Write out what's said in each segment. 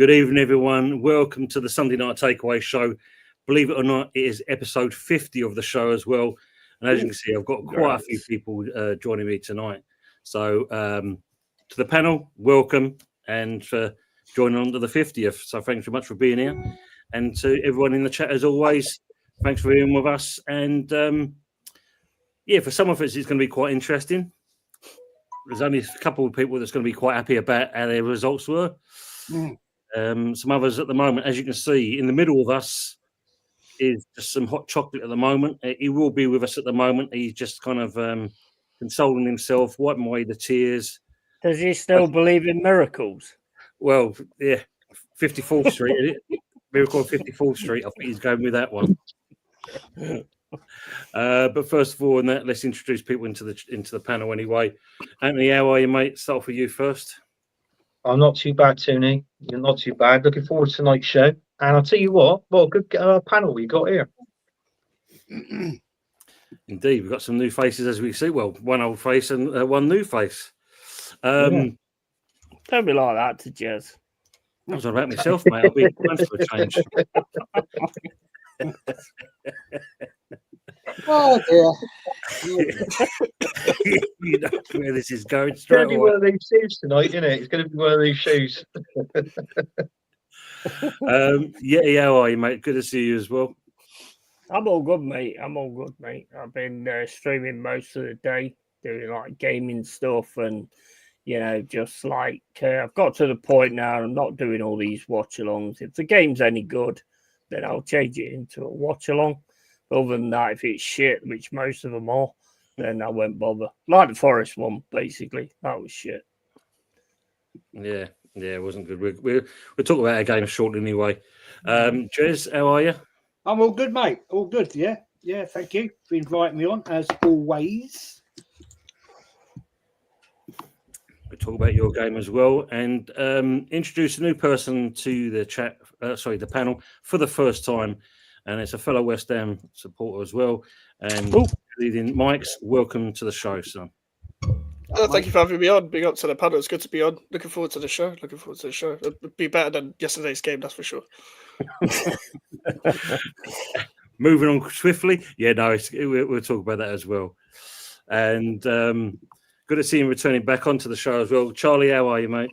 Good evening, everyone. Welcome to the Sunday Night Takeaway Show. Believe it or not, it is episode 50 of the show as well. And as you can see, I've got quite a few people joining me tonight. So to the panel, welcome, and for joining on to the 50th. So thanks very much for being here. And to everyone in the chat, as always, thanks for being with us. And for some of us, it's going to be quite interesting. There's only a couple of people that's going to be quite happy about how their results were. Some others at the moment, as you can see, in the middle of us is just some hot chocolate at the moment. He will be with us at the moment. He's just kind of consoling himself, wiping away the tears. Does he still believe in miracles? Well, yeah, 54th Street, isn't it? Miracle on 54th Street. I think he's going with that one. But first of all, let's introduce people into the panel anyway. Anthony, how are you, mate? Start off with you first. I'm not too bad, Tony. You're not too bad. Looking forward to tonight's show. And I'll tell you what a good panel we got here. Indeed, we've got some new faces, as we see. Well, one old face and one new face. Don't be like that to Jez. I was about myself, mate. I'll be grand for a change. Oh dear. You know where this is going. It's going to be one of these shoes tonight, isn't it? It's going to be one of these shoes. How are you, mate? Good to see you as well. I'm all good, mate. I've been streaming most of the day, doing like gaming stuff, and just like I've got to the point now. I'm not doing all these watch-alongs. If the game's any good, then I'll change it into a watch-along. Other than that, if it's shit, which most of them are, then I won't bother. Like the Forest one, basically. That was shit. Yeah, it wasn't good. We'll talk about our game shortly anyway. Jez, how are you? I'm all good, mate. All good, yeah. Yeah, thank you for inviting me on, as always. We'll talk about your game as well and introduce a new person to the chat, the panel for the first time. And it's a fellow West Ham supporter as well. And leading Mike's, welcome to the show, son. Thank you for having me on. Big up to the panel. It's good to be on. Looking forward to the show. It'll be better than yesterday's game, that's for sure. Moving on swiftly. Yeah, no, we'll talk about that as well. And good to see him returning back onto the show as well. Charlie, how are you, mate?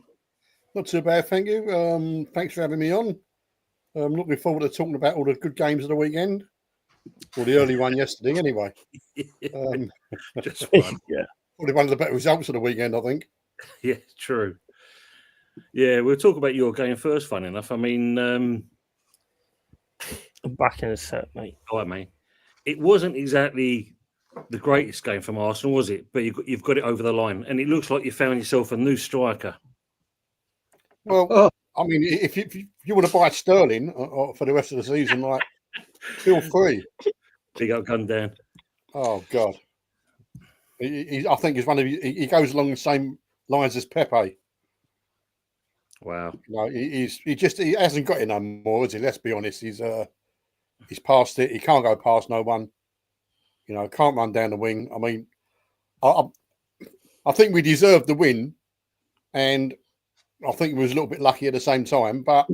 Not too bad, thank you. Thanks for having me on. I'm looking forward to talking about all the good games of the weekend, or the early one yesterday, anyway. Just one. Yeah, probably one of the better results of the weekend, I think. Yeah, true. Yeah, we'll talk about your game first. Fun enough. I mean, I'm back in a set, mate. All right, mate. It wasn't exactly the greatest game from Arsenal, was it? But you've got it over the line, and it looks like you found yourself a new striker. Well, I mean, if you want to buy Sterling for the rest of the season, like, feel free. Big up, gun down. Oh God, I think he's one of he goes along the same lines as Pepe. Wow. No, he hasn't got it no more, is he? Let's be honest. He's past it. He can't go past no one. Can't run down the wing. I mean, I think we deserved the win, and I think we was a little bit lucky at the same time. But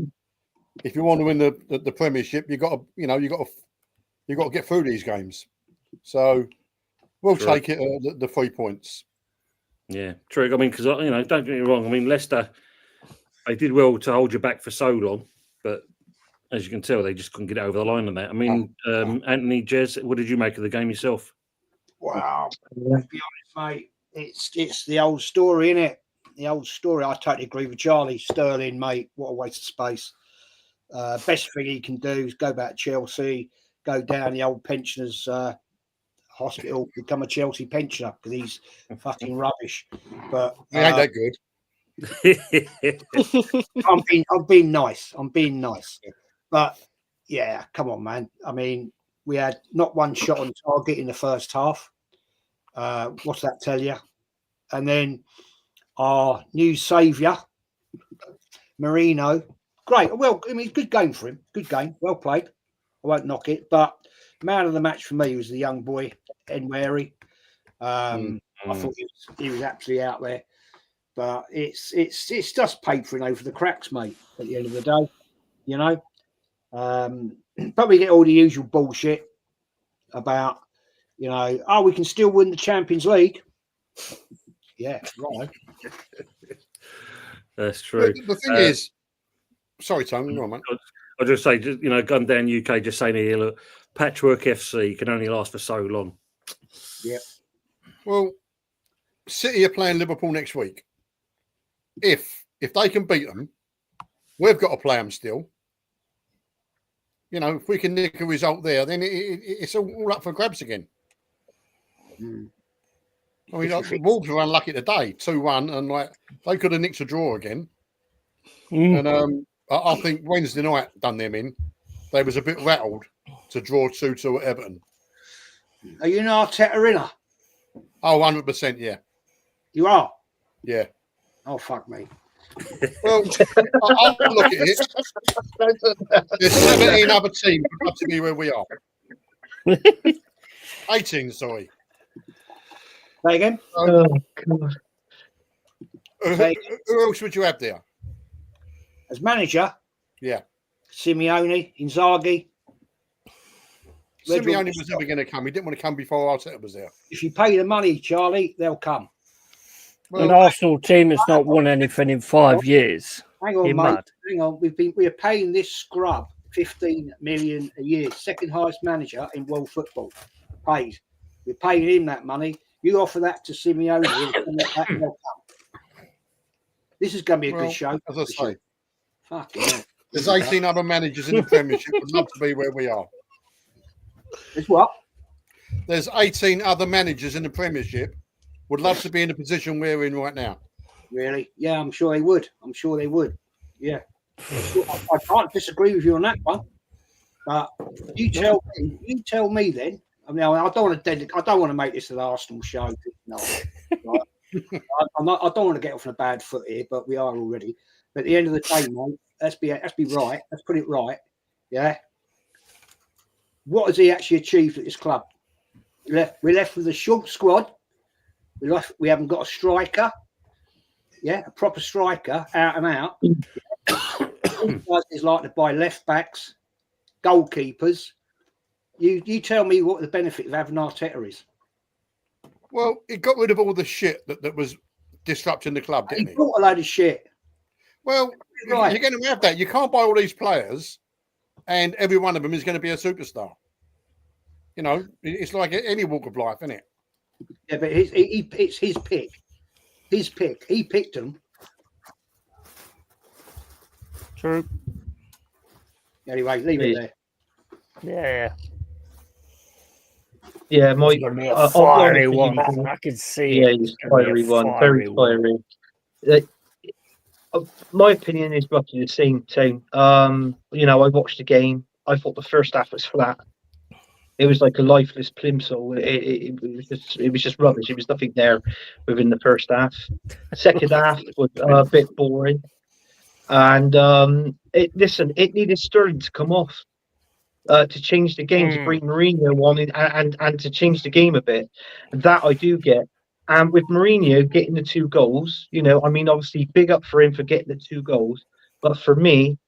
if you want to win the Premiership, you got to get through these games. So we'll take it the 3 points. Yeah, true. I mean, because don't get me wrong. I mean, Leicester, they did well to hold you back for so long, but as you can tell, they just couldn't get it over the line on that. I mean, Anthony, Jez, what did you make of the game yourself? Wow. Let's be honest, mate. It's the old story, isn't it? The old story. I totally agree with Charlie. Sterling, mate, what a waste of space. Best thing he can do is go back to Chelsea, go down the old pensioners' hospital, become a Chelsea pensioner because he's fucking rubbish. But he ain't that good. I'm being nice. But yeah, come on, man. I mean, we had not one shot on target in the first half. What's that tell you? And then our new saviour, Marino. Great. Well, I mean, good game for him. Good game. Well played. I won't knock it. But man of the match for me was the young boy, Enwary. I thought he was absolutely out there. but it's just papering over the cracks, mate. At the end of the day, you know. But we get all the usual bullshit about, you know, oh, we can still win the Champions League. Yeah, right. That's true. The thing is, sorry, Tom, go on, mate. I'll just say, you know, Gun Down UK just saying here, look, Patchwork FC can only last for so long. Yeah. Well, City are playing Liverpool next week. If they can beat them, we've got to play them still. You know, if we can nick a result there, then it's all up for grabs again. Mm. I mean, Wolves were unlucky today, 2-1, and like they could have nicked a draw again. Mm. And I think Wednesday night done them in. They was a bit rattled to draw 2-2 at Everton. Are you an Arteta inner? Oh, 100%, yeah. You are? Yeah. Oh, fuck me. Well, I'll look at it. There's 17 other teams who have to be where we are. 18, sorry. Say again? Oh, God. Who else would you have there? As manager? Yeah. Simeone, Inzaghi. Simeone was never going to come. He didn't want to come before Arteta was there. If you pay the money, Charlie, they'll come. An Arsenal team has not won anything in 5 years. Hang on, You're mate. mad. Hang on. We are paying this scrub 15 million a year, second highest manager in world football. Paid. We're paying him that money. You offer that to Simeone, they'll come. This is going to be a good show. As I say, Fucking hell. there's 18 other managers in the Premiership who would love to be where we are. It's what? There's 18 other managers in the Premiership would love to be in the position we're in right now. Really? Yeah, I'm sure they would. I'm sure they would. Yeah. I can't disagree with you on that one. But you tell me then. I mean, I don't want to make this an Arsenal show. No, right? I don't want to get off on a bad foot here, but we are already. But at the end of the day, mate, let's be right. Let's put it right. Yeah. What has he actually achieved at this club? We're left with a short squad. We haven't got a striker. Yeah, a proper striker, out and out. Guys like to buy left backs, goalkeepers. You tell me what the benefit of having Arteta is. Well, he got rid of all the shit that was disrupting the club, didn't he? He bought a load of shit. Well, Right. you're going to have that. You can't buy all these players and every one of them is going to be a superstar. You know, it's like any walk of life, isn't it? Yeah, but it's his pick. His pick. He picked them. True. Anyway, leave it there. Yeah. Yeah, my It's gonna be a I'll be fiery honest one. with you. I can see Yeah, it. he's It's gonna be fiery a one, very one. fiery. My opinion is roughly the same thing. You know, I watched the game. I thought the first half was flat. It was like a lifeless plimsoll. It was just rubbish. It was nothing there within the first half. Second half was a bit boring. And it needed Sterling to come off to change the game, to bring Mourinho on and to change the game a bit. That I do get. And with Mourinho getting the 2 goals, you know, I mean, obviously big up for him for getting the 2 goals. But for me,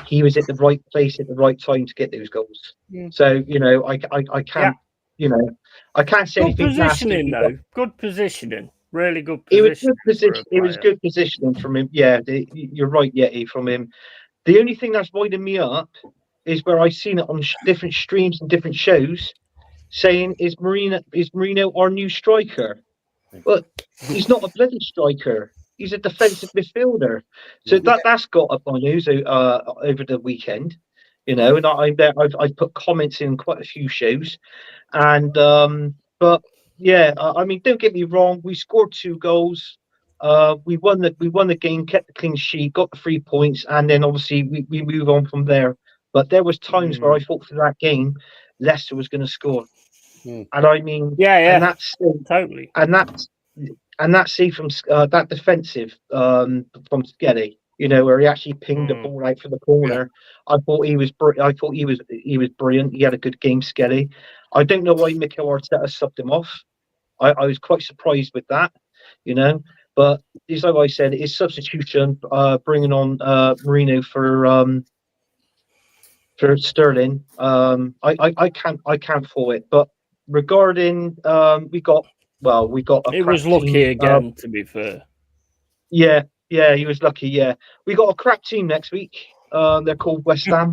he was at the right place at the right time to get those goals. Yeah. So, you know, I can't, you know, I can't say Good anything positioning, nasty. though. Good positioning. Really good It was positioning. good position. It was good positioning from him. Yeah, you're right, Yeti, from him. The only thing that's winding me up is where I've seen it on different streams and different shows, saying is Marino our new striker? But he's not a bloody striker. He's a defensive midfielder. So that's got up my news over the weekend, you know. And I've put comments in quite a few shows, and but yeah, I mean, don't get me wrong. We scored 2 goals. We won the game, kept the clean sheet, got the 3 points, and then obviously we move on from there. But there was times where I thought for that game, Leicester was going to score, and I mean, Yeah, and that's totally. and that's see from that defensive from Skelly, you know, where he actually pinged the ball out for the corner. Yeah. I thought he was brilliant. He had a good game, Skelly. I don't know why Mikel Arteta subbed him off. I was quite surprised with that, you know. But it's like I said, his substitution, bringing on Marino for Sterling. I can't fault it. But regarding we got a It was crap lucky team. again, to be fair. Yeah, he was lucky. Yeah, we got a crap team next week. They're called West Ham,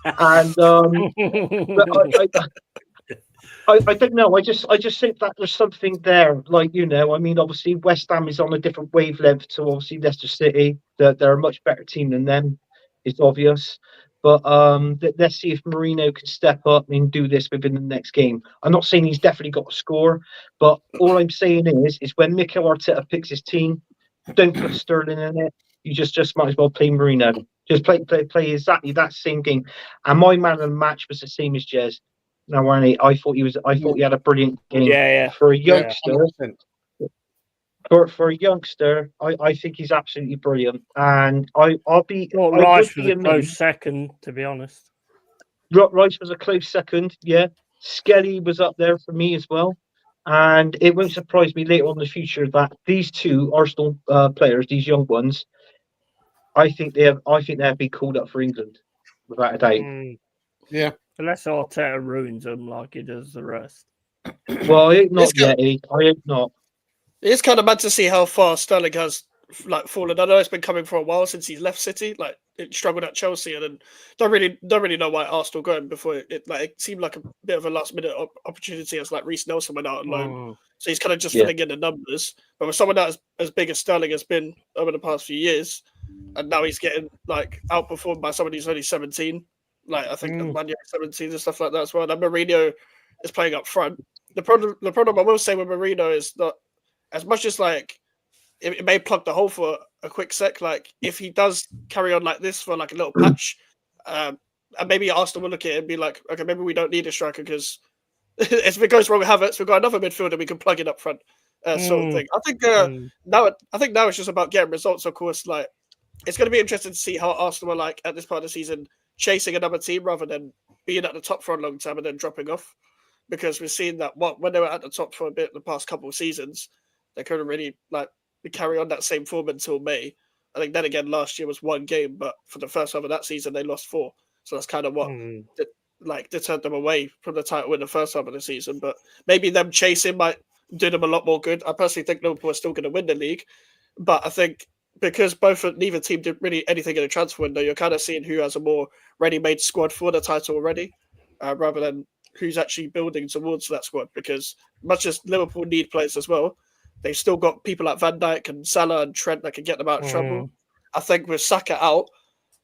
and but I don't know. I just think that there's something there. Like, I mean, obviously West Ham is on a different wavelength to obviously Leicester City. They're a much better team than them. It's obvious. But let's see if Marino can step up and do this within the next game. I'm not saying he's definitely got to score, but all I'm saying is when Mikel Arteta picks his team, don't put Sterling in it. You just might as well play Marino. Just play exactly that same game. And my man of the match was the same as Jez. No, Warney, I thought he had a brilliant game. Yeah. For a Yeah, youngster. 100%. For a youngster, I think he's absolutely brilliant. And I'll be. Thought I would Rice be was a amazed. close second, to be honest. Rice was a close second, yeah. Skelly was up there for me as well. And it won't surprise me later on in the future that these two Arsenal players, these young ones, I think they have been called up for England, without a doubt. Yeah. Unless Arteta ruins them like he does the rest. Well, I hope not It's got- yet. I hope not. It's kind of mad to see how far Sterling has fallen. I know it's been coming for a while since he's left City. Like, it struggled at Chelsea, and then don't really know why Arsenal got him before it seemed like a bit of a last minute opportunity as like Reece Nelson went out on loan. So he's kind of just filling in the numbers. But with someone that as big as Sterling has been over the past few years, and now he's getting like outperformed by someone who's only 17. Like, I think Man United 17 and stuff like that as well. And Mourinho is playing up front. The problem I will say with Mourinho is that as much as like it may plug the hole for a quick sec, like if he does carry on like this for like a little patch, and maybe Arsenal will look at it and be like, okay, maybe we don't need a striker because if it goes wrong with Havertz, we've got another midfielder we can plug it up front, sort of thing. I think now it's just about getting results. Of course, like it's going to be interesting to see how Arsenal are like at this part of the season, chasing another team rather than being at the top for a long time and then dropping off. Because we've seen that when they were at the top for a bit the past couple of seasons, they couldn't really like carry on that same form until May. I think then again last year was one game, but for the first half of that season they lost 4. So that's kind of what deterred them away from the title in the first half of the season. But maybe them chasing might do them a lot more good. I personally think Liverpool are still going to win the league, but I think because neither team did really anything in the transfer window, you're kind of seeing who has a more ready-made squad for the title already, rather than who's actually building towards that squad. Because much as Liverpool need players as well, they've still got people like Van Dijk and Salah and Trent that can get them out of trouble. I think with Saka out,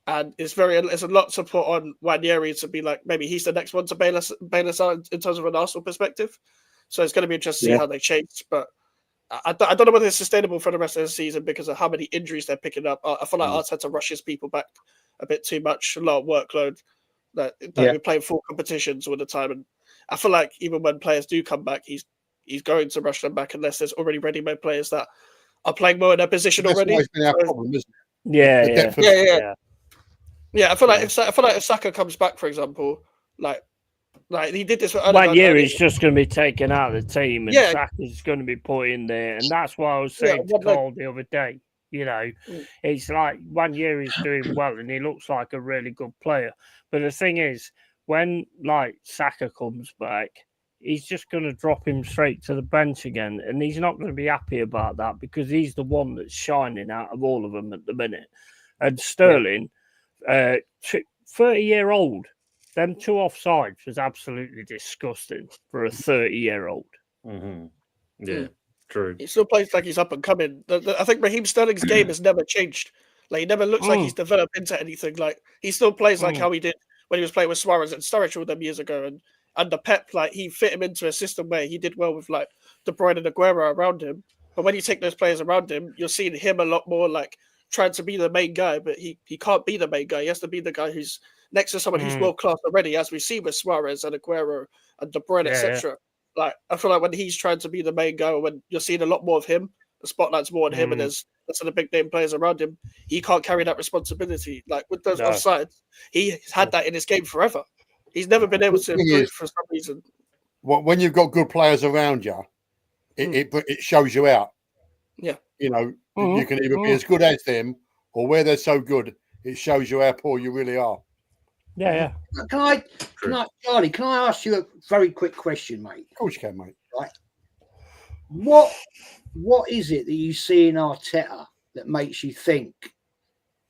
and it's a lot to put on Nwaneri to be like, maybe he's the next one to bail us out in terms of an Arsenal perspective. So it's going to be interesting to see how they change. But I don't know whether it's sustainable for the rest of the season because of how many injuries they're picking up. I feel like Arteta rushes people back a bit too much, a lot of workload. That we're playing full competitions all the time, and I feel like even when players do come back, he's going to rush them back unless there's already ready-made players that are playing more in their position already. That's always been our problem, isn't it? Yeah. I feel like if Saka comes back, for example, like he did this. One year he's just going to be taken out of the team, and Saka's going to be put in there, and that's what I was saying to Cole the other day. It's like 1 year he's doing well, and he looks like a really good player. But the thing is, when like Saka comes back, he's just going to drop him straight to the bench again, and he's not going to be happy about that because he's the one that's shining out of all of them at the minute. And Sterling, 30-year-old, them 2 offsides was absolutely disgusting for a 30-year-old. Yeah, true. He still plays like he's up and coming. I think Raheem Sterling's game has never changed. Like he never looks like he's developed into anything. Like he still plays like how he did when he was playing with Suarez and Sturridge all them years ago. And under Pep, like he fit him into a system where he did well with like De Bruyne and Aguero around him. But when you take those players around him, you're seeing him a lot more like trying to be the main guy, but he can't be the main guy. He has to be the guy who's next to someone who's world class already, as we see with Suarez and Aguero and De Bruyne, etc. Like I feel like when he's trying to be the main guy, when you're seeing a lot more of him, the spotlight's more on him, and there's the big name players around him. He can't carry that responsibility. Like with those offsides, he's had that in his game forever. He's never been able to improve for some reason. When you've got good players around you, it shows you out. Yeah, You know, Mhm, you can either be mhm. as good as them, or where they're so good, it shows you how poor you really are. Yeah. Charlie, can I ask you a very quick question, mate? Of course you can, mate. What is it that you see in Arteta that makes you think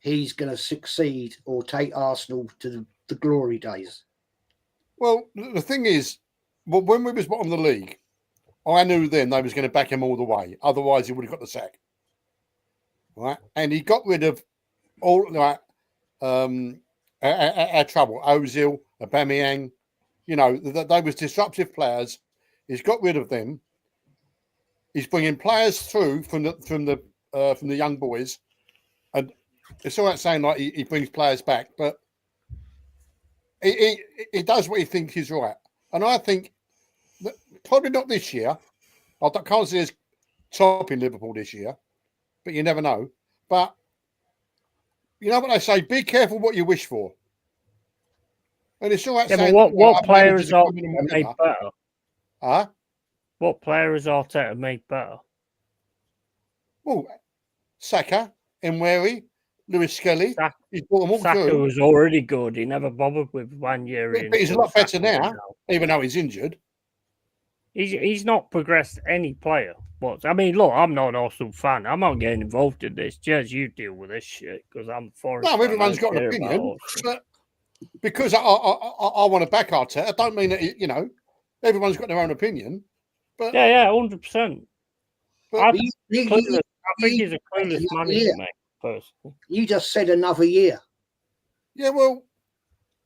he's going to succeed or take Arsenal to the glory days? Well, the thing is, well, when we was bottom of the league, I knew then they was going to back him all the way. Otherwise, he would have got the sack. Right, and he got rid of all our trouble. Ozil, Aubameyang, you know, they was disruptive players. He's got rid of them. He's bringing players through from the young boys, and it's all right saying like he brings players back, but he does what he thinks is right. And I think that probably not this year. I can't see us topping Liverpool this year, but you never know. But you know what they say: be careful what you wish for. And it's all right Yeah, saying, but what player managers is are coming and Arteta made whatever. better? Huh? What player is Arteta made better? Well, Saka, Nweri, Lewis Skelly. Saka- He's brought them all Saka through. was already good. He never bothered with 1 year in. But he's a lot better Saka now, even though he's injured. He's not progressed any player. What? I mean, look, I'm not an Arsenal fan. I'm not getting involved in this. Jez, you deal with this shit because I'm Forest. No, fan. everyone's I don't got an care about opinion. Arsenal. But because I want to back Arteta, I don't mean that, you know, everyone's got their own opinion. But, Yeah, 100%. but I'm You, clueless. I think he's a clueless manager, mate. Personally. you just said another year. yeah, well,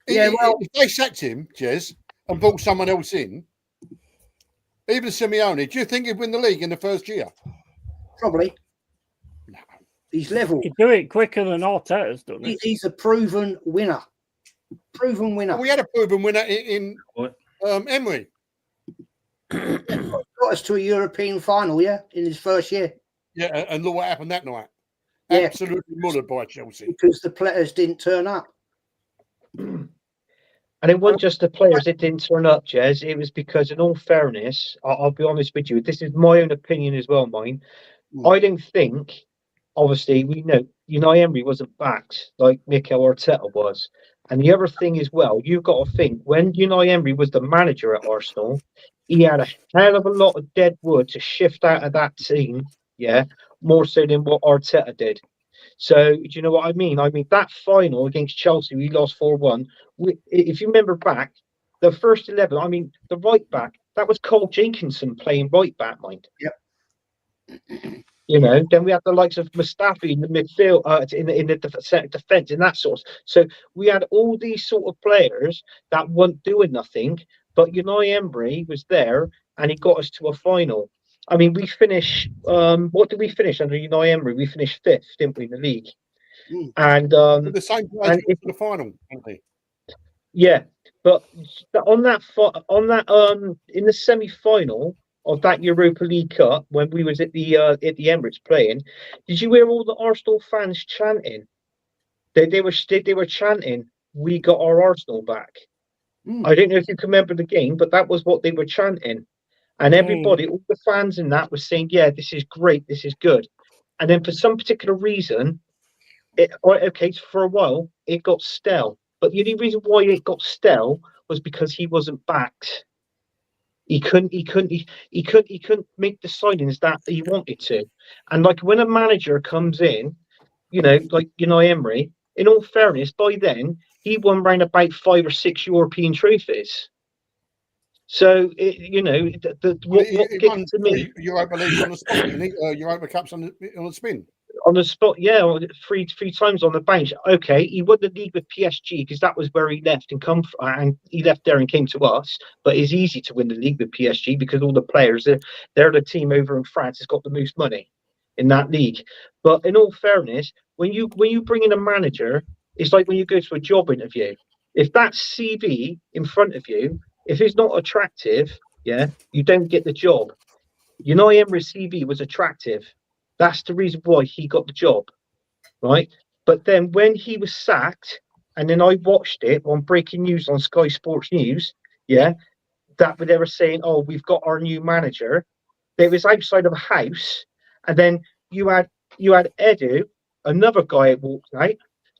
Yeah, well- if they sacked him, Jez, and brought someone else in, even Simeone, do you think he'd win the league in the first year? Probably. No. He's level. He'd do it quicker than Arteta's done it. He's a proven winner. Proven winner. Well, we had a proven winner in Emery. Got us to a European final, yeah, in his first year. Yeah, and look what happened that night. Yeah. Absolutely mullered by Chelsea. Because the players didn't turn up. And it wasn't just the players that didn't turn up, Jez. It was because, in all fairness, I'll be honest with you, this is my own opinion as well, mine. I don't think, obviously, we know Unai Emery wasn't backed like Mikel Arteta was. And the other thing as well, you've got to think, when Unai Emery was the manager at Arsenal, he had a hell of a lot of dead wood to shift out of that team, yeah, more so than what Arteta did. So, do you know what I mean? I mean, that final against Chelsea, we lost 4-1. If you remember back, the first 11, I mean, the right back, that was Cole Jenkinson playing right back, mind. Yep. You know, then we had the likes of Mustafi in the midfield, in the defense, and that sort of. So we had all these sort of players that weren't doing nothing, but Unai Emery was there and he got us to a final. I mean, we finished. What did we finish under Unai Emery? We finished 5th, didn't we, in the league? And The same players and for the final, aren't they? yeah, but on that in the semi-final of that Europa League Cup, when we was at the Emirates playing, did you hear all the Arsenal fans chanting? They were chanting, "We got our Arsenal back." I don't know if you can remember the game, but that was what they were chanting. And everybody, all the fans in that, was saying, "Yeah, this is great, this is good." And then for some particular reason, for a while it got stale. But the only reason why it got stale was because he wasn't backed. He couldn't make the signings that he wanted to. And like when a manager comes in, you know, like Unai Emery, in all fairness, by then he won round about 5 or 6 European trophies. So you know, what gets to me, Europa League on the spot, Europa Cups on the spin. on the spot, yeah, three times on the bench. Okay, he won the league with PSG because that was where he left and he left there and came to us. But it's easy to win the league with PSG because all the players, they're the team over in France that's got the most money in that league. But in all fairness, when you bring in a manager, it's like when you go to a job interview. If that CV in front of you, if it's not attractive, yeah, you don't get the job. Unai Emery's CV was attractive. That's the reason why he got the job, right? But then when he was sacked, and then I watched it on breaking news on Sky Sports News, yeah, that they were saying, "Oh, we've got our new manager." It was outside of a house, and then you had Edu, another guy walked out,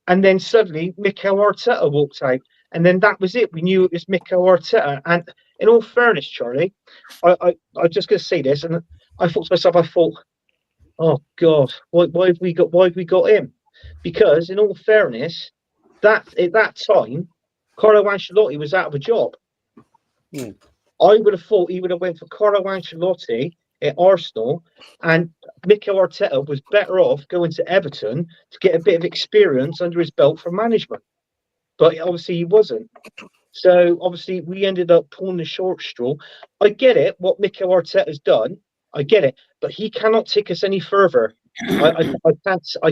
and then suddenly Mikel Arteta walked out, and then that was it. We knew it was Mikel Arteta. And in all fairness, Charlie, I'm just going to say this, and I thought to myself, oh God, why have we got him? Because in all fairness, that at that time, Carlo Ancelotti was out of a job. I would have thought he would have went for Carlo Ancelotti at Arsenal, and Mikel Arteta was better off going to Everton to get a bit of experience under his belt for management. But obviously he wasn't. So obviously we ended up pulling the short straw. I get it, what Mikel Arteta has done. I get it, but he cannot take us any further. I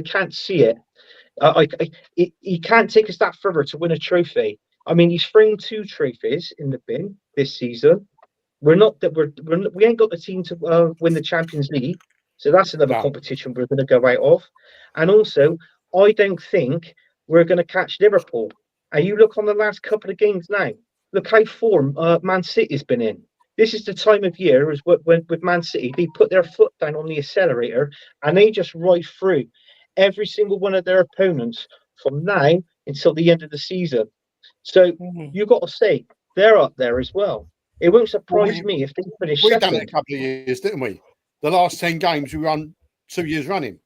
can't see it. He can't take us that further to win a trophy. I mean, he's thrown 2 trophies in the bin this season. We ain't got the team to win the Champions League, so that's another competition we're going to go out of. And also, I don't think we're going to catch Liverpool. And you look on the last couple of games now. Look how form Man City's been in. This is the time of year as when with Man City, they put their foot down on the accelerator and they just ride through every single one of their opponents from now until the end of the season. So you got to say they're up there as well. It won't surprise me if they finish second. We've done it a couple of years, didn't we? The last 10 games we won 2 years running.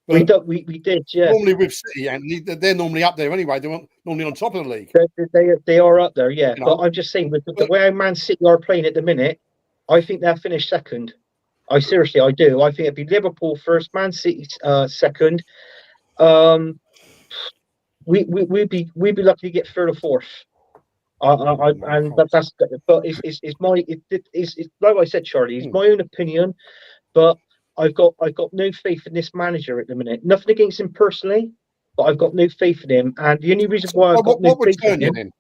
We did, yeah. Normally with City, and they're normally up there anyway. They're normally on top of the league. They are up there, yeah. You know? But I'm just saying, with the way Man City are playing at the minute, I think they'll finish second. I do. I think it'd be Liverpool first, Man City second. We'd be lucky to get third or fourth. That's like I said, Charlie. It's my own opinion, but I've got no faith in this manager at the minute. Nothing against him personally, but I've got no faith in him. And the only reason why I've got no faith in him,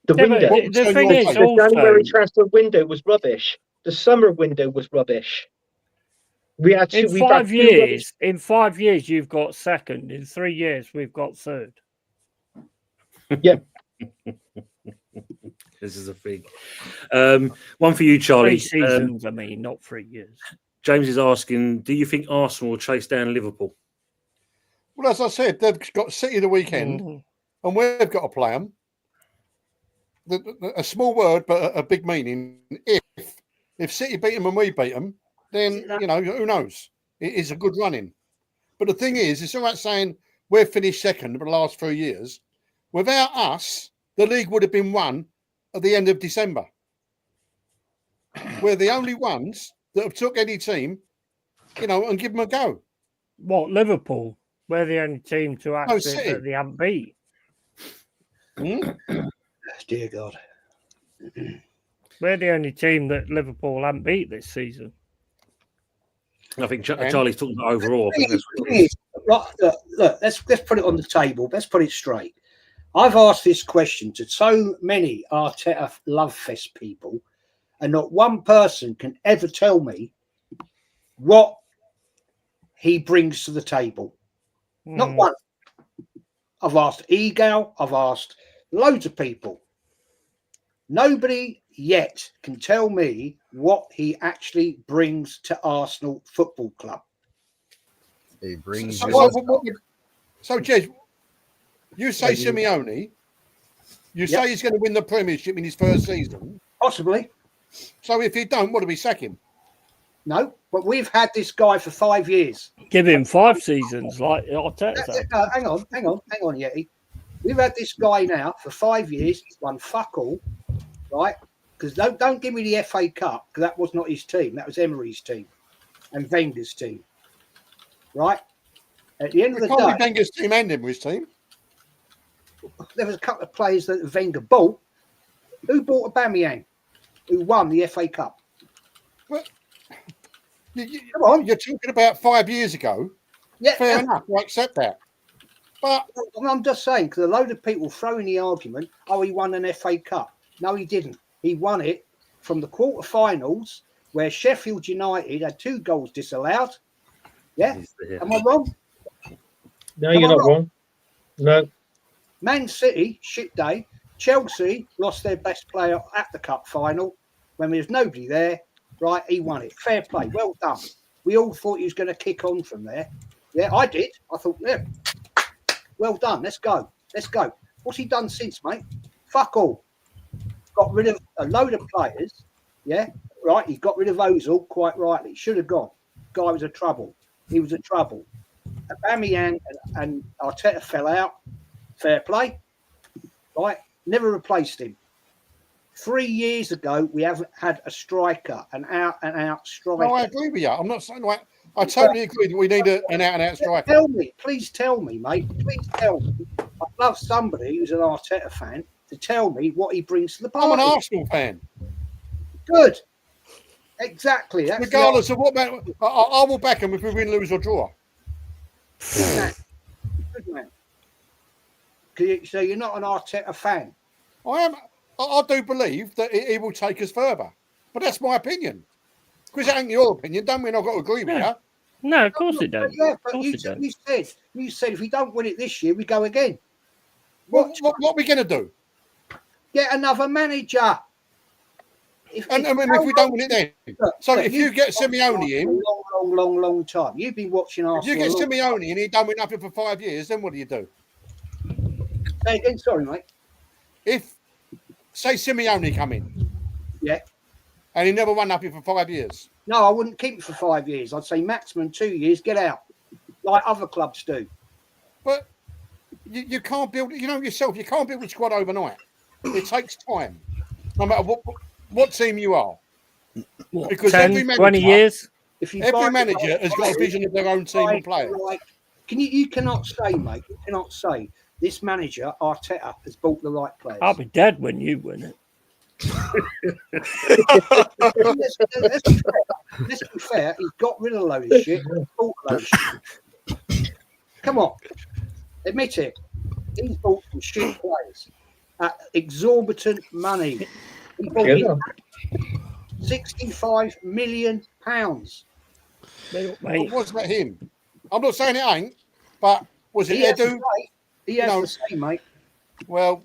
the window. The thing is, the January transfer window was rubbish. The summer window was rubbish. We had in 5 years. In 5 years, you've got second. In 3 years, we've got third. Yeah. This is a thing. One for you, Charlie. 3 seasons, not 3 years. James is asking, do you think Arsenal will chase down Liverpool? Well, as I said, they've got City the weekend, and we've got to play them. A small word, but a big meaning. If City beat them and we beat them, then, who knows? It is a good running. But the thing is, it's all right saying we've finished second for the last 3 years. Without us, the league would have been won at the end of December. We're the only ones that have took any team, and give them a go. What, Liverpool? We're the only team to actually that they haven't beat. Dear God. We're the only team that Liverpool haven't beat this season. I think Charlie's talking about overall. Look, let's put it on the table. Let's put it straight. I've asked this question to so many Arteta love fest people, and not one person can ever tell me what he brings to the table. Not one. I've asked Egal. I've asked loads of people. Nobody yet can tell me what he actually brings to Arsenal Football Club. He brings. So, Jez, you say Simeone. You say he's going to win the Premiership in his first season. Possibly. So if he don't, what do we sack him? No, but we've had this guy for 5 years. Give him 5 seasons, like Arteta. Hang on, Yeti. We've had this guy now for 5 years. He's won fuck all, right? Because don't give me the FA Cup, because that was not his team. That was Emery's team and Wenger's team, right? At the end of the day, Wenger's team and Emery's team. There was a couple of players that Wenger bought. Who bought Aubameyang? Who won the FA Cup? Well, come on. You're talking about 5 years ago. Yeah, fair enough. I accept that. But I'm just saying, because a load of people throw in the argument, he won an FA Cup. No, he didn't. He won it from the quarterfinals where Sheffield United had 2 goals disallowed. Yeah? Am I wrong? No, you're not wrong. No. Man City, shit day. Chelsea lost their best player at the cup final when there was nobody there. Right, he won it. Fair play. Well done. We all thought he was going to kick on from there. Yeah, I did. I thought, yeah, well done. Let's go. Let's go. What's he done since, mate? Fuck all. Got rid of a load of players. Yeah, right. He got rid of Ozil quite rightly. Should have gone. Guy was a trouble. He was a trouble. Aubameyang and Arteta fell out. Fair play. Right. Never replaced him. 3 years ago, we haven't had a striker, an out-and-out striker. No, I agree with you. I'm not saying like I totally agree that we need an out-and-out striker. Tell me, please tell me, mate. Please tell me. I'd love somebody who's an Arteta fan to tell me what he brings to the I'm party. an Arsenal fan. Good. Exactly. That's Regardless of what, I will back him if we win, lose, or draw. Good man. So you're not an Arteta fan? I am. I do believe that he will take us further, but that's my opinion. Because it ain't your opinion, don't mean I've got to agree with you. No, of course it don't. Yeah, Of but course you it don't. said if we don't win it this year, we go again. What are we going to do? Get another manager. And I mean, if we don't win it then. So if you get you've Simeone watched in, a long time. You've been watching if Arsenal. you get a long Simeone and he done with nothing for 5 years, then what do you do? Say again, sorry, mate. If, say, Simeone come in. Yeah. And he never won nothing for 5 years. No, I wouldn't keep it for 5 years. I'd say maximum 2 years, get out. Like other clubs do. But you can't build, you know yourself, you can't build a squad overnight. It takes time. No matter what team you are. What, Because 10, every manager, 20 years? If you every buy- manager has got a vision of their own team and players. Like, you cannot say, mate, you cannot say this manager, Arteta, has bought the right players. I'll be dead when you win it. Let's be fair, he's got rid of a load of shit, bought a load of shit. Come on, admit it. He's bought some shit players at exorbitant money. He bought Yeah. £65 million. Mate, But was that him? I'm not saying it ain't, but was it He has, Edu? he has No. the same, mate. Well,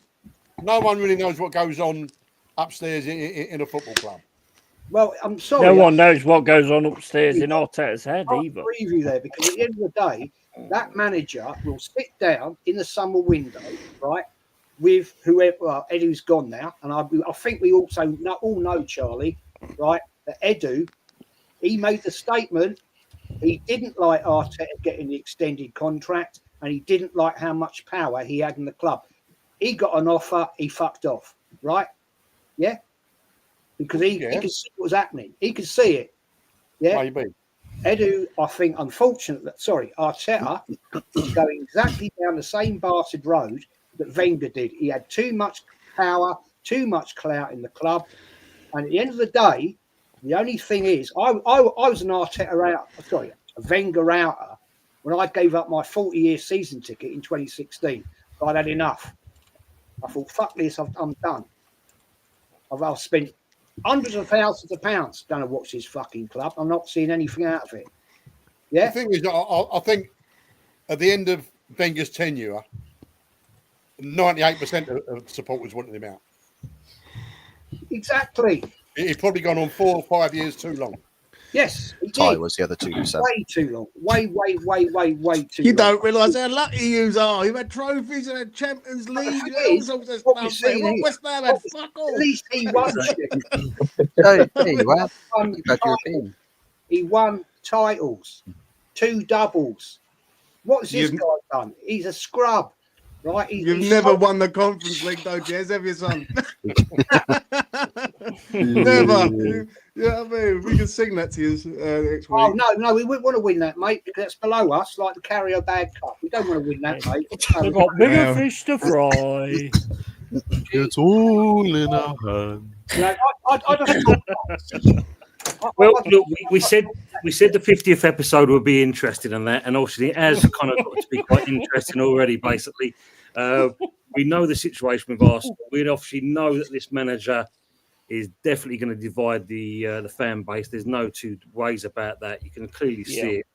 no one really knows what goes on upstairs in a football club. Well, I'm sorry. no one knows what goes on upstairs in Arteta's head I either. agree with you there because at the end of the day, that manager will sit down in the summer window, right, with whoever. Well, Edu's gone now, and I think we also all know, Charlie, right, that Edu, he made the statement he didn't like Arteta getting the extended contract, and he didn't like how much power he had in the club. He got an offer, he fucked off, right? Yeah, because he could see what was happening. He could see it. Yeah. Maybe. Edu, I think, Arteta is going exactly down the same bastard road that Wenger did. He had too much power, too much clout in the club. And at the end of the day, the only thing is, I was an a Wenger outer when I gave up my 40-year season ticket in 2016. I'd had enough. I thought, fuck this, I'm done. I've spent hundreds of thousands of pounds going to watch this fucking club. I'm not seeing anything out of it. Yeah. The thing is, I think at the end of Wenger's tenure, 98% of supporters wanted him out. Exactly. He'd probably gone on 4 or 5 years too long. Yes. He Ty did. was the other 2%. Way too long. Way too You long. don't realise how lucky you are. You've had trophies and had Champions League and all sorts of what we're stuff. seeing What here- West Ham had fuck all. At least he won shit. Hey, well, Won you got your opinion. He won titles, 2 doubles. What's this You've- guy done? He's a scrub, right? You've he's never so- won the Conference League, though, Jez, have you, son? Never. You know what I mean? We can sing that to you next week. Oh no, we wouldn't want to win that, mate, because that's below us, like the Carrier Bag Cup. We don't want to win that, mate. They've got bigger Yeah. fish to fry. It's all in our hands. You know, I just Well, look, we said the 50th episode would be interesting in that, and obviously it has kind of got to be quite interesting already. Basically, we know the situation with Arsenal. We obviously know that this manager is definitely going to divide the fan base. There's no two ways about that. You can clearly see it.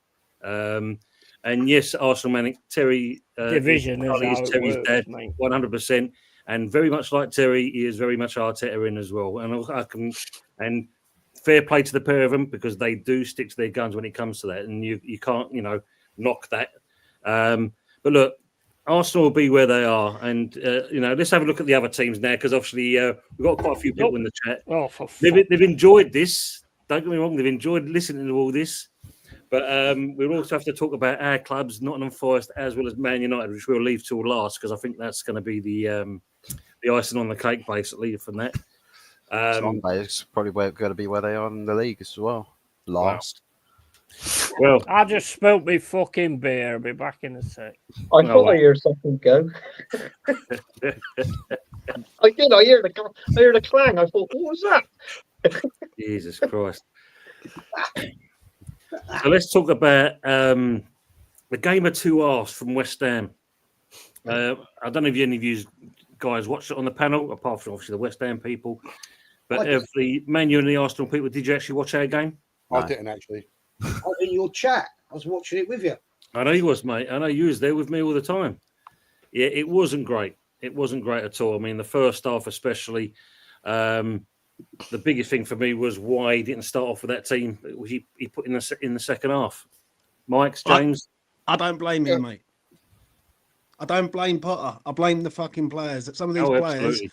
And yes, Arsenal man Terry Division is how it Terry's works, dad, mate. 100%, and very much like Terry, he is very much Arteta in as well. And I can fair play to the pair of them because they do stick to their guns when it comes to that, and you can't knock that. But look, Arsenal will be where they are, and let's have a look at the other teams now because obviously we've got quite a few people in the chat. Oh, for They've enjoyed this. Don't get me wrong; they've enjoyed listening to all this. But we'll also have to talk about our clubs, Nottingham Forest as well as Man United, which we'll leave till last because I think that's going to be the icing on the cake, basically, from that. It's probably going to be where they are in the league as well. Last. Well, I just smelt me fucking beer. I'll be back in a sec. I thought I heard something go. I did. I heard the clang. I thought, what was that? Jesus Christ. So let's talk about the game of two halves from West Ham. I don't know if any of you guys watched it on the panel, apart from obviously the West Ham people. But of the Man U and the Arsenal people, did you actually watch our game? I didn't actually. I was in your chat. I was watching it with you. I know you was, mate. I know you was there with me all the time. Yeah, it wasn't great. It wasn't great at all. I mean, the first half especially, the biggest thing for me was why he didn't start off with that team he put in the second half. Mike, James? I don't blame him, mate. I don't blame Potter. I blame the fucking players. Some of these Absolutely.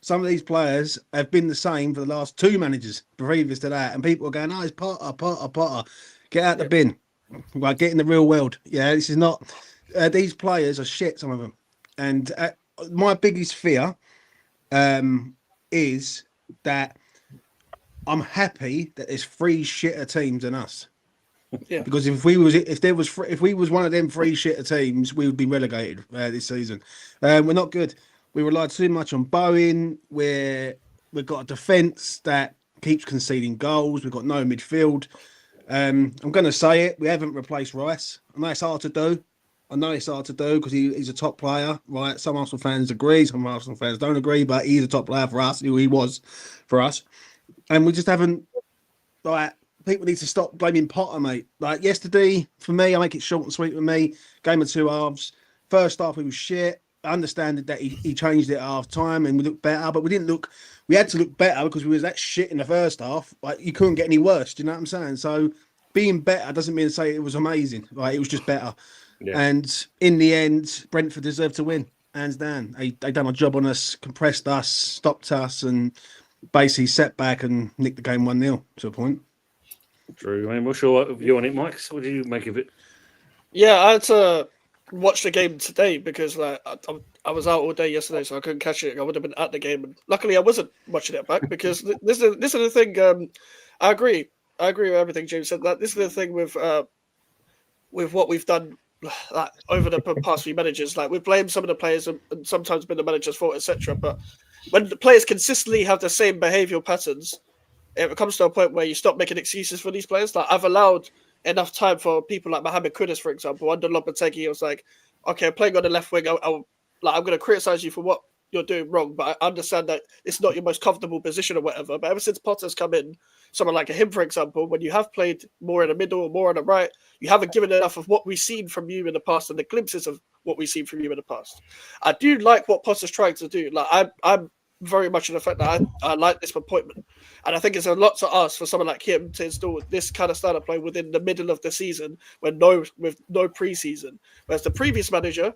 Some of these players have been the same for the last two managers previous to that, and people are going, "Oh, it's Potter. Get out the bin. Right, get in the real world." Yeah, this is not. These players are shit. Some of them, and my biggest fear is that I'm happy that there's three shitter teams than us. Yeah. Because if we was one of them three shitter teams, we would be relegated this season. We're not good. We rely too much on Bowen. We've got a defence that keeps conceding goals. We've got no midfield. I'm going to say it. We haven't replaced Rice. I know it's hard to do. Because he's a top player, right? Some Arsenal fans agree. Some Arsenal fans don't agree. But he's a top player for us. He was for us. And we just haven't, like, people need to stop blaming Potter, mate. Like yesterday, for me, I make it short and sweet with me. Game of two halves. First half, we was shit. I understand that he changed it at half time and we looked better, but we had to look better because we was that shit in the first half. Like you couldn't get any worse. Do you know what I'm saying? So being better doesn't mean to say it was amazing. Like it was just better. Yeah. And in the end, Brentford deserved to win, hands down. They done a job on us, compressed us, stopped us, and basically set back and nicked the game 1-0 to a point. True. I mean, what's your view on it, Mike? So what do you make of it? Yeah, I had to watch the game today because I was out all day yesterday, so I couldn't catch it. I would have been at the game, and luckily I wasn't watching it back because this is the thing. I agree with everything James said. That this is the thing with what we've done over the past few managers. Like we've blamed some of the players and sometimes been the manager's fault, etc. But when the players consistently have the same behavioural patterns, it comes to a point where you stop making excuses for these players. Like I've allowed enough time for people like Mohamed Kudus, for example, under Lopetegui. It was like, okay, I'm playing on the left wing. I'm going to criticize you for what you're doing wrong, but I understand that it's not your most comfortable position or whatever. But ever since Potter's come in, someone like him, for example, when you have played more in the middle or more on the right, you haven't given enough of what we've seen from you in the past and the glimpses of what we've seen from you in the past. I do like what Potter's trying to do. Like I'm very much in the fact that I like this appointment. And I think it's a lot to ask for someone like him to install this kind of style of play within the middle of the season with no preseason. Whereas the previous manager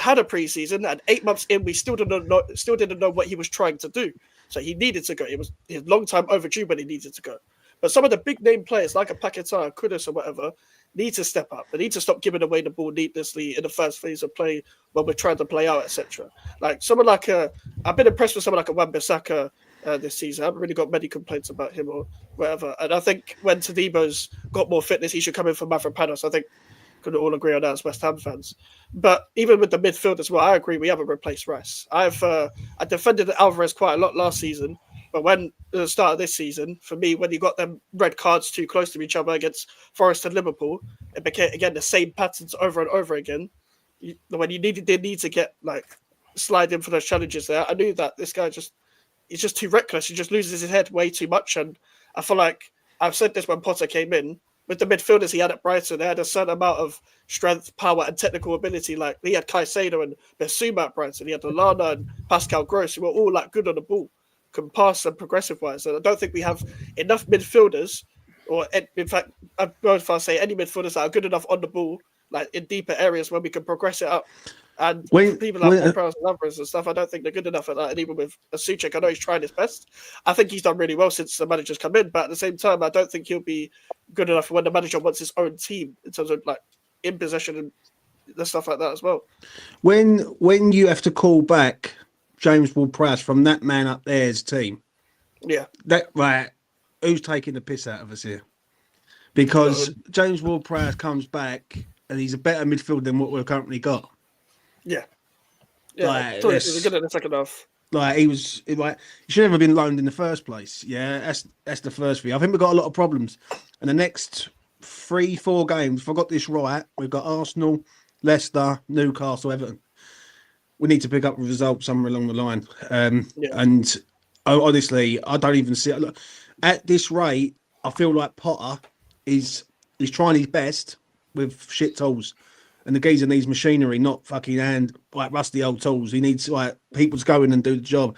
had a preseason, and 8 months in, we still didn't know what he was trying to do. So he needed to go. It was his long time overdue, but he needed to go. But some of the big name players like a Paquetá, Kudus, or whatever need to step up. They need to stop giving away the ball needlessly in the first phase of play when we're trying to play out, etc. Like someone like I've been impressed with someone like a Wan-Bissaka this season. I haven't really got many complaints about him or whatever. And I think when Tadebo's got more fitness, he should come in for Mavropanos. I think could all agree on that as West Ham fans. But even with the midfield as well, I agree we haven't replaced Rice. I defended Alvarez quite a lot last season, but when at the start of this season, for me, when you got them red cards too close to each other against Forest and Liverpool, it became again the same patterns over and over again. When they need to get like slide in for those challenges there, I knew that this guy he's just too reckless. He just loses his head way too much, and I feel like I've said this when Potter came in. With the midfielders he had at Brighton, they had a certain amount of strength, power, and technical ability. Like he had Caicedo and Bissouma at Brighton. He had Lallana and Pascal Gross, who were all like good on the ball. can pass and progressive wise. And I don't think we have enough midfielders, or in fact, I'd go as far as say any midfielders that are good enough on the ball, like in deeper areas where we can progress it up. And people like Prowse and others and stuff, I don't think they're good enough at that. And even with Suchek, I know he's trying his best. I think he's done really well since the manager's come in, but at the same time, I don't think he'll be good enough when the manager wants his own team in terms of like in possession and the stuff like that as well. When you have to call back James Ward-Prowse from that man up there's team, that right, who's taking the piss out of us here? Because James Ward-Prowse comes back and he's a better midfielder than what we've currently got. Yeah, like, he was good in the second half. Like he should never have been loaned in the first place. Yeah, that's the first thing. I think we've got a lot of problems. And the next 3-4 games, if I got this right, we've got Arsenal, Leicester, Newcastle, Everton. We need to pick up a result somewhere along the line. And honestly, I don't even see it. Look, at this rate, I feel like Potter is trying his best with shit tools. And the geezer needs machinery, not fucking rusty old tools. He needs people to go in and do the job.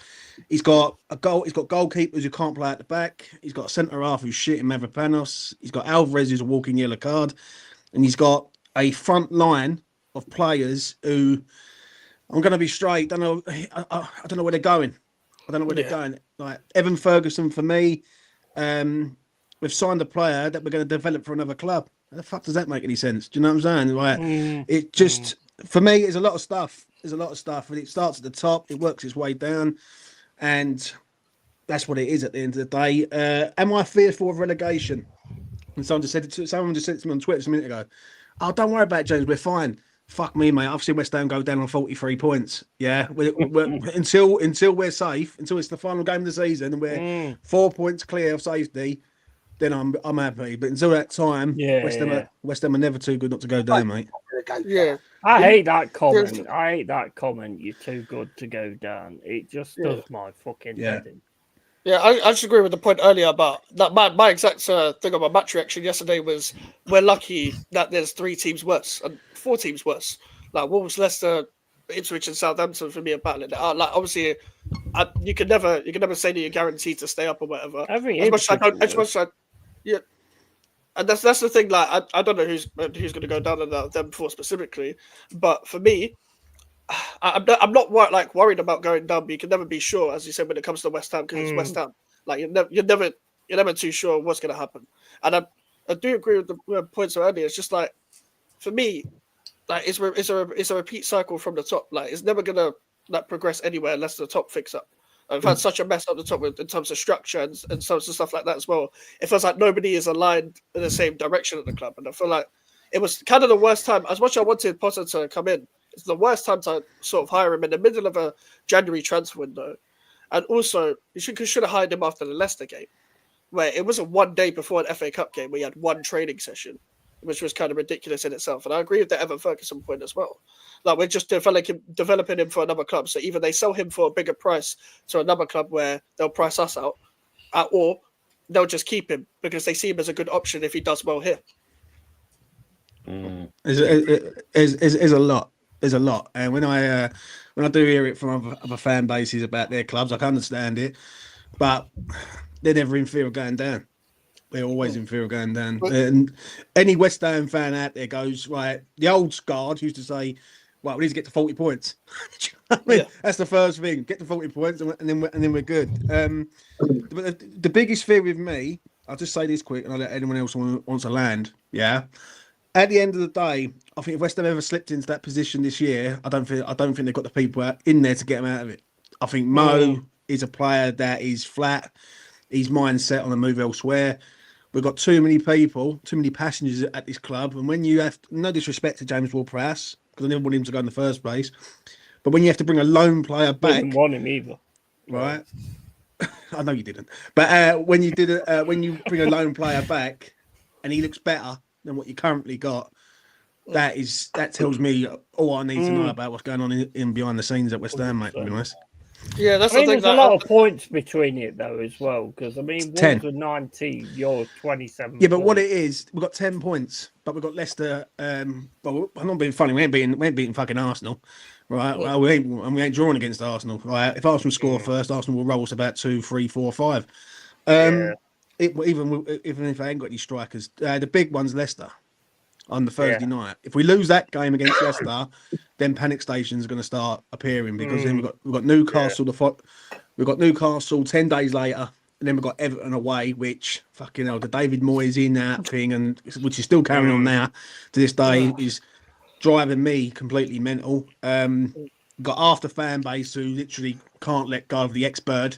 He's got goalkeepers who can't play at the back. He's got a centre half who's shit in Mavropanos. He's got Alvarez who's a walking yellow card, and he's got a front line of players who, I'm going to be straight, I don't know where they're going. I don't know where they're going. Like Evan Ferguson for me, we've signed a player that we're going to develop for another club. How the fuck does that make any sense? Do you know what I'm saying? Like, it just, for me, it's a lot of stuff. There's a lot of stuff. And it starts at the top, it works its way down. And that's what it is at the end of the day. Am I fearful of relegation? And someone just said it to me on Twitter just a minute ago. Oh, don't worry about it, James. We're fine. Fuck me, mate. I've seen West Ham go down on 43 points. Yeah. Until we're safe, until it's the final game of the season and we're 4 points clear of safety, then I'm happy. But until that time, West Ham are never too good not to go down, mate. Yeah. I hate that comment. You're too good to go down. It just does my fucking head in. Yeah, I just agree with the point earlier about that. My exact thing about match reaction yesterday was we're lucky that there's 3 teams worse and 4 teams worse. Like Wolves, Leicester, Ipswich, and Southampton for me are battling it out. Like obviously, you can never say that you're guaranteed to stay up or whatever. And that's the thing. Like I don't know who's going to go down on them 4 specifically, but for me, I'm not worried about going down. But you can never be sure, as you said, when it comes to West Ham, because it's West Ham. Like you're never too sure what's going to happen. And I do agree with the points earlier. It's just like for me, like it's a repeat cycle from the top. Like it's never going to progress anywhere unless the top fix up. I've had such a mess up the top in terms of structure and some stuff like that as well. It feels like nobody is aligned in the same direction at the club, and I feel like it was kind of the worst time. As much as I wanted Potter to come in, it's the worst time to sort of hire him in the middle of a January transfer window. And also, you should have hired him after the Leicester game, where it wasn't 1 day before an FA Cup game where you had 1 training session, which was kind of ridiculous in itself. And I agree with the Evan Ferguson point as well. Like we're just developing him for another club. So either they sell him for a bigger price to another club where they'll price us out, or they'll just keep him because they see him as a good option if he does well here. There's a lot. There's a lot. And when I do hear it from other fan bases about their clubs, I can understand it. But they're never in fear of going down. They're always in fear of going down. And any West Ham fan out there goes, right, the old guard used to say, well, we need to get to 40 points. That's the first thing. Get to 40 points and then we're good. But the biggest fear with me, I'll just say this quick and I'll let anyone else wants to land. Yeah. At the end of the day, I think if West Ham ever slipped into that position this year, I don't think they've got the people in there to get them out of it. I think Mo is a player that is flat. His mindset on the move elsewhere. We've got too many people, too many passengers at this club. And when you have, no disrespect to James Ward-Prowse, because I never wanted him to go in the first place, but when you have to bring a lone player back, didn't want him either, right? I know you didn't, but when you bring a lone player back, and he looks better than what you currently got, that tells me all I need to know about what's going on in behind the scenes at West Ham, mate. To be honest. Yeah, that's the thing. There's a lot of points between it though, as well. Because I mean, Wolves are 19, you're 27. Yeah, but what it is, we've got 10 points but we've got Leicester. Well, I'm not being funny. We ain't beating fucking Arsenal, right? Well, we ain't drawing against Arsenal, right? If Arsenal score first, Arsenal will roll us about 2, 3, 4, 5. Even if they ain't got any strikers, the big one's Leicester on the Thursday night. If we lose that game against Leicester, then panic stations are going to start appearing because then we've got Newcastle. We've got Newcastle 10 days later, and then we've got Everton away, which fucking hell, the David Moyes in that thing, and which is still carrying on now to this day, is driving me completely mental. Got half the fan base who literally can't let go of the ex-bird,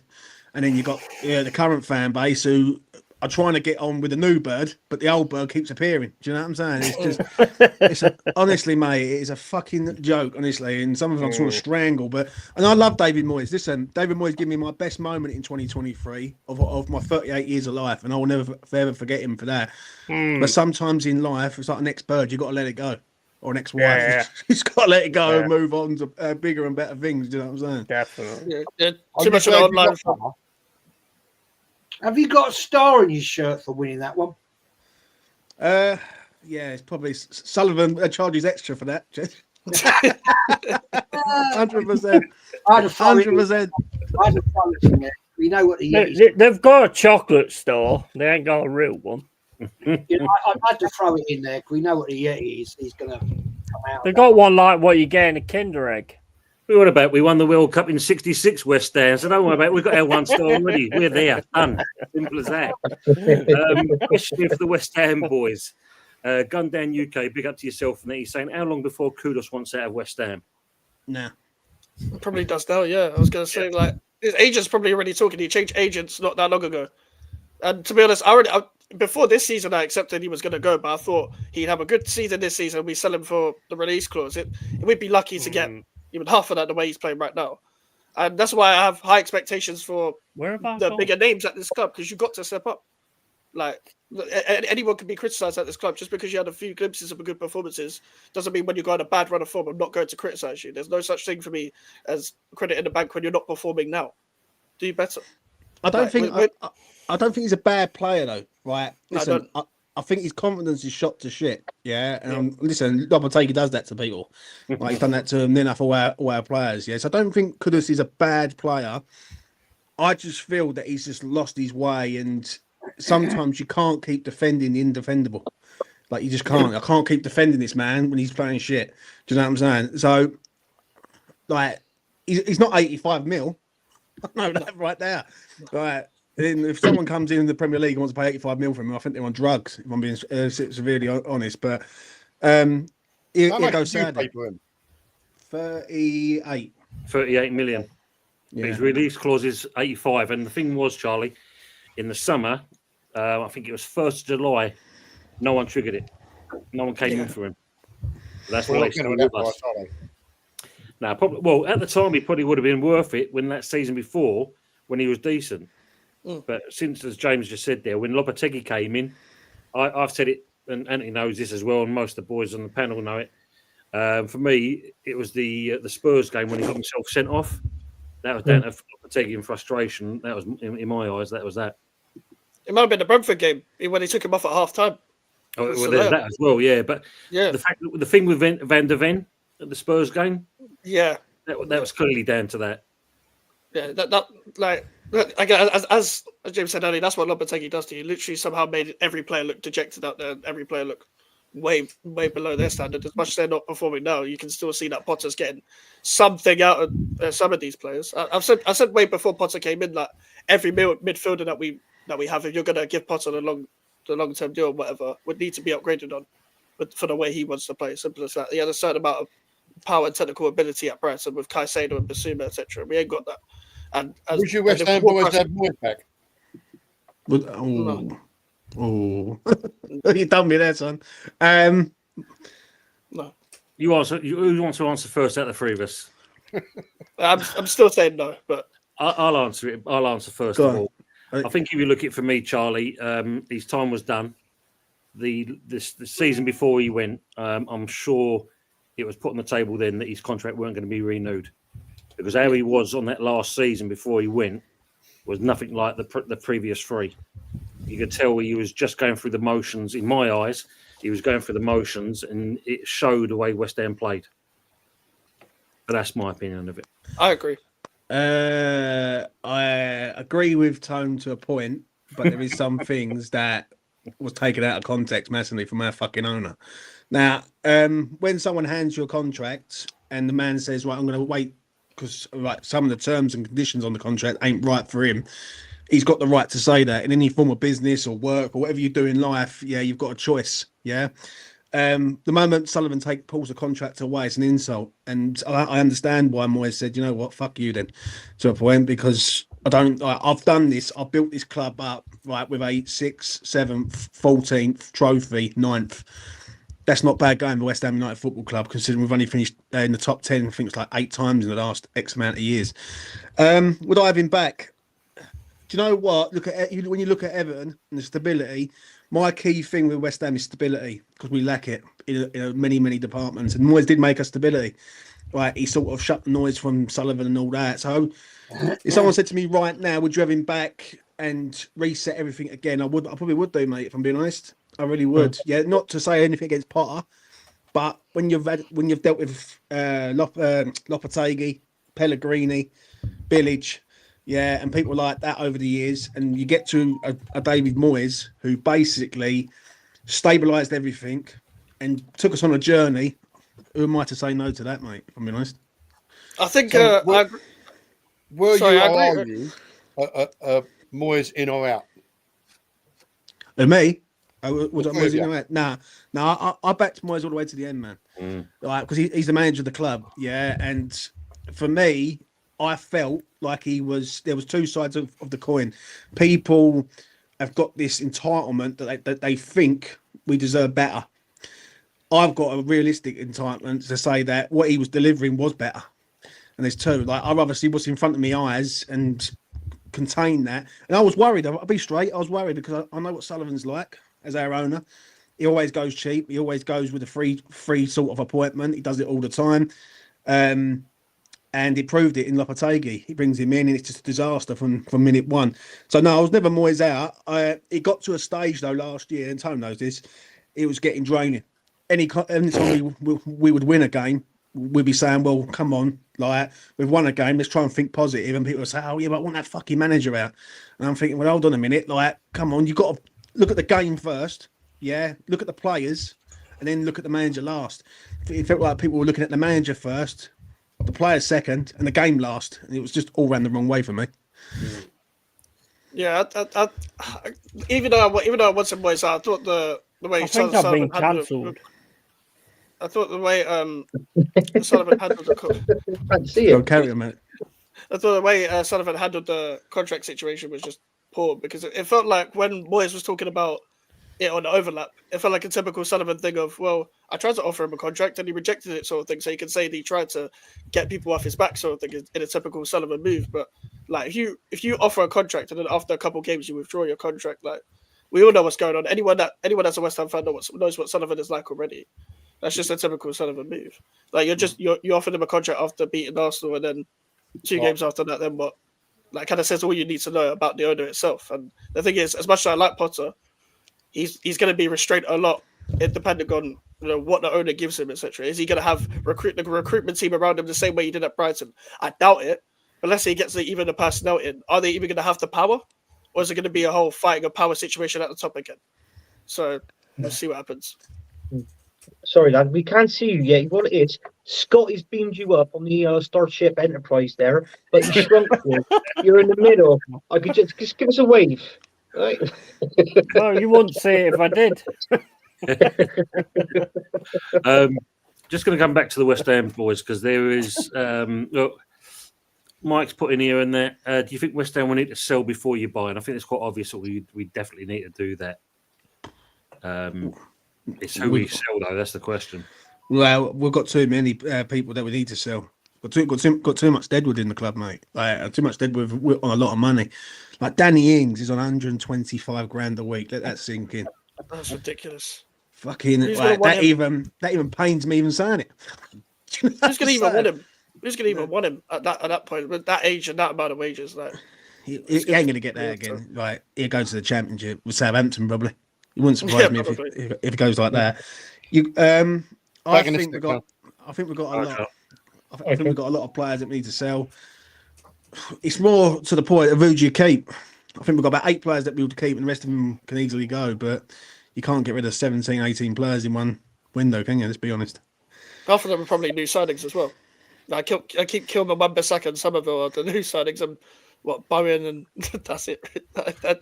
and then you got the current fan base who are trying to get on with the new bird, but the old bird keeps appearing. Do you know what I'm saying? It's just, honestly, mate, it is a fucking joke, honestly. And some of them I'm sort of strangle, and I love David Moyes. Listen, David Moyes gave me my best moment in 2023 of my 38 years of life, and I will never ever forget him for that. But sometimes in life, it's like an ex-bird, you've got to let it go. Or an ex-wife, you've got to let it go and move on to bigger and better things. Do you know what I'm saying? Definitely. Too much of an online. Have you got a star in your shirt for winning that one? Yeah, it's probably Sullivan charges extra for that. 100%. 100%. We know what the Yeti's. They've got a chocolate store. They ain't got a real one. I'd had to throw it in there because we know what the Yeti is. He's going to come out. They've got one like what you get in a Kinder Egg. What about we won the World Cup in '66, West Ham? So don't worry about it. We've got our one star already. We're there. Done. Simple as that. Question for the West Ham boys. Gundown UK, big up to yourself. And he's saying, how long before Kudus wants out of West Ham? Nah. Probably does now, yeah. I was going to say, like, his agent's probably already talking. He changed agents not that long ago. And to be honest, before this season, I accepted he was going to go, but I thought he'd have a good season this season. We sell him for the release clause. We'd be lucky to get even half of that the way he's playing right now. And that's why I have high expectations for the bigger names at this club, because you've got to step up. Like, anyone can be criticised at this club. Just because you had a few glimpses of good performances doesn't mean when you go on a bad run of form, I'm not going to criticise you. There's no such thing for me as credit in the bank when you're not performing now. Do better. I don't think he's a bad player though, right? Listen, I think his confidence is shot to shit. Yeah, listen, Lopetegui does that to people. Like he's done that to enough all our players. Yeah, so I don't think Kudus is a bad player. I just feel that he's just lost his way, and sometimes you can't keep defending the indefendable. Like you just can't. I can't keep defending this man when he's playing shit. Do you know what I'm saying? So, like, he's not 85 mil. I know that right there. Right. And if someone comes in the Premier League and wants to pay 85 mil for him, I think they're on drugs, if I'm being severely honest. But it goes sad. 38. 38 million. Yeah. His release clause is 85. And the thing was, Charlie, in the summer, I think it was 1st of July, no one triggered it. No one came in for him. That's why he's still with us. Now, probably, at the time, he probably would have been worth it when that season before, when he was decent. But since, as James just said there, when Lopetegui came in, I've said it, and Anthony knows this as well, and most of the boys on the panel know it. For me, it was the Spurs game when he got himself sent off. That was down to Lopetegui and frustration. That was, in my eyes, that was that. It might have been the Brentford game when he took him off at half time. Oh, well, there's that as well, yeah. But the thing with Van der Ven at the Spurs game, that was clearly down to that. Yeah, as James said earlier, that's what Lopetegui does to you. Literally, somehow made every player look dejected out there, and every player look way below their standard. As much as they're not performing now, you can still see that Potter's getting something out of some of these players. I said way before Potter came in, like every midfielder that we have, if you're going to give Potter the long-term deal or whatever, would need to be upgraded on, but for the way he wants to play. Simple as that. He had a certain amount of power and technical ability at Brighton with Caicedo and Basuma, etc. We ain't got that. And would you West Ham boys have Moyes back? You done me there, son. No. You answer. Who wants to answer first out of the three of us? I'm still saying no, but I'll answer it. I'll answer first of all. I think if you look at it for me, Charlie, his time was done. The season before he went, I'm sure it was put on the table then that his contract weren't going to be renewed, because how he was on that last season before he went was nothing like the previous three. You could tell he was just going through the motions, in my eyes, he was going through the motions, and it showed the way West Ham played. But that's my opinion of it. I agree. I agree with Tone to a point, but there is some things that was taken out of context massively from our fucking owner. Now, when someone hands you a contract and the man says, right, I'm going to wait because like some of the terms and conditions on the contract ain't right for him, he's got the right to say that. In any form of business or work or whatever you do in life, yeah, you've got a choice, yeah? The moment Sullivan pulls the contract away, it's an insult. And I understand why Moyes said, you know what, fuck you then, to a point, because I've done this, I've built this club up, right, with 8th, 6th, 7th, 14th, trophy, 9th. That's not bad going for West Ham United Football Club, considering we've only finished in the top 10, I think it's like 8 times in the last X amount of years. Would I have him back? Do you know what? When you look at Everton and the stability, my key thing with West Ham is stability, because we lack it in many departments. And Moyes did make us stability. Right, he sort of shut the noise from Sullivan and all that. So if someone said to me right now, would you have him back and reset everything again? I probably would do, mate, if I'm being honest. I really would. Yeah, not to say anything against Potter, but when you've dealt with Lopetegui, Pellegrini, Bilic, yeah, and people like that over the years, and you get to a David Moyes who basically stabilised everything and took us on a journey. Who am I to say no to that, mate? If I'm being honest. I think. So, I agree. Moyes in or out? And me? Was it Moyes in or out? Nah, I backed Moyes all the way to the end, man. Right, because he's the manager of the club, yeah. And for me, I felt like there was two sides of the coin. People have got this entitlement that they think we deserve better. I've got a realistic entitlement to say that what he was delivering was better. And there's two. Like, I'd rather see what's in front of my eyes and contain that. And I was worried. I'll be straight. I was worried because I know what Sullivan's like as our owner. He always goes cheap. He always goes with a free sort of appointment. He does it all the time. And he proved it in Lopetegui. He brings him in and it's just a disaster from minute one. So, no, I was never Moyes out. It got to a stage, though, last year, and Tone knows this, it was getting draining. Any time we would win a game, we'd be saying, well, come on, like, we've won a game, let's try and think positive. And people would say, oh, yeah, but I want that fucking manager out. And I'm thinking, well, hold on a minute, like, come on, you've got to look at the game first, yeah, look at the players, and then look at the manager last. It felt like people were looking at the manager first, the players second, and the game last. And it was just all ran the wrong way for me. Yeah, even though I wanted Moyes out, I thought the way I think I've been Sullivan handled cancelled. I thought the way Sullivan handled the Carry on, mate. I thought the way Sullivan handled the contract situation was just poor, because it felt like when Moyes was talking about it on the overlap, it felt like a typical Sullivan thing of, well, I tried to offer him a contract and he rejected it, sort of thing. So you can say that he tried to get people off his back, sort of thing, in a typical Sullivan move. But like, if you offer a contract and then after a couple of games you withdraw your contract, like, we all know what's going on. Anyone that's a West Ham fan knows what Sullivan is like already. That's just a typical Sullivan move. Like, you offered him a contract after beating Arsenal, and then 2 games after that, then what? Like, kind of says all you need to know about the owner itself. And the thing is, as much as I like Potter, he's going to be restrained a lot, depending on what the owner gives him, etc. Is he going to have the recruitment team around him the same way he did at Brighton? I doubt it. Unless he gets even the personnel in, are they even going to have the power, or is it going to be a whole fighting a power situation at the top again? So we'll see what happens. Sorry, lad, we can't see you yet. What it is, Scott has beamed you up on the Starship Enterprise there, but you shrunk you. You're in the middle. I could just give us a wave. Right? Well, you wouldn't say it if I did. Just going to come back to the West Ham boys, because there is look, Mike's put in here and there. Do you think West Ham will need to sell before you buy? And I think it's quite obvious that we definitely need to do that. It's who we sell, though. That's the question. Well, we've got too many people that we need to sell. Got too much Deadwood in the club, mate. Like, too much Deadwood on a lot of money. Like, Danny Ings is on 125 grand a week. Let that sink in. That's ridiculous. Fucking like, that even pains me even saying it. Who's going to even want him? Who's going to even want him at that point with that age and that amount of wages? Like, he ain't going to get there again. Like, he'll go to the Championship with Southampton probably. It wouldn't surprise me probably. if it goes like that. You, I Back in the think we've stick, got. I think we've got a lot. Okay. I think we've got a lot of players that we need to sell. It's more to the point of who do you keep. I think we've got about 8 players that we would keep, and the rest of them can easily go. But you can't get rid of 17, 18 players in one window, can you? Let's be honest. Half of them are probably new signings as well. I keep Kilman, Wan-Bissaka, and Somerville are the new signings, and Bowen, and that's it.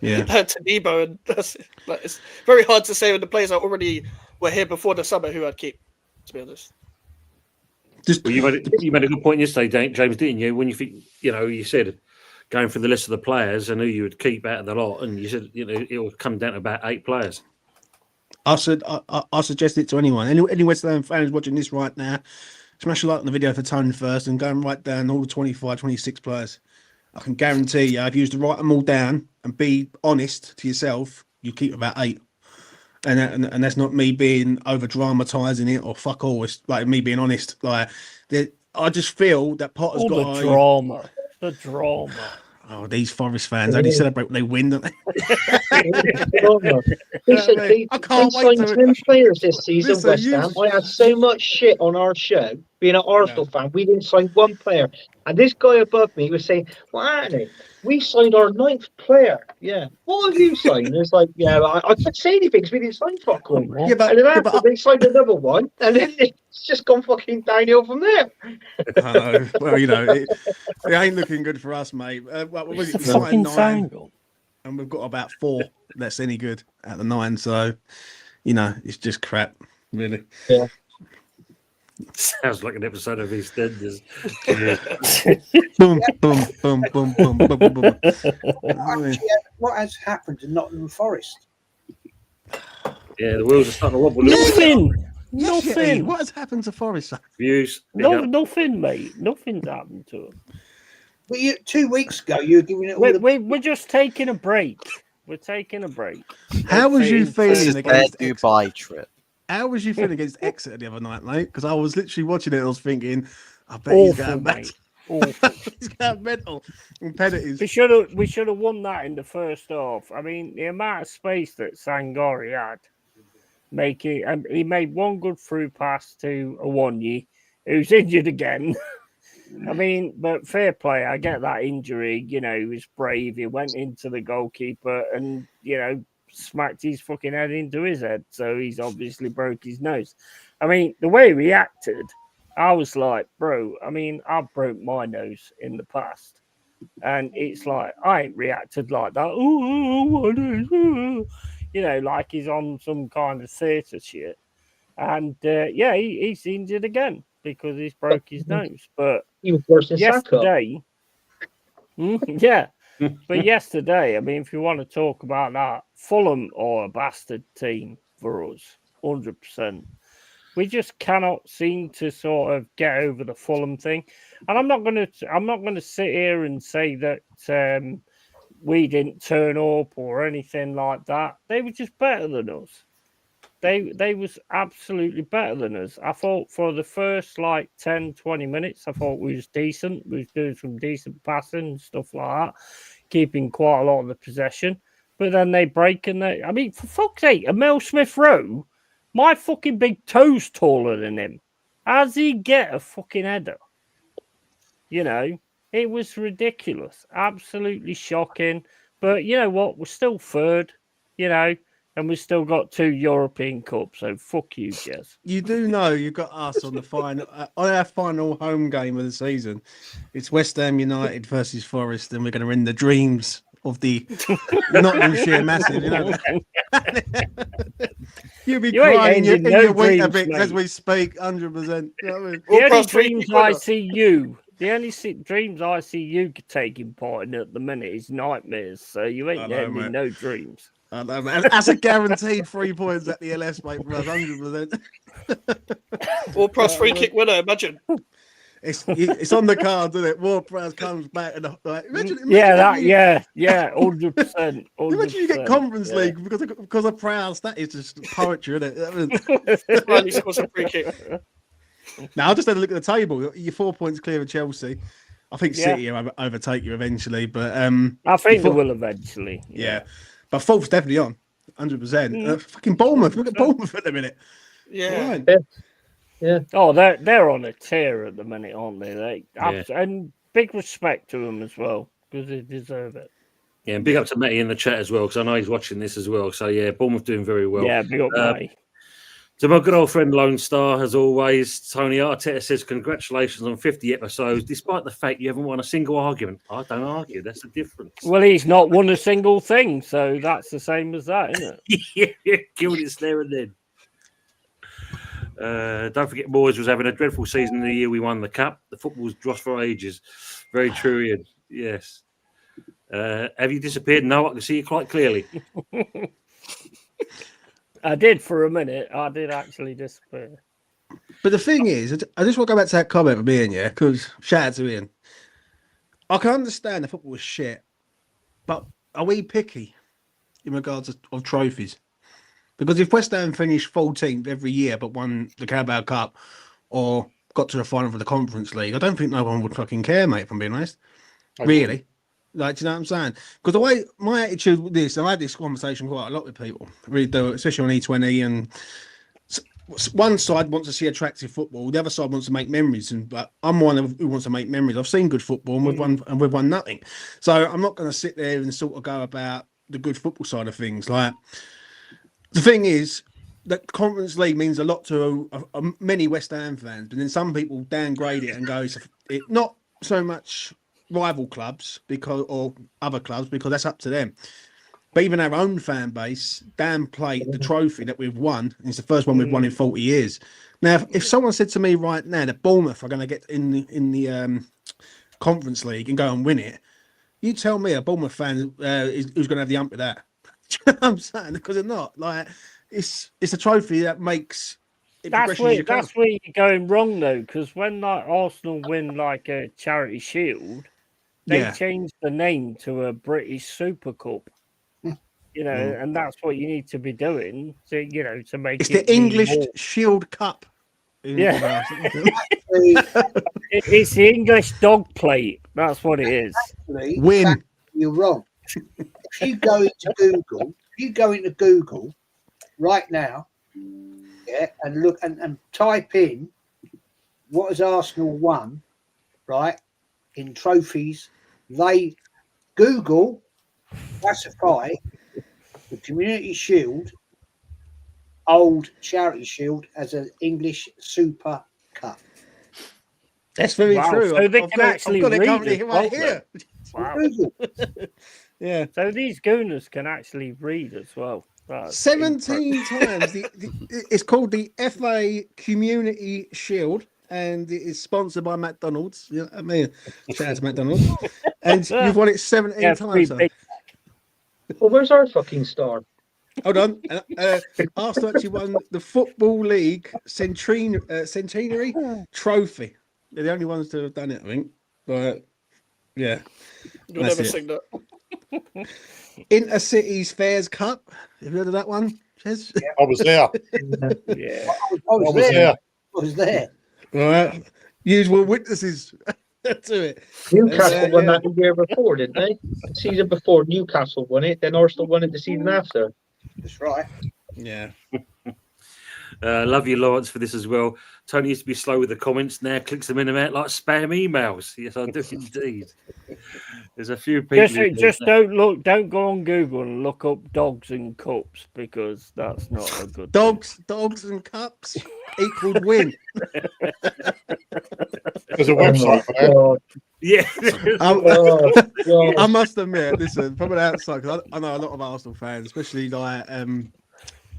Yeah. Tanibo, and that's it. Like, it's very hard to say when the players are already were here before the summer who I'd keep. To be honest, Just Well, you made a good point yesterday, James, didn't you? When you think, you said going through the list of the players and who you would keep out of the lot, and you said, it will come down to about 8 players. I suggest it to anyone. Any West Ham fans watching this right now, smash a like on the video for Tony first and go and write down all the 25, 26 players. I can guarantee you, if you used to write them all down and be honest to yourself, you keep about 8. And that's not me being over dramatizing it or fuck all. It's like me being honest. Like, I just feel that Potter's All got the drama. The drama. Oh, these Forest fans only celebrate when they win, don't they? They I can't wait signed to- 10 players this season, Listen, West you- Ham. I had so much shit on our show, being an Arsenal fan. We didn't sign one player. And this guy above me was saying, "Well, Anthony, we signed our 9th player." Yeah. What have you signed? And it's like, I couldn't say anything because we didn't sign fuck all. Yeah, but, And then yeah, after but they signed another one, and then it's just gone fucking downhill from there. I know. Well, it ain't looking good for us, mate. What was it? It's a We signed fucking 9, triangle. and we've got about 4 that's any good at the 9. So, it's just crap, really. Sounds like an episode of EastEnders. Boom, boom, boom, boom, boom, boom, boom, boom. Actually, what has happened to Nottingham Forest? Yeah, the wheels are starting to wobble. Nothing. Yes, yeah, Nothing. what has happened to Forest? Views. Nothing, mate. Nothing's happened to them. But 2 weeks ago, you were giving it all We're just taking a break. We're taking a break. How was you feeling This is their against Exeter? Dubai trip. How was you feeling against Exeter the other night, mate? Because I was literally watching it and I was thinking, I bet he's Awful, going mate. mental. Awful. He's going mental. And penalties. We should have won that in the first half. I mean, the amount of space that Sangori had, he made one good through pass to Awonyi, who's injured again. I mean, but fair play. I get that injury. He was brave. He went into the goalkeeper and smacked his fucking head into his head. So he's obviously broke his nose. I mean, the way he reacted, I was like, bro, I've broke my nose in the past. And it's like, I ain't reacted like that. Like he's on some kind of theatre shit. And he's injured again because he's broke his nose. But He was worse than Saka. yesterday, but yesterday, if you want to talk about that, Fulham are a bastard team for us, 100%. We just cannot seem to sort of get over the Fulham thing, and I'm not going to sit here and say that we didn't turn up or anything like that. They were just better than us. They was absolutely better than us. I thought for the first 10, 20 minutes, I thought we was decent. We was doing some decent passing and stuff like that, keeping quite a lot of the possession. But then they break and for fuck's sake, Emil Smith Rowe, my fucking big toe's taller than him. How does he get a fucking header? It was ridiculous. Absolutely shocking. But you know what? We're still third, and we've still got 2 European Cups, so fuck you, Jez. You do know you've got us on the final, on our final home game of the season. It's West Ham United versus Forest, and we're going to end the dreams of the Nottinghamshire Massive. You'll be You ain't crying in ending no your winter dreams, bit as mate. we speak, 100%. You know what I mean? The only past three dreams people I now. see you, dreams I see you taking part in at the minute is nightmares. So you I ain't know, ending mate. no dreams. I know, man. That's a guaranteed 3 points at the LS, mate, for us, 100%. Ward Prowse free kick winner. Imagine. It's on the card, isn't it? Ward-Prowse comes back and imagine 100%. Imagine you get Conference League because of Prowse. That is just poetry, isn't it? Finally scores a free kick. Now I just had a look at the table. You're 4 points clear of Chelsea. I think Yeah. City will overtake you eventually, but I think they Before- will eventually. yeah. But fourth's definitely on. 100%. Fucking Bournemouth. Look at Bournemouth at the minute. Yeah. Right. Oh, they're on a tear at the minute, aren't they? Yeah. And big respect to them as well because they deserve it. Yeah, and big up to Matty in the chat as well, because I know he's watching this as well. So, yeah, Bournemouth doing very well. Yeah, big up, Matty. To my good old friend Lone Star, as always, Tony Arteta says, congratulations on 50 episodes, despite the fact you haven't won a single argument. I don't argue. That's the difference. Well, he's not won a single thing, so that's the same as that, isn't it? Yeah, killed it there and then. Don't forget, Moyes was having a dreadful season the year we won the cup. The football's drossed for ages. Very true, Ian. Yes. Have you disappeared? No, I can see you quite clearly. I did for a minute. I did actually disappear. But the thing is, I just want to go back to that comment with Ian, yeah, because shout out to Ian. I can understand the football was shit, but are we picky in regards of trophies? Because if West Ham finished 14th every year but won the Carabao Cup or got to the final for the Conference League, I don't think no one would fucking care, mate, if I'm being honest. Really. Like, do you know what I'm saying? Because the way my attitude with this, I had this conversation quite a lot with people, really do, especially on E20. And one side wants to see attractive football, the other side wants to make memories. But I'm one who wants to make memories. I've seen good football, and we've won nothing. So I'm not going to sit there and sort of go about the good football side of things. Like, the thing is, that Conference League means a lot to many West Ham fans, but then some people downgrade it and go, it not so much rival clubs or other clubs, because that's up to them. But even our own fan base downplay the trophy that we've won. It's the first one we've won in 40 years. Now, if someone said to me right now that Bournemouth are going to get in the Conference League and go and win it, you tell me a Bournemouth fan who's going to have the ump with that. Do you know what I'm saying? Because they're not. Like, it's a trophy that makes it That's where you're going wrong, though, because when like Arsenal win like a Charity Shield, they changed the name to a British Super Cup. You know, and that's what you need to be doing to, you know, to make it's the English Shield Cup. Yeah. It's the English dog plate. That's what it is. Actually, Win. You're wrong. If you go into Google right now, and look and type in what has Arsenal won, right, in trophies, they Google classify the Community Shield, old Charity Shield, as an English Super Cup. That's very true. So they can actually read it right here. Wow. Yeah. So these gooners can actually read as well. That's 17 times. It's called the FA Community Shield, and it is sponsored by McDonald's. You know what I mean? Shout out to McDonald's. And you've won it 17 times. So. Well, where's our fucking star? Hold on. Arsenal actually won the Football League Centenary Trophy. They're the only ones to have done it, I think. But yeah. You'll never sing that. Intercities Fairs Cup. Have you heard of that one, Chez? I was there. Yeah. I was there. All right. Usual witnesses to it. Newcastle won that the year before, didn't they? The season before, Newcastle won it. Then Arsenal won it the season after. That's right. Yeah. Love you, Lawrence, for this as well. Tony used to be slow with the comments. Now clicks them in and out like spam emails. Yes, I do indeed. There's a few people. Just don't go on Google and look up dogs and cups, because that's not a good dogs and cups equaled win. There's a website for that. Yeah. I must admit, listen, from an outside, because I know a lot of Arsenal fans, especially like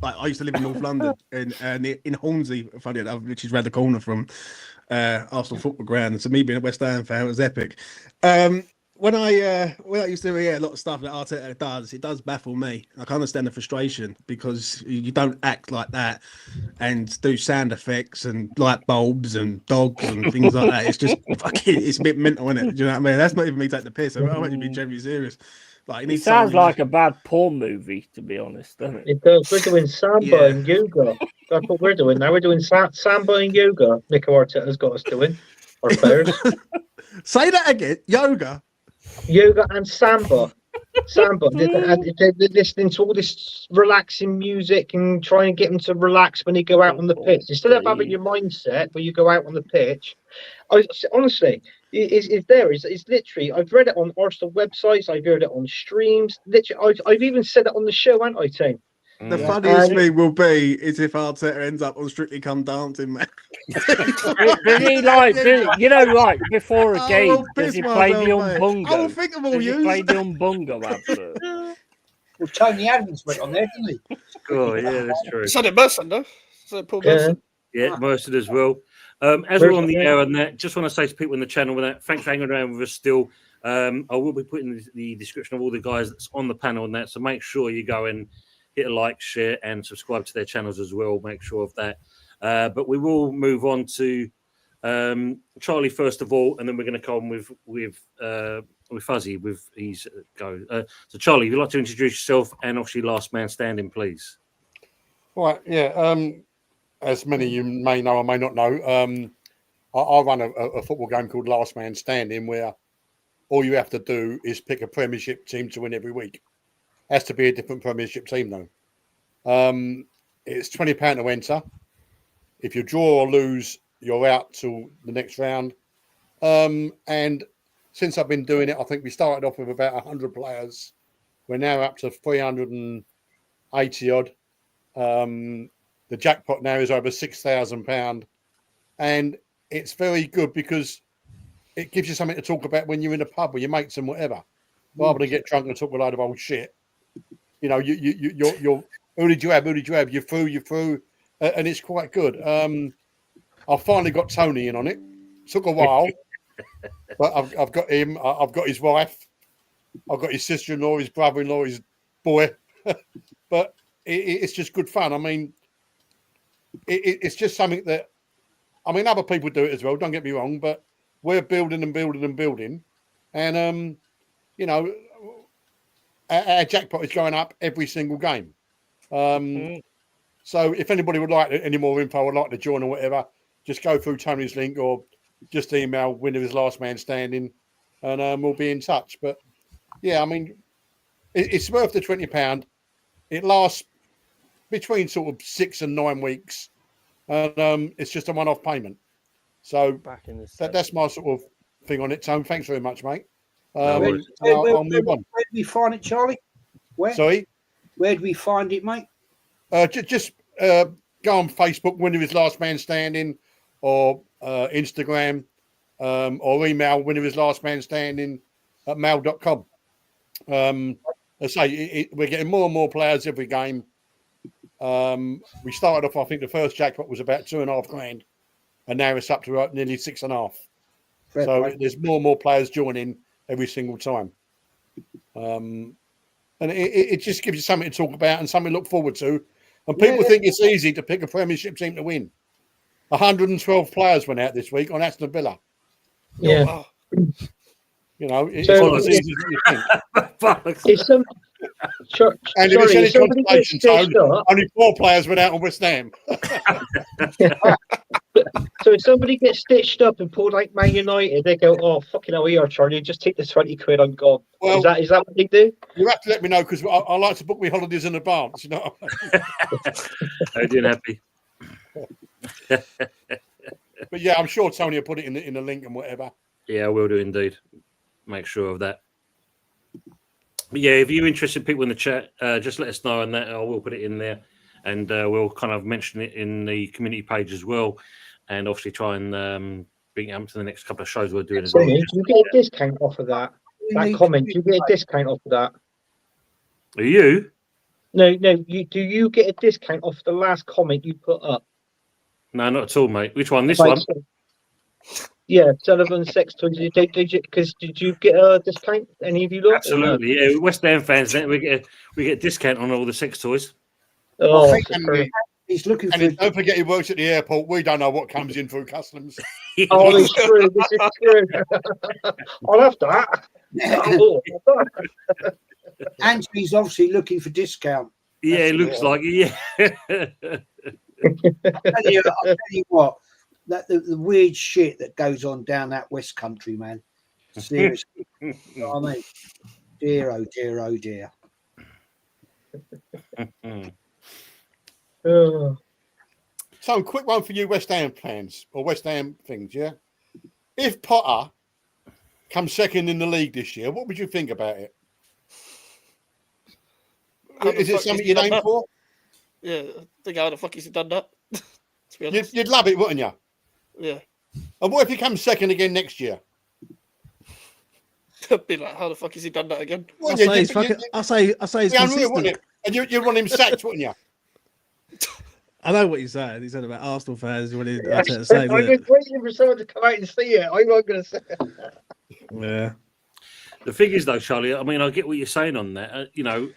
I used to live in North London in Hornsey, funny enough, which is round the corner from Arsenal football ground. So me being a West Ham fan, it was epic. When I used to hear a lot of stuff that Arteta does, it does baffle me. I can understand the frustration, because you don't act like that and do sound effects and light bulbs and dogs and things like that. It's just fucking, it's a bit mental, isn't it? Do you know what I mean? That's not even me taking the piss. I'm actually being genuinely serious. Like, it sounds like a bad porn movie, to be honest, doesn't it? It does. We're doing samba and yoga. That's what we're doing now. We're doing samba and yoga. Mikel Arteta's got us doing. Our players. Say that again. Yoga. Yoga and samba. Samba, they're listening to all this relaxing music and trying to get them to relax when they go out on the pitch. Instead of having your mindset where you go out on the pitch, honestly, it's literally, I've read it on Arsenal websites, I've heard it on streams. Literally, I've even said it on the show, haven't I, Tane? The funniest thing will be is if Arteta ends up on Strictly Come Dancing, man. Does he like, like before a I game, will does piss he play the myself, mate. Umbungo? I will think of all Does he play you. the Umbungo advert? Well, Tony Adams went on there, didn't he? Oh, yeah, that's true. So did Merson, though. So Paul Merson. Yeah, Mercer as well. As we're on the air on that, just want to say to people in the channel with that, thanks for hanging around with us still. I will be putting the description of all the guys that's on the panel on that, so make sure you go and hit a like, share, and subscribe to their channels as well. Make sure of that. But we will move on to Charlie first of all, and then we're going to come with Fuzzy with his go. So Charlie, if you'd like to introduce yourself and obviously last man standing, please. Right, yeah. As many of you may know or may not know, I run a football game called Last Man Standing, where all you have to do is pick a Premiership team to win every week. Has to be a different Premiership team, though. It's £20 to enter. If you draw or lose, you're out till the next round. And since I've been doing it, I think we started off with about 100 players. We're now up to 380 odd. The jackpot now is over £6,000, and it's very good because it gives you something to talk about when you're in a pub with your mates and whatever, rather than get drunk and talk a load of old shit. You know, you're who did you have? Who did you have? You're through, and it's quite good. I finally got Tony in on it. Took a while, but I've got him. I've got his wife. I've got his sister-in-law, his brother-in-law, his boy. But it's just good fun. I mean, it's just something that, I mean, other people do it as well. Don't get me wrong, but we're building and building and building, and you know, our jackpot is going up every single game. So if anybody would like any more info, would like to join or whatever, just go through Tony's link or just email winner is last man standing, and we'll be in touch. But yeah, I mean, it's worth the £20. It lasts between sort of 6 and 9 weeks, and it's just a one-off payment. So Back in the that's my sort of thing on it. Tone, thanks very much, mate. No worries. I'll move on. Where do we find it, Charlie? Where? Sorry, Where do we find it, mate? just go on Facebook, winner is last man standing, or Instagram, or email winner is last man standing at mail.com. I say we're getting more and more players every game. We started off, I think the first jackpot was about £2,500, and now it's up to nearly 6.5. So there's more and more players joining every single time. And it just gives you something to talk about and something to look forward to. And people think it's easy to pick a Premiership team to win. 112 players went out this week on Aston Villa. Yeah. Wow. You know, it's So- not as easy as you think. It's some. And if it's any somebody gets consolation, Tone, stitched up. only 4 players went out on West Ham. So if somebody gets stitched up and pulled like Man United, they go, "Oh, fucking hell, here, Charlie, just take the 20 quid, I'm gone." Well- is that what they do? You have to let me know because I like to book my holidays in advance. You know, I did happy. but yeah, I'm sure Tony will put it in the link and whatever. Yeah, I will do indeed. Make sure of that. But yeah, if you're interested, people in the chat, just let us know, and that I will put it in there, and we'll kind of mention it in the community page as well, and obviously try and bring it up to the next couple of shows we're doing as well. Do you get a discount off of that? That comment, do you get a discount off of that? Are you? No, do you get a discount off the last comment you put up? No, not at all, mate. Which one? This Like, one? Yeah, Sullivan Sex Toys. Because did you get a discount? Any of you lot? Absolutely. Yeah, West Ham fans, we get a discount on all the sex toys. Oh, I think he's looking for. And don't forget, he works at the airport. We don't know what comes in through customs. oh, it's true. This is true. I'll have that. Oh, Anthony's obviously looking for discount. Yeah, it looks like it. Yeah. I'll tell you what, that the weird shit that goes on down that West Country, man. Seriously, you know what I mean? dear, oh dear, oh dear. Oh. So, quick one for you West Ham fans or West Ham things, yeah? If Potter comes second in the league this year, what would you think about it? How the Is it fuck something has he you'd done aim that? for? Yeah, I think how the fuck has he done that? To be honest. You'd love it, wouldn't you? Yeah. And what if he comes second again next year? I'd be like, how the fuck has he done that again? Well, I say he's fucking. I say he's It'd be unreal, wouldn't consistent. it? And you'd want him sacked, wouldn't you? I know what he's saying. He said about Arsenal fans. What he I I to say, was waiting for someone to come out and see it. I'm not going to say it. yeah. The thing is, though, Charlie, I mean, I get what you're saying on that. You know,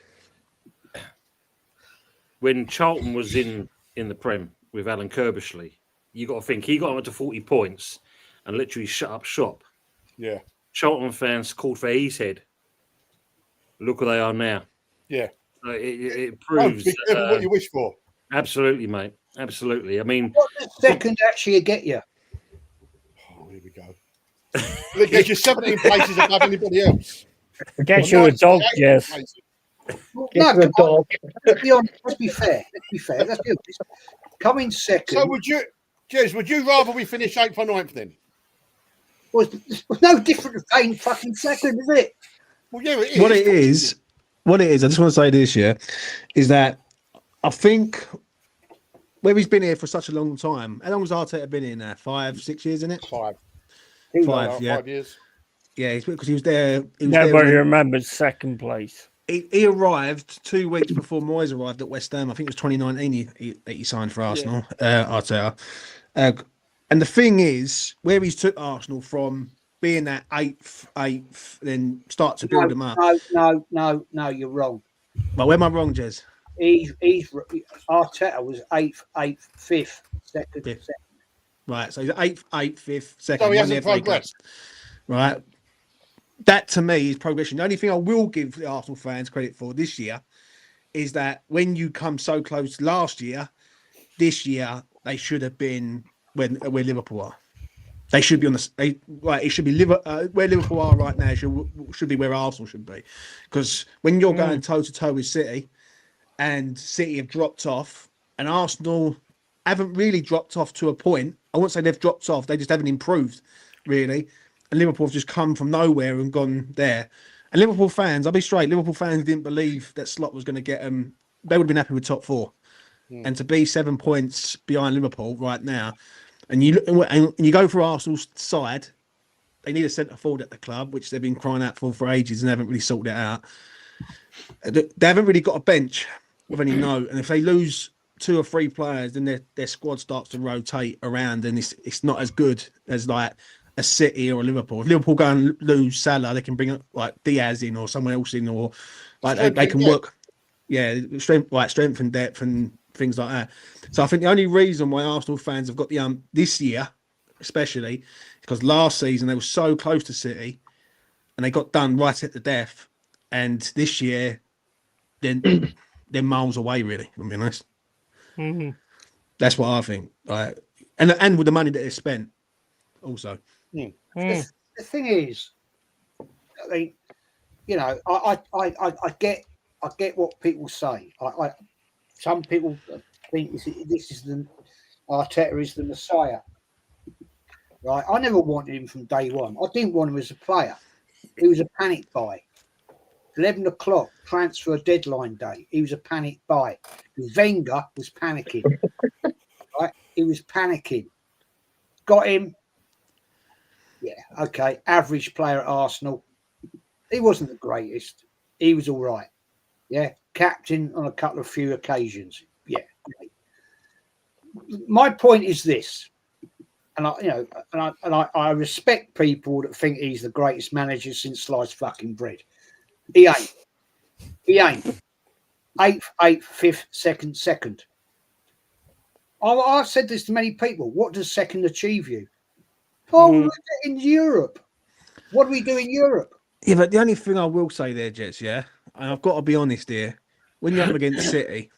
when Charlton was in the Prem with Alan Kirbishley, you got to think he got him up to 40 points and literally shut up shop. Yeah, Charlton fans called for his head. Look where they are now. yeah. So it Oh, proves. be careful what you wish for. Absolutely, mate. Absolutely. I mean, What does second actually get you? Oh, here we go. Well, it gets you 17 places above anybody else. Get you a dog, Jess. Well, Get no, to the dog. let's be honest. Let's be fair. Let's be fair. Let's be honest. Coming second So would you rather we finish 8th or 9th then? was no different to playing fucking second, is it? Well, yeah, it is. What it is, I just want to say this, yeah, is that I think where he's been here for such a long time. How long has Arteta been here now? 5, 6 years, isn't it? 5. 5, yeah. 5 years. Yeah, because he was there. He was there Nobody when- remembers second place. he arrived 2 weeks before Moyes arrived at West Ham. I think it was 2019 he signed for Arsenal, Arteta. And the thing is, where he's took Arsenal from being that eighth, then start to build them up. No, you're wrong. But where am I wrong, Jez? He's Arteta was eighth, fifth, second. Fifth. Right, so he's eighth, fifth, second. So he won the hasn't FA Cup. progressed. Right. That to me is progression. The only thing I will give the Arsenal fans credit for this year is that when you come so close last year, this year they should have been where Liverpool are. They should be on the right. It should be where Liverpool are right now. Should be where Arsenal should be, because when you're going toe to toe with City, and City have dropped off, and Arsenal haven't really dropped off to a point. I won't say they've dropped off; they just haven't improved really. And Liverpool have just come from nowhere and gone there. And Liverpool fans, I'll be straight, Liverpool fans didn't believe that Slot was going to get them. They would have been happy with top 4. And to be 7 points behind Liverpool right now, and you go for Arsenal's side, they need a centre forward at the club, which they've been crying out for ages and haven't really sorted it out. They haven't really got a bench with any note. And if they lose 2 or 3 players, then their squad starts to rotate around, and it's not as good as like a City or a Liverpool. If Liverpool go and lose Salah, they can bring up like Diaz in or someone else in, or like they can work, strength and depth and things like that. So I think the only reason why Arsenal fans have got the this year, especially, because last season they were so close to City, and they got done right at the death, and this year, then they're miles away. Really, to be honest. Mm-hmm. That's what I think. Like, and with the money that they spent, also. The thing is, I mean, you know, I get what people say. Some people think this is the Arteta is the Messiah, right? I never wanted him from day one. I didn't want him as a player. He was a panic buy. 11 o'clock transfer deadline day. He was a panic buy. Wenger was panicking, right? He was panicking. Got him. Yeah, okay. Average player at Arsenal. He wasn't the greatest. He was all right. Yeah, captain on a couple of few occasions. Yeah. My point is this, and I respect people that think he's the greatest manager since sliced fucking bread. He ain't. He ain't. Eighth, fifth, second. I've said this to many people. What does second achieve you? Oh, we're in Europe. What do we do in Europe? Yeah, but the only thing I will say there, Jets, and I've got to be honest here, when you're up against City,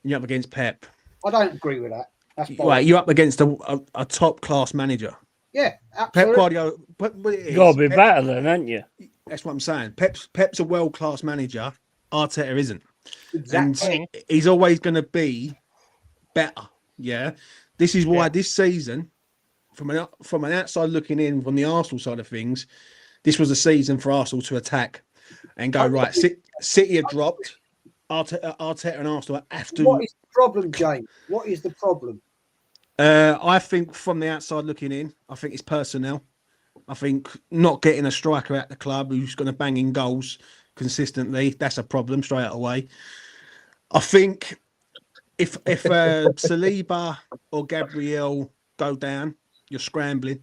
and you're up against Pep, I don't agree with that. That's right, you're up against a top class manager. Yeah, Pep absolutely. Guardiola, You got to be better than, aren't you? That's what I'm saying. Pep's a world class manager. Arteta isn't, Exactly. and he's always going to be better. Yeah, this is why this season, from an outside looking in, from the Arsenal side of things, this was a season for Arsenal to attack and go right. City have dropped. Arteta and Arsenal have to. What is the problem, James? What is the problem? I think from the outside looking in, I think it's personnel. I think not getting a striker at the club who's going to bang in goals consistently, that's a problem straight away. I think if Saliba or Gabriel go down, you're scrambling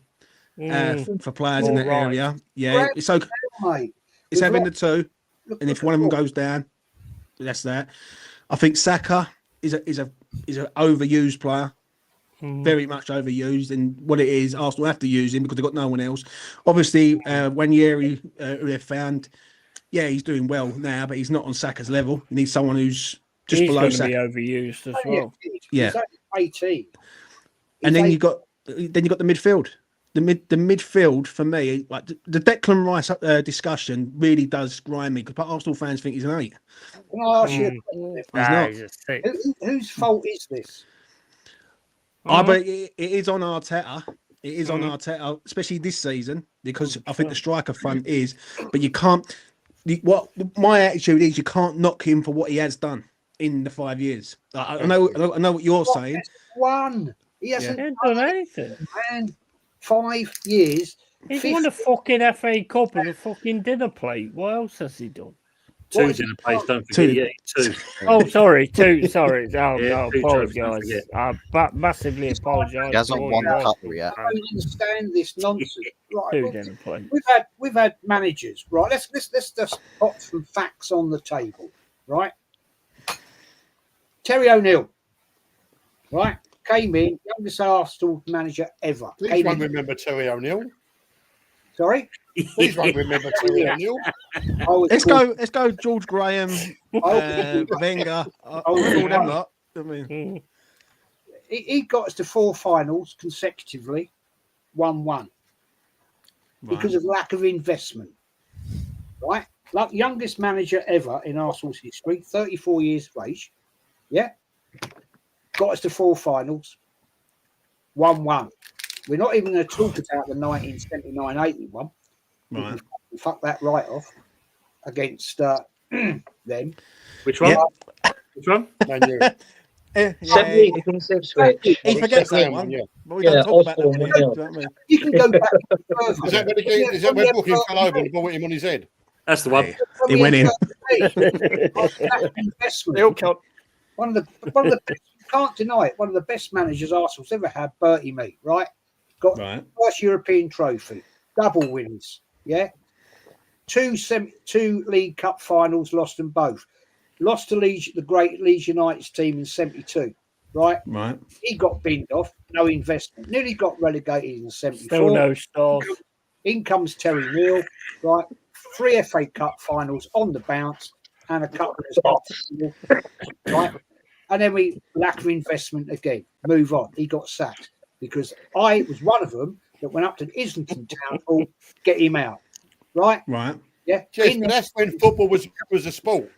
for players in that area. Yeah, it's okay. Mate, It's we've having the lost- two, and if one of them goes down, that's that. I think Saka is a overused player. Very much overused, and what it is, Arsenal have to use him because they've got no one else. Obviously, Wanyeri, who they've found, he's doing well now, but he's not on Saka's level. You need someone who's just He's below going to Saka. be overused as Oh, yeah, well. Yeah. He's only 18. And He's then you got the midfield. The midfield for me, like the Declan Rice discussion, really does grind me because Arsenal fans think he's an 8. Can I ask you a question? He's not. He's a 6. Whose fault is this? But it is on Arteta. It is on Arteta, especially this season, because I think the striker front is. But you can't. My attitude is you can't knock him for what he has done in the 5 years. I know what you're saying. One. He hasn't He ain't done anything. done 5 years. He's 50 won a fucking FA Cup and a fucking dinner plate. What else has he done? Two dinner plates, don't forget. Two. Yeah, two. Oh, sorry, 2. Sorry. Oh, Yeah, I 2 trophies, don't apologise. forget. I massively apologise. He hasn't won the cup yet. I don't understand this nonsense. Right, 2 well, dinner plates. we've had managers, right? Let's just put some facts on the table, right? Terry O'Neill, right, came in, youngest Arsenal manager ever. Please Came won't in, remember Terry O'Neill. sorry, Please won't remember Terry O'Neill. I was Let's called- go. Let's go. George Graham, Wenger, all them lot. I mean, He got us to 4 finals consecutively, 1-1 because of lack of investment. Right, like youngest manager ever in Arsenal's history, 34 years of age. Yeah, got us to 4 finals, 1-1. We're not even going to talk about the 1979-81. right. We fucked that right off against them. Which one? Yeah. Which one? Man, you. 78 against Ipswich. He forgets that Yeah, one. yeah. But we Yeah, don't talk about that. Osborne, do yeah. you know what I mean? You can go back Is further. that where, is that where Booking fell over and the ball hit him on his head? That's the one. He went in. Investment. They all count. One of the you can't deny it. One of the best managers Arsenal's ever had, Bertie Mee, right? Got Right. first European trophy, double wins, yeah. 2 League Cup finals, lost them both. Lost to Leeds, the great Leeds United's team in '72, right? Right. He got binned off, no investment. Nearly got relegated in '74. Still no stars. In comes Terry Neal, right? 3 FA Cup finals on the bounce and a couple of right? And then we lack of investment again. Move on. He got sacked because I was one of them that went up to Islington Town Hall, get him out. Right? Right. Yeah. Yes, In but the- that's when football was a sport.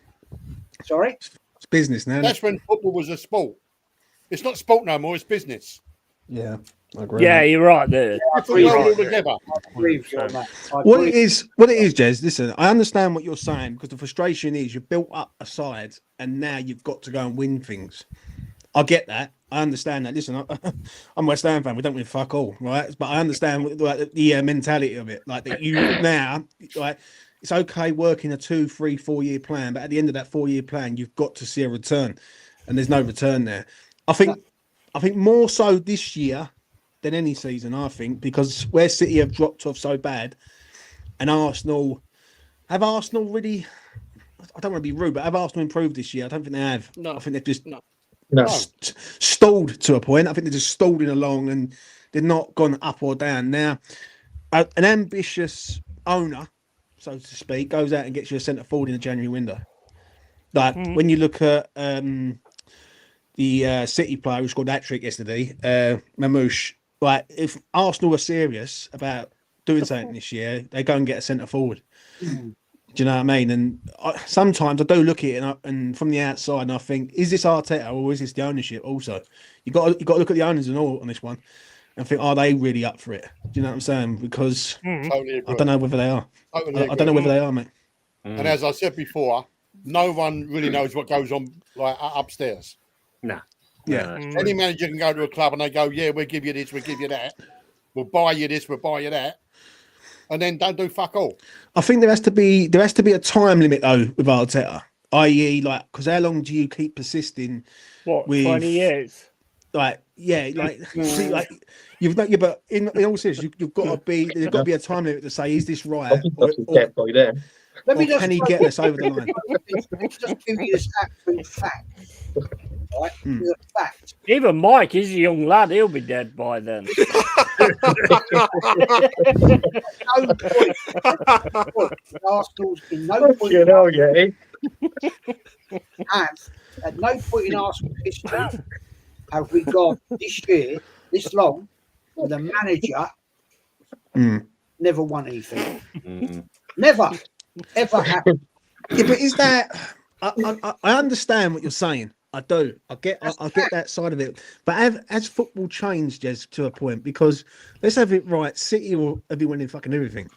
Sorry? It's business now. That's when football was a sport. It's not sport no more, it's business. Yeah. I agree. Yeah, you're right there. You put it all together. I agree with you on that. I What agree. it is, Jez. Listen, I understand what you're saying because the frustration is you've built up a side and now you've got to go and win things. I get that. I understand that. Listen, I'm a West Ham fan. We don't win fuck all, right? But I understand the mentality of it. Like that, you now, like it's okay working a 2, 3, 4 year plan, but at the end of that 4 year plan, you've got to see a return, and there's no return there. I think more so this year than any season. I think because where City have dropped off so bad, and Arsenal really. I don't want to be rude, but have Arsenal improved this year? I don't think they have. No. I think they've just No. No. stalled to a point. I think they're just stalling along and they're not gone up or down. Now, an ambitious owner, so to speak, goes out and gets you a centre forward in the January window. Like when you look at the City player who scored that trick yesterday, Mamouche. Like if Arsenal are serious about doing something this year, they go and get a centre forward. Do you know what I mean? And sometimes I do look at it and from the outside, and I think, is this Arteta or is this the ownership? Also, you got to look at the owners and all on this one, and think, are they really up for it? Do you know what I'm saying? Because Totally agree. I don't know whether they are. Totally I don't know whether they are, mate. And as I said before, no one really knows what goes on like upstairs. Nah. Yeah. Any manager can go to a club and they go, yeah, we'll give you this, we'll give you that. We'll buy you this, we'll buy you that. And then don't do fuck all. I think there has to be a time limit though with Arteta, i.e., like, because how long do you keep persisting? What, with 20 years? Like, yeah, like, see, like you've not, yeah, but in all seriousness, you've got to be. There's got to be a time limit to say, is this right? I think that's dead by then. Let me Or just can he get us over the line? Let me just give you this absolute fact. Right? Hmm. It's a fact. Even Mike, he's a young lad. He'll be dead by then. No point. Arsenal's in no point. You know, yeah. And at no point in Arsenal history have we gone this year, this long, with a manager never won anything. Never, ever happened. Yeah, but is that? I understand what you're saying. I do. I get that side of it. But has football changed, Jez, to a point? Because let's have it right. City will have been winning fucking everything.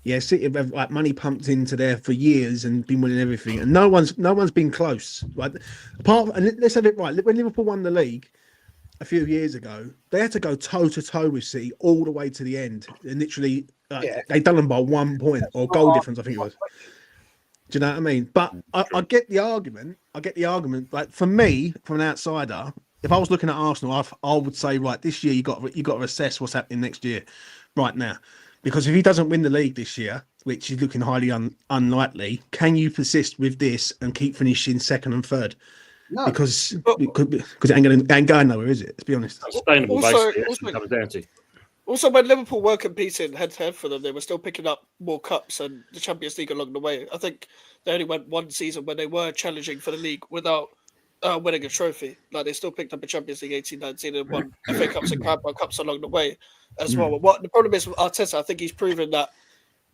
Yeah, City have like money pumped into there for years and been winning everything, and no one's been close. Right? And let's have it right. When Liverpool won the league a few years ago, they had to go toe to toe with City all the way to the end, and literally they done them by 1 point or goal difference, I think it was. Do you know what I mean? But I get the argument. Like for me, from an outsider, if I was looking at Arsenal, I would say, right, this year you got to assess what's happening next year, right now, because if he doesn't win the league this year, which is looking highly unlikely, can you persist with this and keep finishing second and third? No. Because it ain't going nowhere, is it? Let's be honest. Sustainable, basically. That's what it comes down to. Also, when Liverpool were competing head-to-head for them, they were still picking up more cups and the Champions League along the way. I think they only went one season when they were challenging for the league without winning a trophy. Like, they still picked up a Champions League 18-19 and won FA Cups and Carabao Cups along the way as well. But what the problem is with Arteta, I think he's proven that,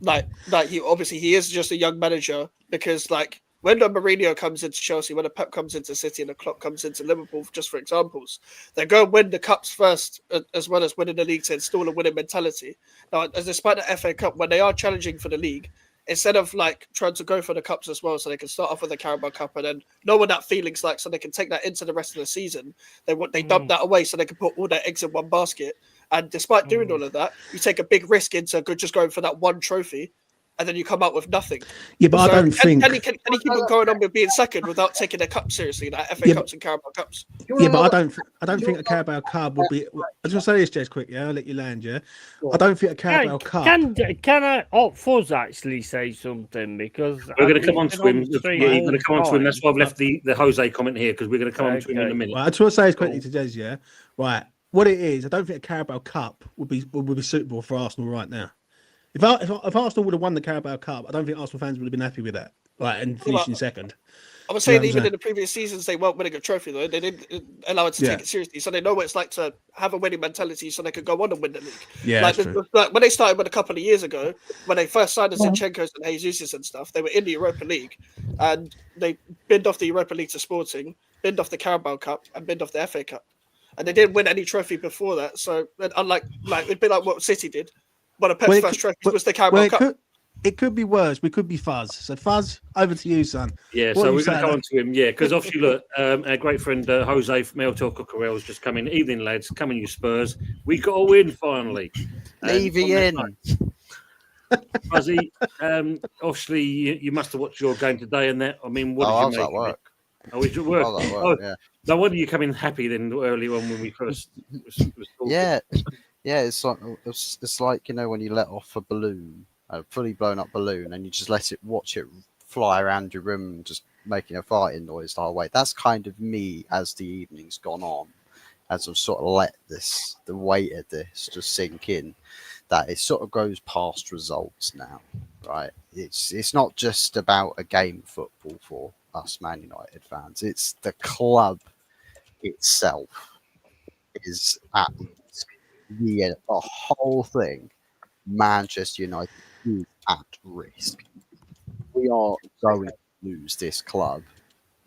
like he is just a young manager, because, like, when the Mourinho comes into Chelsea, when the Pep comes into City, and the Klopp comes into Liverpool, just for examples, they go and win the cups first, as well as winning the league to install a winning mentality. Now, despite the FA Cup, when they are challenging for the league, instead of like trying to go for the cups as well, so they can start off with the Carabao Cup and then know what that feeling's like, so they can take that into the rest of the season. They dump that away so they can put all their eggs in one basket. And despite doing all of that, you take a big risk into just going for that one trophy, and then you come out with nothing. Yeah, but I don't think. Can he keep on going on with being second without taking the cup seriously, like FA Cups and Carabao Cups? Yeah, but I don't think a Carabao Cup would be. I just want to say this, Jez, quick. Yeah, I'll let you land. Yeah, I don't think a Carabao Cup. Can I Fuzz actually say something, because we're going to come on to him. Yeah, you're going to come on to him. That's why I've left the Jose comment here, because we're going to come on to him in a minute. Well, I just want to say this quickly to Jez. Yeah, right. What it is, I don't think a Carabao Cup would be suitable for Arsenal right now. If Arsenal would have won the Carabao Cup, I don't think Arsenal fans would have been happy with that, right, and finishing second. I was saying, even in the previous seasons, they weren't winning a trophy, though. They didn't allow it to take it seriously, so they know what it's like to have a winning mentality, so they could go on and win the league. Yeah, like when they started with a couple of years ago, when they first signed the Zinchenko's and Jesus and stuff, they were in the Europa League, and they binned off the Europa League to Sporting, binned off the Carabao Cup, and binned off the FA Cup, and they didn't win any trophy before that. So, unlike it'd be like what City did. One of Pep's first trophies was the Carabao Cup. It could be worse. We could be Fuzz. So Fuzz, over to you, son. Yeah, so we're going to come on to him. Yeah, because obviously, look, our great friend Jose from El Toco Corral's just come in. Evening, lads. Coming, you Spurs. We got a win finally. Levy in. Fuzzy, obviously, you must have watched your game today, and that. I mean, what did you make? At work. Oh, was it work? Yeah. No wonder you come in happy then early on when we first was talking. Yeah, it's like when you let off a balloon, a fully blown up balloon, and you just watch it fly around your room, just making a farting noise the whole way. That's kind of me as the evening's gone on, as I've sort of let the weight of this just sink in, that it sort of goes past results now, right? It's not just about a game of football for us Man United fans. It's the club itself is at the whole thing Manchester United is at risk. We are going to lose this club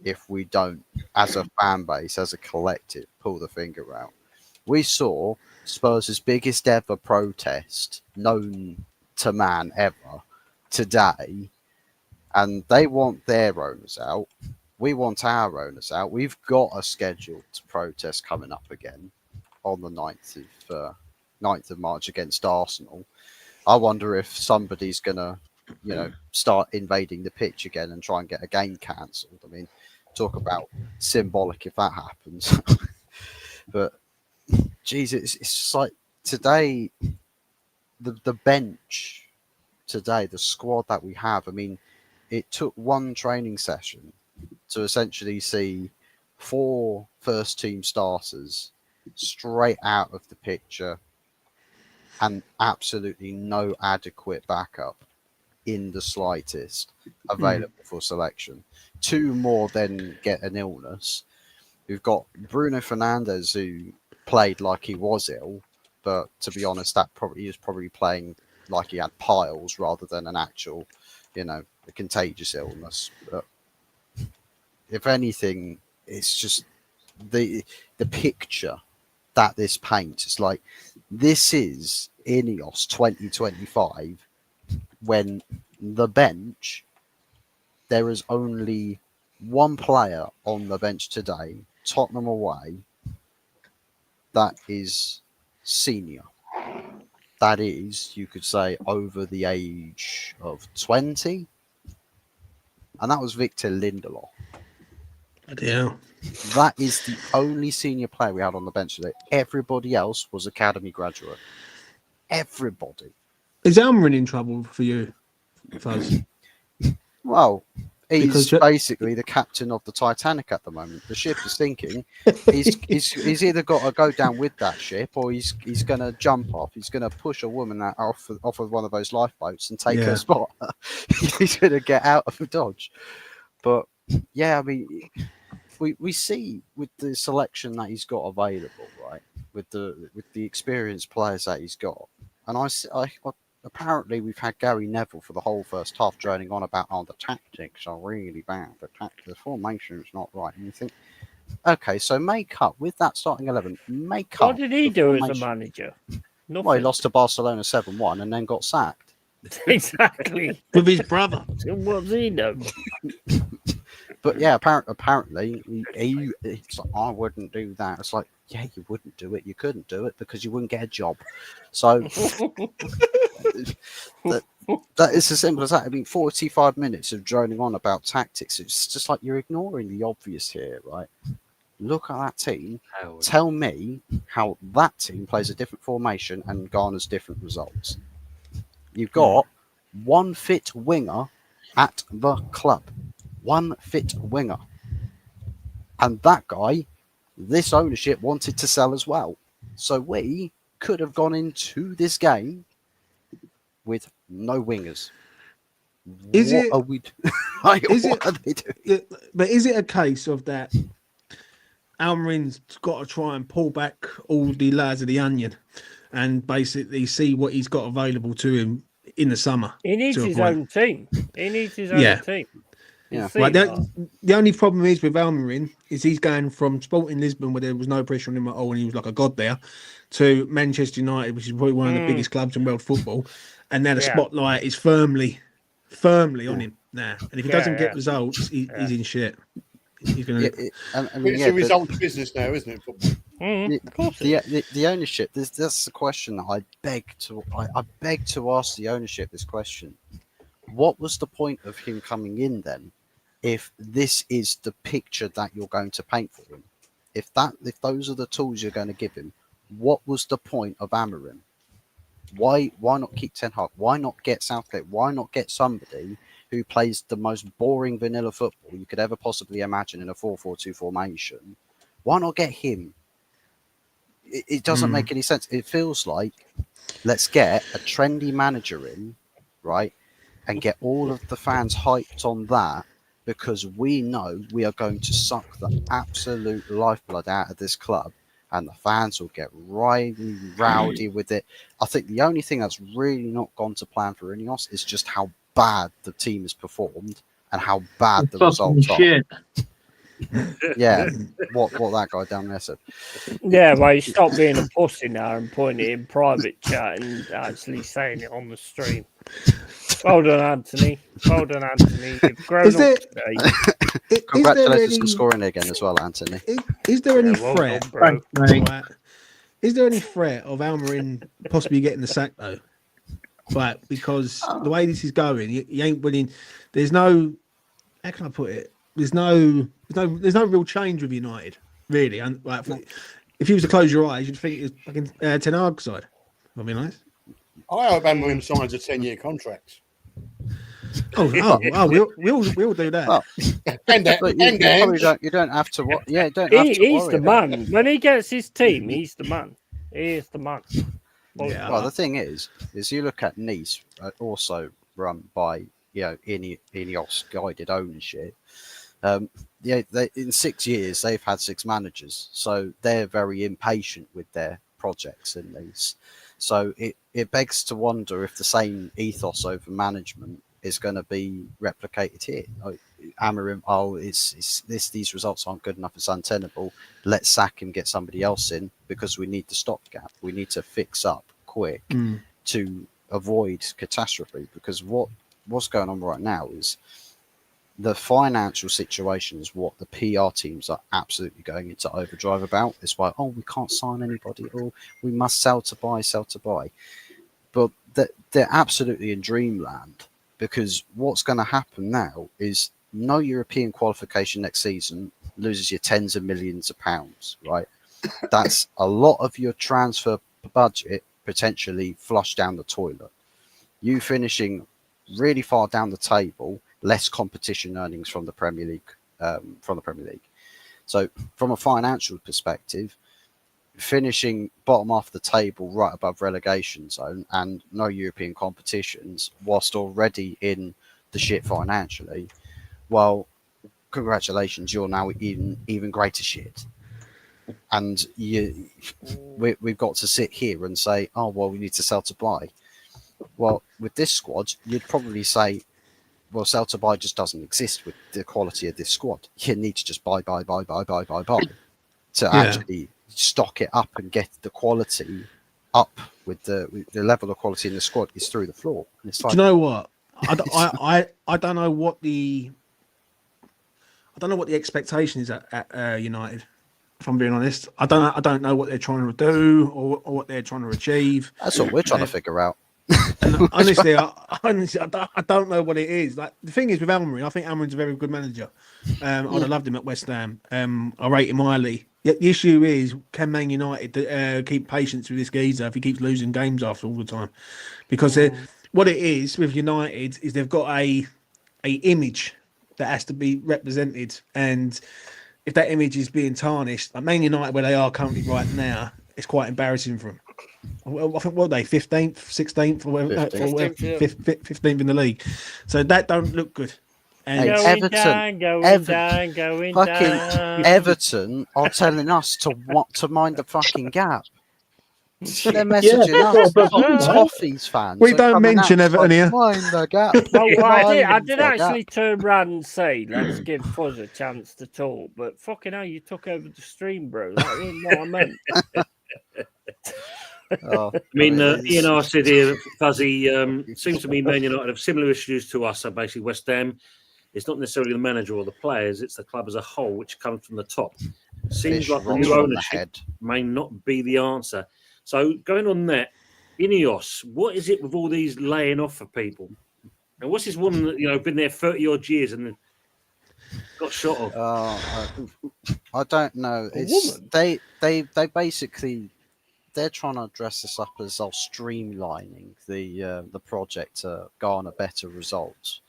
if we don't, as a fan base, as a collective, pull the finger out. We saw Spurs' biggest ever protest known to man ever today, and they want their owners out. We want our owners out. We've got a scheduled protest coming up again on the 9th of March against Arsenal. I wonder if somebody's going to, start invading the pitch again and try and get a game cancelled. I mean, talk about symbolic if that happens. But, geez, it's just like today, the bench today, the squad that we have, I mean, it took one training session to essentially see 4 first-team starters straight out of the picture and absolutely no adequate backup in the slightest available for selection. 2 more then get an illness. We've got Bruno Fernandes, who played like he was ill, but to be honest, he was probably playing like he had piles rather than an actual, a contagious illness. But if anything, it's just the picture that this paints. It's like this is Ineos 2025 when the bench, there is only one player on the bench today, Tottenham away, that is senior. That is, you could say, over the age of 20. And that was Victor Lindelof. Yeah. That is the only senior player we had on the bench today. Everybody else was academy graduate. Everybody. Is Almiron in trouble for you, Fuzz? Well, he's Because- basically the captain of the Titanic at the moment. The ship is sinking. He's either got to go down with that ship, or he's going to jump off. He's going to push a woman off of one of those lifeboats and take Yeah. her spot. He's going to get out of the dodge. But yeah, I mean, we see with the selection that he's got available, right? With the experienced players that he's got, and I apparently we've had Gary Neville for the whole first half droning on about the tactics are really bad. The formation is not right. And you think, okay, so make up with that starting 11. Make up. What did he the do as a formation. manager? Nothing. Well, he lost to Barcelona 7-1 and then got sacked. Exactly. With his brother. What's he do? But yeah, apparently it's like, I wouldn't do that. It's like, yeah, you wouldn't do it. You couldn't do it because you wouldn't get a job. So that is as simple as that. I mean, 45 minutes of droning on about tactics. It's just like you're ignoring the obvious here, right? Look at that team. Tell me how that team plays a different formation and garners different results. You've got one fit winger at the club. One fit winger. And that guy, this ownership wanted to sell as well. So we could have gone into this game with no wingers. Is what it- are we like, is what it- are they doing? But is it a case of that Almiron's got to try and pull back all the layers of the onion and basically see what he's got available to him in the summer? He needs to a his point? own team. He needs his own Yeah. team. Yeah. See, Right, the only problem is with Almiron is he's going from Sporting Lisbon, where there was no pressure on him at all and he was like a god there, to Manchester United, which is probably one of the biggest clubs in world football. And now the Yeah. spotlight is firmly on him now. And if he Yeah, doesn't get yeah. results, he's in shit. He's going to. It's Yeah, a result business now, isn't it? Football? of course it is. the ownership. That's the question that I beg to ask the ownership this question. What was the point of him coming in then, if this is the picture that you're going to paint for him? If those are the tools you're going to give him, what was the point of Amorim? Why not keep Ten Hag? Why not get Southgate? Why not get somebody who plays the most boring vanilla football you could ever possibly imagine in a 4-4-2 formation? Why not get him? It doesn't make any sense. It feels like let's get a trendy manager in, right, and get all of the fans hyped on that, because we know we are going to suck the absolute lifeblood out of this club and the fans will get rowdy with it. I think the only thing that's really not gone to plan for Ineos is just how bad the team has performed and how bad the Fucking results are. shit. Yeah, what that guy down there said. Yeah, well, you stop being a pussy now and putting it in private chat and actually saying it on the stream. Well done, Anthony. Well done, Anthony. You've grown Is up there- today. Congratulations for scoring again as well, Anthony. Is there any Yeah, well threat? done, bro. Thanks, mate. Right. Is there any threat of Almiron possibly getting the sack though? Right, because the way this is going, he ain't winning. There's no. How can I put it? There's no real change with United, really. And like, if you was to close your eyes, you'd think it's fucking Ten Hag side. I'll be honest. I hope Amorim signs a 10-year contract. We'll do that. Well, And that, But and you probably that. you don't have to. Yeah, don't have to He's worry the about man. When he gets his team, he's the man. He is the man. Yeah. Well, the thing is you look at Nice, also run by Ineos guided ownership. They in 6 years they've had 6 managers, so they're very impatient with their projects in Nice. So it begs to wonder if the same ethos over management is going to be replicated here. Amorim, these results aren't good enough, it's untenable. Let's sack him, get somebody else in because we need the stopgap. We need to fix up quick to avoid catastrophe. Because what's going on right now is the financial situation is what the PR teams are absolutely going into overdrive about. It's why, we can't sign anybody, or we must sell to buy. But they're absolutely in dreamland, because what's going to happen now is no European qualification next season loses you tens of millions of pounds, right? That's a lot of your transfer budget potentially flushed down the toilet. You finishing really far down the table, less competition earnings from the Premier League. So from a financial perspective, finishing bottom half of the table right above relegation zone and no European competitions whilst already in the shit financially, well, congratulations, you're now even greater shit. And we've got to sit here and say, we need to sell to buy. Well, with this squad, you'd probably say, well, sell to buy just doesn't exist with the quality of this squad. You need to just buy to actually stock it up and get the quality up with the level of quality in the squad is through the floor. And it's like, Do you know what? I don't know what the expectation is at United. If I'm being honest, I don't know what they're trying to do or what they're trying to achieve. That's what we're trying to figure out. And honestly, I don't know what it is. Like, the thing is with Almiron, I think Almiron's a very good manager. I'd have loved him at West Ham. I rate him highly. Yet the issue is, can Man United keep patience with this geezer if he keeps losing games after all the time? Because what it is with United is they've got a image that has to be represented, and if that image is being tarnished, like Man United, where they are currently right now, it's quite embarrassing for them. I think, what are they, 15th, 16th, or whatever, 15th in the league. So that don't look good. And Hey, Going down. Everton are telling us to mind the fucking gap. They're messaging us, Toffees fans. We are don't coming mention out, Everton here. Mind the gap. I did actually turn around and say, let's give Fuzz a chance to talk. But fucking hell, you took over the stream, bro. That wasn't what I meant. I mean, Ian R said here, Fuzzy, seems to me Man United have similar issues to us. So basically, West Ham, it's not necessarily the manager or the players, it's the club as a whole, which comes from the top. Seems Fish like the rots new from the ownership head. may not be the answer. So going on that, Ineos, what is it with all these laying off for people? And what's this woman that, been there 30 odd years and got shot off? I don't know. It's they basically, they're trying to dress this up as streamlining the project to garner better results.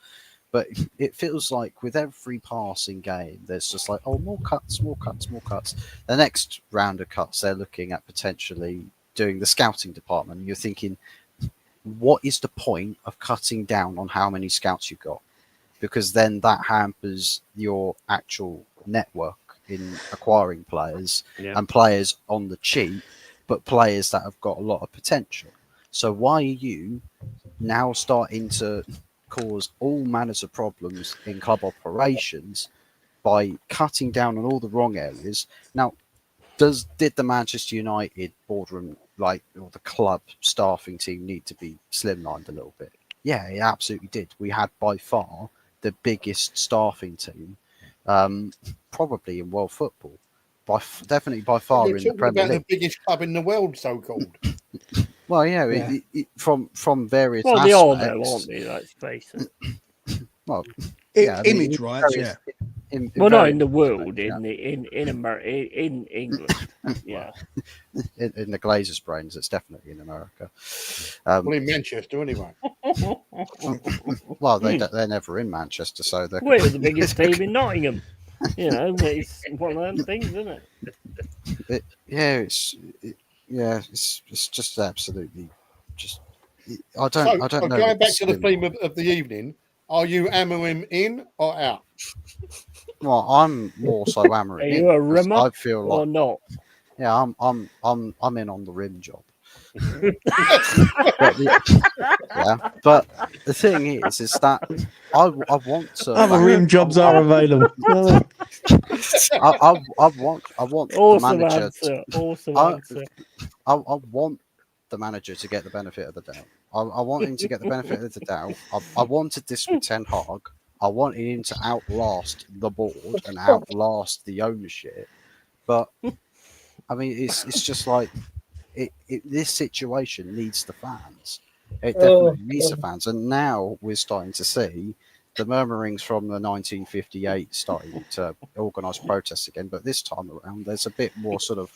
But it feels like with every passing game, there's just like, more cuts. The next round of cuts, they're looking at potentially doing the scouting department. You're thinking, what is the point of cutting down on how many scouts you've got? Because then that hampers your actual network. in acquiring players Yeah. and players on the cheap, but players that have got a lot of potential. So why are you now starting to cause all manners of problems in club operations by cutting down on all the wrong areas? Now, did the Manchester United boardroom, like, or the club staffing team, need to be slimlined a little bit? Yeah, it absolutely did. We had by far the biggest staffing team, probably in world football, definitely by far You're in the talking Premier about League. the biggest club in the world, so called. Well, yeah, Yeah. from various Well, aspects. they are though, aren't they? Let's face it. Well, yeah, I mean, Image in rights, various- yeah. in Well, not in various the world, aspects, yeah. in America, in England. Yeah. In the Glazers' brains, it's definitely in America. Well, in Manchester, anyway. Well, they're never in Manchester, so they're We're the biggest team in Nottingham. You know, it's one of them things, isn't it? It's just absolutely just. I So, don't know. going what back to the slim- theme of the evening, are you hammering in or out? Well, I'm more so hammering. Are in you a because rimmer I feel or like, not? yeah, I'm in on the rim job. But the thing is that I want to. Other rim jobs are available. I want the Awesome manager. answer. Awesome I- answer. I want the manager to get the benefit of the doubt. I want him to get the benefit of the doubt. I wanted this with Ten Hag. I wanted him to outlast the board and outlast the ownership. But I mean, it's just like this situation needs the fans. It definitely needs the fans, and now we're starting to see the murmurings from the 1958 starting to organise protests again. But this time around, there's a bit more sort of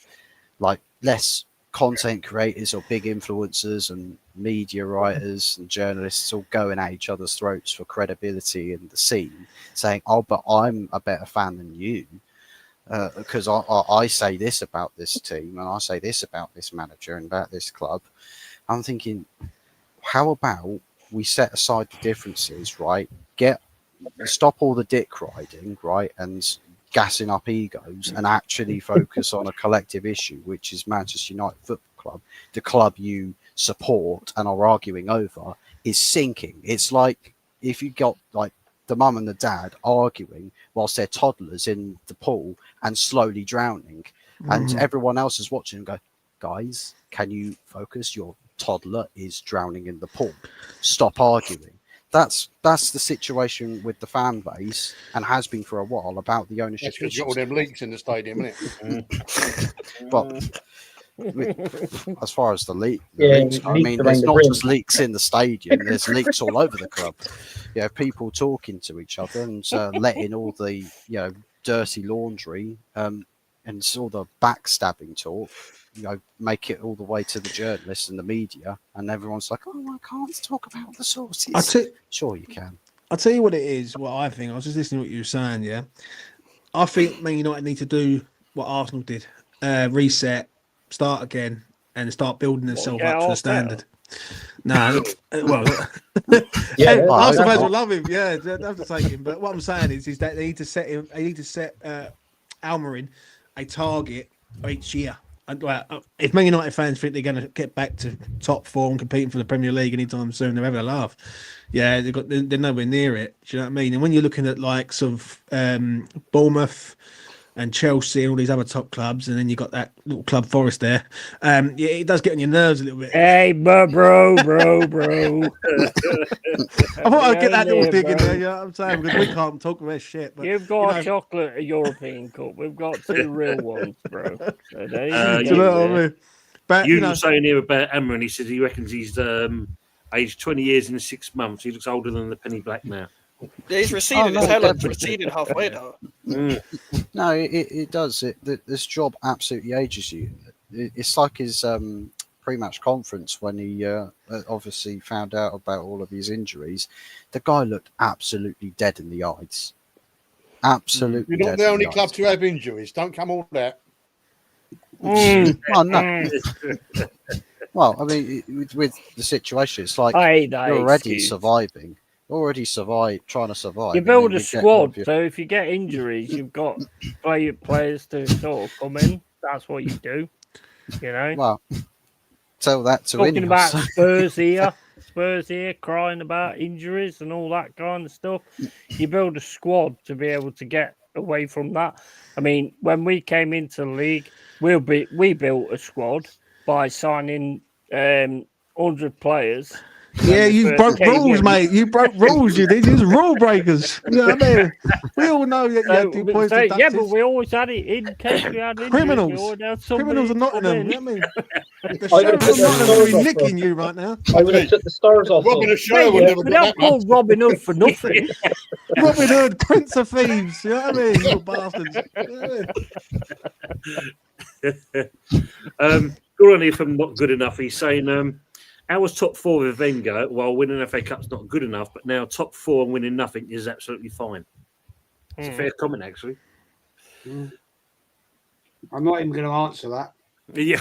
like less content creators or big influencers and media writers and journalists all going at each other's throats for credibility in the scene, saying, "Oh, but I'm a better fan than you." Because I say this about this team and I say this about this manager and about this club. I'm thinking, how about we set aside the differences, right? Stop all the dick riding, right, and gassing up egos, and actually focus on a collective issue, which is Manchester United Football Club. The club you support and are arguing over is sinking. It's like if you got like the mum and the dad arguing whilst their toddlers in the pool and slowly drowning, and everyone else is watching and go, guys, can you focus? Your toddler is drowning in the pool. Stop arguing. That's the situation with the fan base, and has been for a while, about the ownership. That's because you got all them leaks in the stadium, isn't it? But as far as the leaks, leaks I mean, around there's the not brim. just leaks in the stadium. There's leaks all over the club. You know, people talking to each other and letting all the dirty laundry and all the backstabbing talk, make it all the way to the journalists and the media, and everyone's like, "Oh, I can't talk about the sources." Sure, you can. I'll tell you what it is. What I think. I was just listening to what you were saying. Yeah, I think Man United need to do what Arsenal did: reset, start again, and start building themselves up to the standard. No, well, Yeah, Arsenal fans I- will love him. Yeah, they have to take him. But what I'm saying is that they need to set him. They need to set Almiron a target each year. And, well, if Man United fans think they're going to get back to top form, competing for the Premier League anytime soon, they're having a laugh. Yeah, they're nowhere near it. Do you know what I mean? And when you're looking at likes of Bournemouth and Chelsea and all these other top clubs, and then you got that little club Forest there, yeah, it does get on your nerves a little bit. Hey, bro. I thought I'd get that little dig in there. You know what I'm saying? Because we can't talk about shit. But You've got a chocolate European Cup. We've got two real ones, bro. So there do you you know go, what I mean? But You were saying here about Amron. He says he reckons he's aged 20 years in 6 months. He looks older than the Penny Black now. Yeah, he's receding. no, His hairline's definitely. receding halfway now. No, it does. This job absolutely ages you. It's like his pre-match conference when he obviously found out about all of his injuries. The guy looked absolutely dead in the eyes. Absolutely. You're not dead the in only eyes. club to have injuries. Don't come all that. Well, no. Well, I mean, with the situation, it's like I hate that you're already excuse. surviving. already trying to survive. You and build then a you get squad, your- so if you get injuries, you've got players to sort of come in. That's what you do. You know, Well, tell that to talking about Ineos. Spurs here crying about injuries and all that kind of stuff. You build a squad to be able to get away from that. I mean, when we came into the league, we built a squad by signing 100 players. Yeah, when we you first broke came rules, in. mate. You broke rules. You did. You're rule breakers. You know what I mean? We all know that you had 2 points yeah, deducted. but we always had it in case we had injuries. Criminals. We always had somebody Criminals are come Nottingham. in. You know what I mean? The I would sheriff have of took the Nottingham stars will be off nicking them. you right now. I would have took the stars off. Robbing them. a show Mate, would you never could do not that, man. call Robin Hood for nothing. Robin Hood, Prince of Thieves. You know what I mean? You bastards. You know what I mean? Gordon from Not Good Enough. He's saying, I was top 4 with Wenger while winning FA Cup's not good enough, but now top 4 and winning nothing is absolutely fine. It's a fair comment, actually. I'm not even going to answer that. Yeah.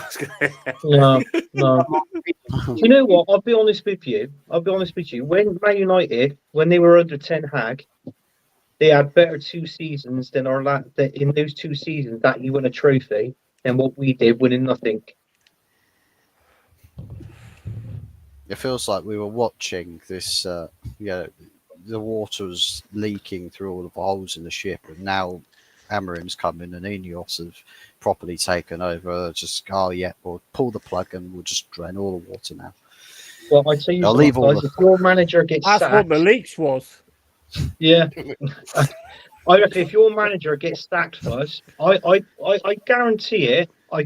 No. Do you know what? I'll be honest with you. When Man United, when they were under Ten Hag, they had better 2 seasons than in those 2 seasons that you won a trophy than what we did, winning nothing. It feels like we were watching this. The water was leaking through all of the holes in the ship, and now Amorim's come in and Ineos have properly taken over. Just we'll pull the plug and we'll just drain all the water now. Well, I tell you, I'll what, leave all guys, the- if your manager gets That's what sacked, the leaks was. yeah. I reckon if your manager gets sacked first, I guarantee it. I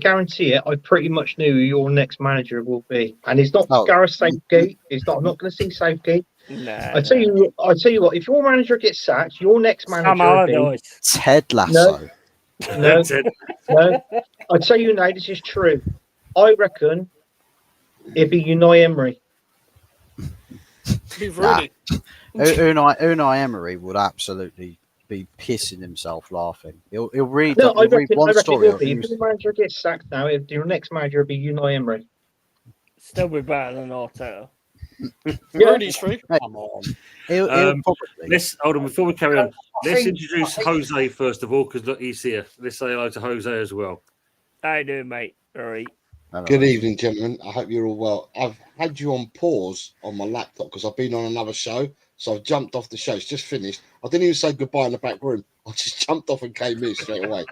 pretty much know who your next manager will be, and it's not Oh. Gareth Southgate. It's not. I'm not going to say Southgate. Nah, I tell you what. If your manager gets sacked, your next Sam manager will be Allardyce. Ted Lasso. no. That's it. No, I tell you now, this is true. I reckon it'd be Unai Emery. Leave Nah. Rooney. Unai Emery would absolutely be pissing himself laughing. He'll read, No, I he'll read reckon one it story. will be. If your manager gets sacked now, your next manager will be Unai Emery. Still be better than Arteta. Yeah. Rooney's free. Come on. He'll probably. Let's hold on before we carry on. Let's think- introduce Jose first of all, because look, he's here. Let's say hello to Jose as well. How you doing, mate? All right. Good evening, gentlemen. I hope you're all well. I've had you on pause on my laptop because I've been on another show, so I've jumped off the show. It's just finished. I didn't even say goodbye in the back room. I just jumped off and came in straight away.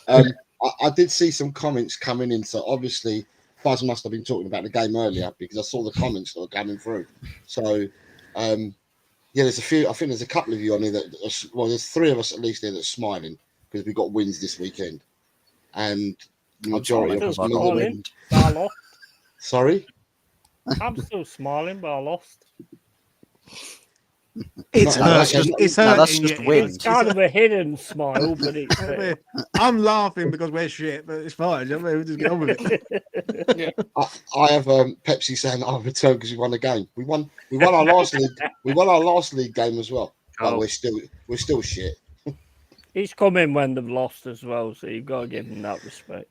I did see some comments coming in, so obviously Buzz must have been talking about the game earlier because I saw the comments that were coming through. So, yeah, there's a few. I think there's a couple of you on here that, well, there's 3 of us at least here that's smiling because we got wins this weekend, and the majority of us Still not the smiling. win. But I lost. Sorry. I'm still smiling, but I lost. It's No, hurting. that's It's no, that's hurting. just you. win. It's kind of a hidden smile, but it's I'm laughing because we're shit, but it's fine. You know what I mean? We'll just get on with it. I have Pepsi saying I've returned because we won the game. We won our last league. We won our last league game as well. But Oh. we're still shit. He's come in when they've lost as well, so you've got to give him that respect.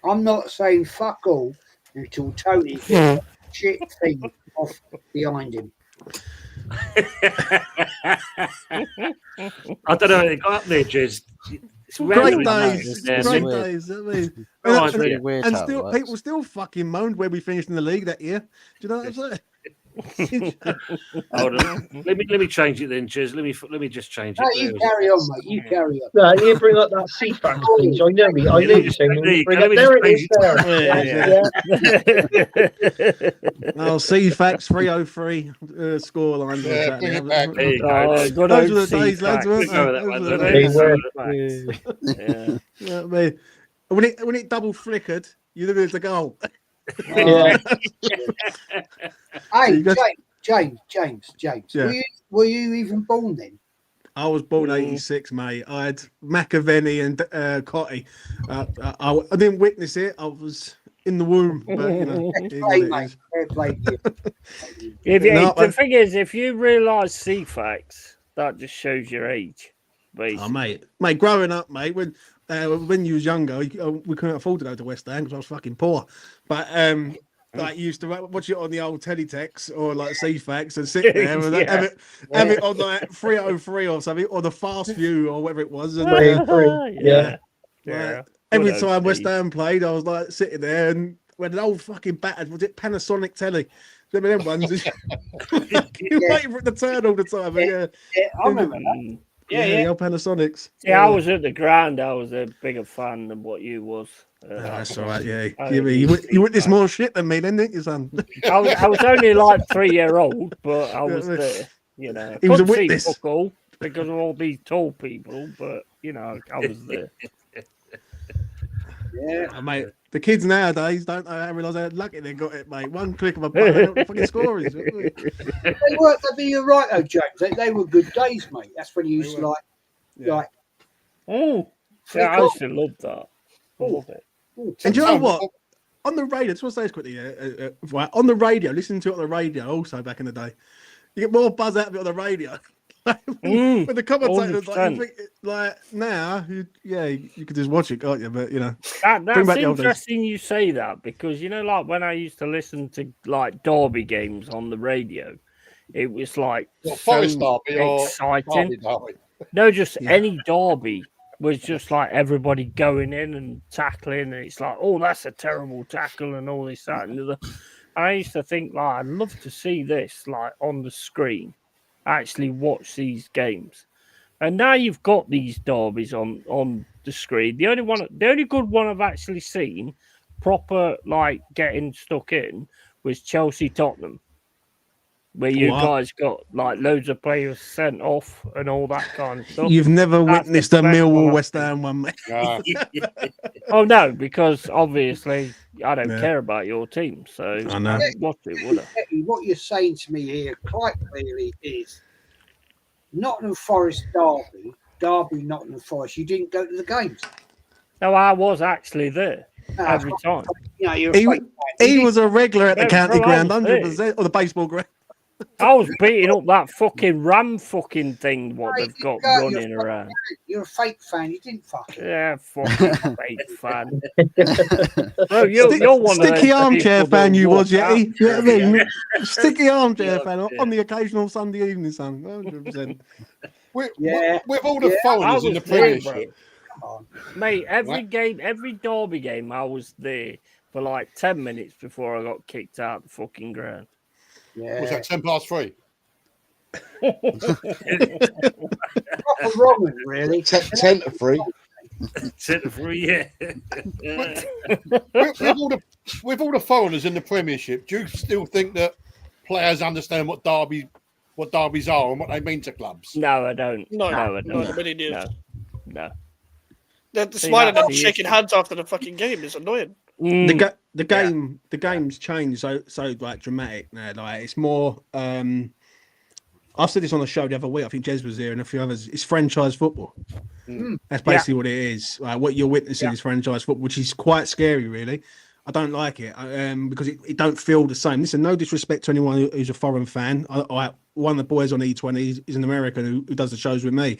I'm not saying fuck all until Tony gets shit thing off behind him. I don't know how they got up there, Jez. It's Great randomly days. there. Great Weird. days. I mean, Oh, and, it's really and- weird and how it still, works. people still fucking moaned where we finished in the league that year. Do you know what I'm saying? Hold on. Let me change it then, Jez. Let me just change it. No, you carry on, mate. You carry on. No, you bring up that CFAX thing. I know me. I know you. So There you go. bring Let up, me there just it is. change There. Oh, CFAX 303 scoreline. Yeah, bring it back. There you go. Oh, good Those old were the days, lads, CFAX. weren't Go with they? that one, Those were the don't days. They were. Yeah. You know what I mean? When it double flickered, you knew it was a goal. Yeah. Hey, You got- James. Yeah. Were you even born then? I was born 86, mate. I had McAvenny and Cotty. I didn't witness it. I was in the womb, but you know, it is what Play, it mate. is. Fair play to you. The thing is, if you realise CFAX, that just shows your age. Basically. Oh, mate, growing up, mate, when you was younger, we couldn't afford to go to West Ham because I was fucking poor. But like used to watch it on the old teletext or like CFAX and sit there and Yeah. have it on like 303 or something, or the Fast View or whatever it was. And Yeah. like, every Good time old West days. Ham played, I was like sitting there and when an old fucking battered, was it Panasonic telly? Remember them ones? You waiting for it to turn all the time. But yeah, Yeah, I remember that. Yeah, the yeah. old Panasonics. Yeah, I was at the ground. I was a bigger fan than what you was. Oh, that's all right. Yeah, I you witnessed more shit than me, then, didn't you, son? I was only like 3-year-old, but I was there. You know, He was a couldn't see witness. fuck all because of all these tall people, but you know, I was there. Yeah. Oh, mate, the kids nowadays don't realise how lucky they got it, mate. One click of a button, they know what the fucking score is. They were. You're right, though, James. They were good days, mate. That's when you used to like. Oh, Three yeah, I o'clock. used to love that. I love it. And do you know what? On the radio, just want to say this quickly. Right, on the radio, listening to it on the radio, also back in the day, you get more buzz out of it on the radio. When the commentators, like, 100%. you think, like now, you could just watch it, can't you? But you know, That's bring back the old days. interesting you say that because you know, like when I used to listen to like Derby games on the radio, it was like What, so Forest Derby or exciting. Derby? No, just Yeah. any derby was just like everybody going in and tackling, and it's like, oh, that's a terrible tackle, and all this, that, and the other. I used to think, like, I'd love to see this, like, on the screen, actually watch these games. And now you've got these derbies on the screen. The only good one I've actually seen, proper, like, getting stuck in, was Chelsea Tottenham. Where you Wow. guys got like loads of players sent off and all that kind of stuff. You've never That's witnessed the a best Millwall one. West Ham one, mate. No. Oh no, because obviously I don't Yeah. care about your team, so I know. wouldn't watch it, would I? Eddie, what you're saying to me here quite clearly is Nottingham Forest Derby Nottingham Forest. You didn't go to the games. No, I was actually there No, every time. You know, you're a He- fake fan. He You was a regular at the Yeah, county bro, I ground, was there. 100%, or the baseball ground. I was beating up that fucking ram fucking thing what No, they've you got go, running you're around. You're a fake fan. You didn't fucking. Yeah, fucking fake fan. Bro, you're one of those Sticky armchair people that fan you walk was, yeah. out. You know what I mean? Sticky armchair Yeah, fan yeah. on the occasional Sunday evening, son. 100%. Yeah. With all the Yeah. I foreigners in was the there, Premiership, bro. Come on. Mate, every Right. game, every derby game, I was there for like 10 minutes before I got kicked out the fucking ground. Yeah. was that 3:10? Proper wrong, really. 10 to 3. Centre for yeah. With all the foreigners in the Premiership, do you still think that players understand what derbies are and what they mean to clubs? No, I don't. No, I no, don't. nobody knew. No, no. The See, smiling that's and the shaking issue. hands after the fucking game is annoying. Mm, The game's changed so like dramatic now. Like it's more. I've said this on the show the other week. I think Jez was there and a few others. It's franchise football. That's basically what it is. Like, what you're witnessing is franchise football, which is quite scary, really. I don't like it because it don't feel the same. Listen, no disrespect to anyone who's a foreign fan. One of the boys on E20 is an American who does the shows with me.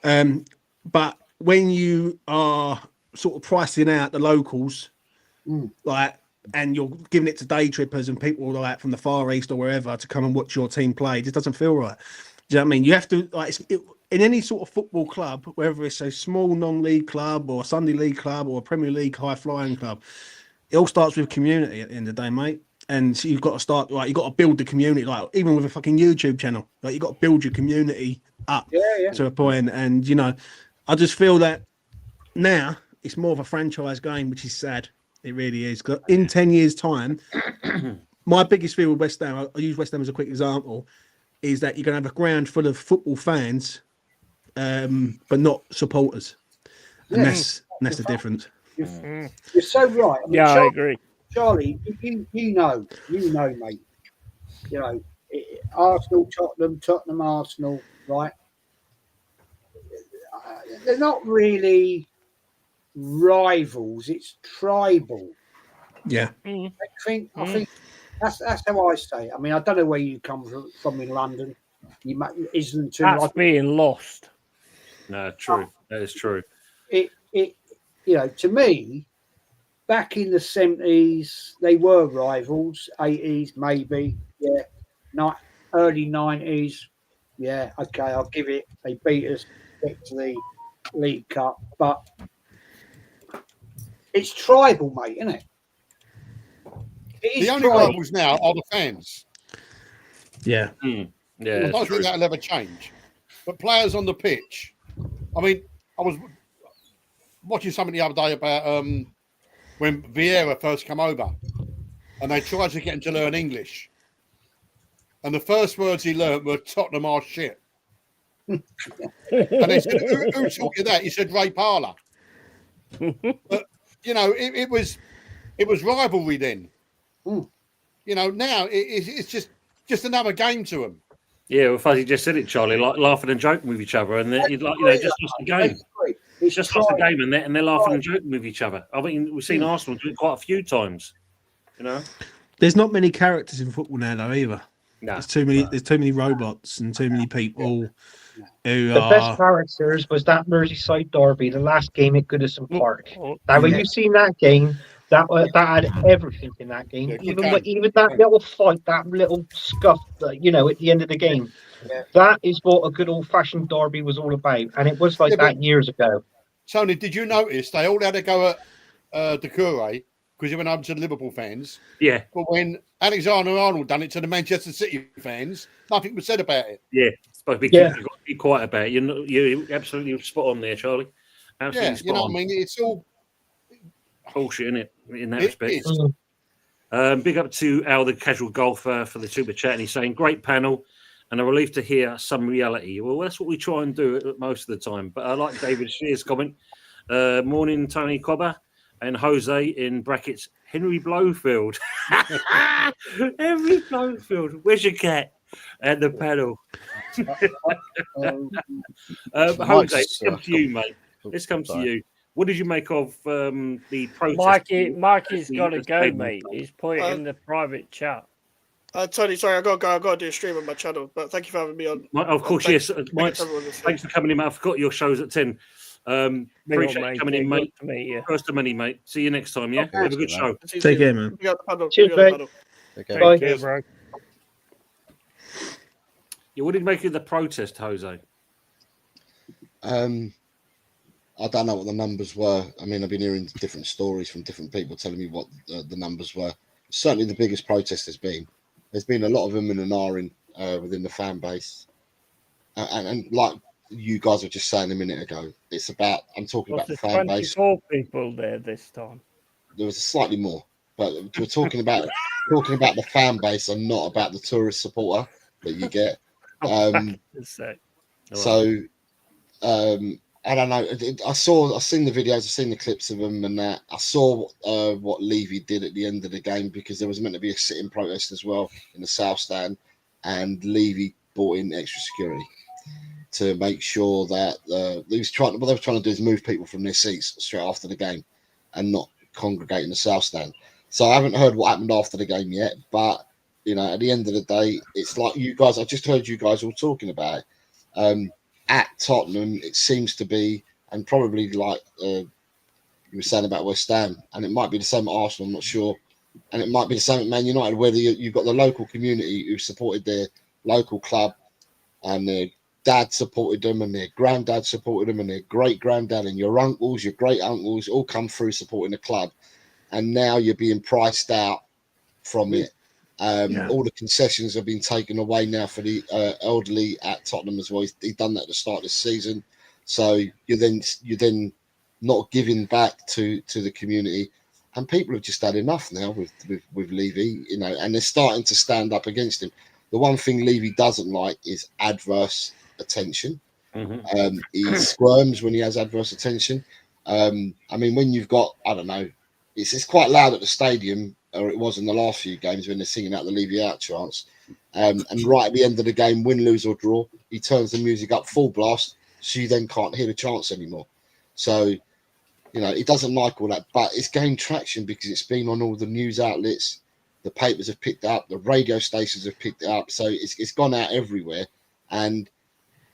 But when you are sort of pricing out the locals, like, and you're giving it to day trippers and people like from the Far East or wherever to come and watch your team play, it just doesn't feel right. Do you know what I mean? You have to like in any sort of football club, whether it's a small non-league club or a Sunday league club or a Premier League high-flying club, it all starts with community at the end of the day, mate. And so you've got to start like you've got to build the community, like even with a fucking YouTube channel, like you've got to build your community up to a point. And you know, I just feel that now it's more of a franchise game, which is sad. It really is. 'Cause in 10 years' time, my biggest fear with West Ham, I'll use West Ham as a quick example, is that you're going to have a ground full of football fans, but not supporters. And that's the difference. You're so right. I mean, yeah, I Charlie, agree. Charlie, you know, mate. You know, Arsenal, Tottenham, Arsenal, right? They're not really rivals. It's tribal. Yeah. I think that's how I say it. I mean, I don't know where you come from in London. Islington. That's being lost. No, true. That is true. It you know, to me, back in the 70s, they were rivals. 80s, maybe. Yeah. Not early 90s. Yeah. Okay, I'll give it. They beat us to get to the League Cup, but it's tribal, mate, isn't it? It is The only tribal. rivals now are the fans. Yeah. I Yeah, don't think that'll ever change. But players on the pitch, I mean, I was watching something the other day about when Vieira first came over and they tried to get him to learn English. And the first words he learned were Tottenham are shit. And they said, who taught you that? He said, Ray Parlour. But, you know, it was rivalry then. You know, now it's just another game to them. yeah. Well, Fuzzy just said it, Charlie, like laughing and joking with each other, and just lost the game. It's Just lost the tribal. game, and they're laughing and joking with each other. I mean, we've seen Arsenal do it quite a few times. You know, There's not many characters in football now, though, either. no. There's too many. There's too many robots and too many people who The best are. characters was that Merseyside derby, the last game at Goodison Park. Oh, Now, when you've seen that game, that had everything in that game. Yeah, good Even game. even that little fight, that little scuff, you know, at the end of the game. That is what a good old-fashioned derby was all about, and it was like Yeah, but- that years ago. Tony, did you notice they all had to go at Doucouré because he went over to the Liverpool fans? Yeah, But when Alexander Arnold done it to the Manchester City fans, nothing was said about it. yeah. Supposed to be, Yeah. you've got to be quiet about it. You're absolutely spot on there, Charlie. Absolutely Yeah, spot you know on. what I mean? It's all Bullshit, isn't it? In that it respect. is. Big up to Al, the casual golfer, for the super chat, and he's saying, "Great panel, and a relief to hear some reality." Well, that's what we try and do most of the time. But I like David Shear's comment. Morning, Tony Cobber and Jose in brackets. Henry Blowfield. Henry Blowfield. Where's your cat? At the panel. Jose, let's come to you, mate. Let's come to you. What did you make of the protest? Mikey's got to the go, statement? mate. He's put it in the private chat. Tony, sorry, I got to do a stream on my channel, but thank you for having me on. Of course, Thanks- yes. Mike, thanks for coming in, mate. I forgot your show's at 10. Appreciate you coming in, mate. To meet you. First to many, mate. See you next time, yeah? Okay. Have a good show. Take care, man. Cheers, mate. Okay. Bye. Take care, bro. Yeah, what did you make of the protest, Jose? I don't know what the numbers were. I mean, I've been hearing different stories from different people telling me what the numbers were. Certainly, the biggest protest has been. There's been a lot of them and ahhing within the fan base, and like you guys were just saying a minute ago, it's about. I'm talking Was about the there fan base. 24 people there this time? There was slightly more, but we're talking about the fan base and not about the tourist supporter that you get. So, I don't know. I've seen the videos, I've seen the clips of them, and that I saw what Levy did at the end of the game because there was meant to be a sitting protest as well in the South Stand, and Levy brought in extra security to make sure that what they were trying to do is move people from their seats straight after the game, and not congregate in the South Stand. So I haven't heard what happened after the game yet, but you know, at the end of the day, it's like you guys. I just heard you guys all talking about it. At Tottenham, it seems to be, and probably like you were saying about West Ham, and it might be the same at Arsenal, I'm not sure, and it might be the same at Man United, whether you've got the local community who supported their local club, and their dad supported them, and their granddad supported them, and their great granddad, and your uncles, your great uncles, all come through supporting the club, and now you're being priced out from it. All the concessions have been taken away now for the elderly at Tottenham as well. He's done that at the start of the season, so you're then not giving back to the community, and people have just had enough now with Levy, you know, and they're starting to stand up against him. The one thing Levy doesn't like is adverse attention. He squirms when he has adverse attention. I mean, when you've got, I don't know, it's quite loud at the stadium, or it was in the last few games when they're singing out the Levy out chants. And right at the end of the game, win, lose or draw, he turns the music up full blast, so you then can't hear the chants anymore. So, you know, he doesn't like all that, but it's gained traction because it's been on all the news outlets. The papers have picked it up, the radio stations have picked it up, so it's gone out everywhere. And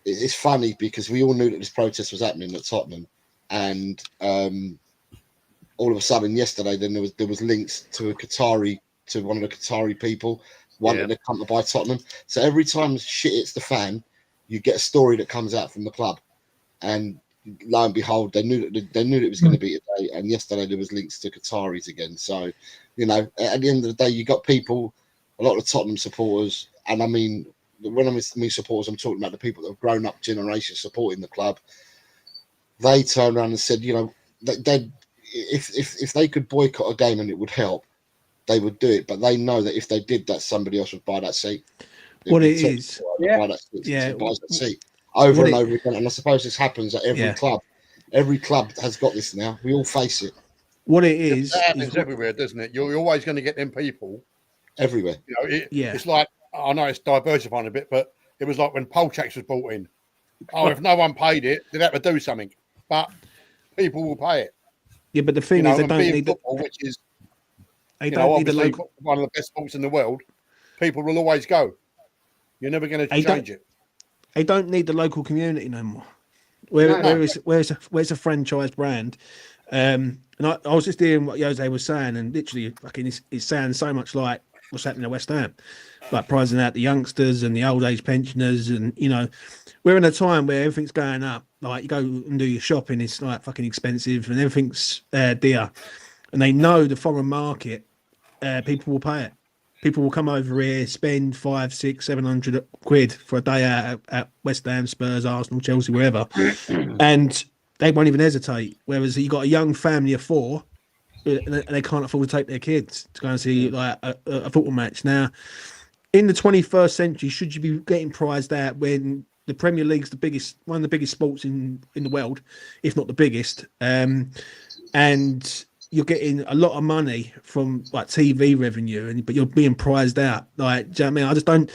it's funny because we all knew that this protest was happening at Tottenham, and all of a sudden yesterday, then there was links to one of the Qatari people wanting to come to buy Tottenham. So every time shit hits the fan, you get a story that comes out from the club, and lo and behold, they knew it was going to be today. And yesterday there was links to Qataris again. So, you know, at the end of the day, you got people, a lot of Tottenham supporters, and I mean, when I mean supporters, I'm talking about the people that have grown up generations supporting the club. They turned around and said, you know, they if they could boycott a game and it would help, they would do it. But they know that if they did that, somebody else would buy that seat. What it is, buy that seat over and over again. And I suppose this happens at every club. Every club has got this now. We all face it. What it is, It happens everywhere, doesn't it? You're always going to get them people everywhere. You know, it's like, I know it's diversifying a bit, but it was like when Polchaks was brought in. Oh, if no one paid it, they'd have to do something. But people will pay it. Yeah, but the thing is, they don't need football, which is they don't need the local, one of the best sports in the world. People will always go. You're never going to change it. They don't need the local community no more. Where's a franchise brand? And I was just hearing what Jose was saying, and literally, fucking, it sounds so much like what's happening at West Ham, like pricing out the youngsters and the old age pensioners, and you know, we're in a time where everything's going up. Like you go and do your shopping, it's like fucking expensive, and everything's dear, and they know the foreign market, people will pay it. People will come over here, spend 500, 600, 700 quid for a day out at West Ham, Spurs, Arsenal, Chelsea, wherever, and they won't even hesitate. Whereas you got a young family of 4, and they can't afford to take their kids to go and see like a football match. Now, in the 21st century, should you be getting prized out when the Premier League's one of the biggest sports in the world, if not the biggest, and you're getting a lot of money from like TV revenue, but you're being prized out. Like, do you know what I mean? I just don't.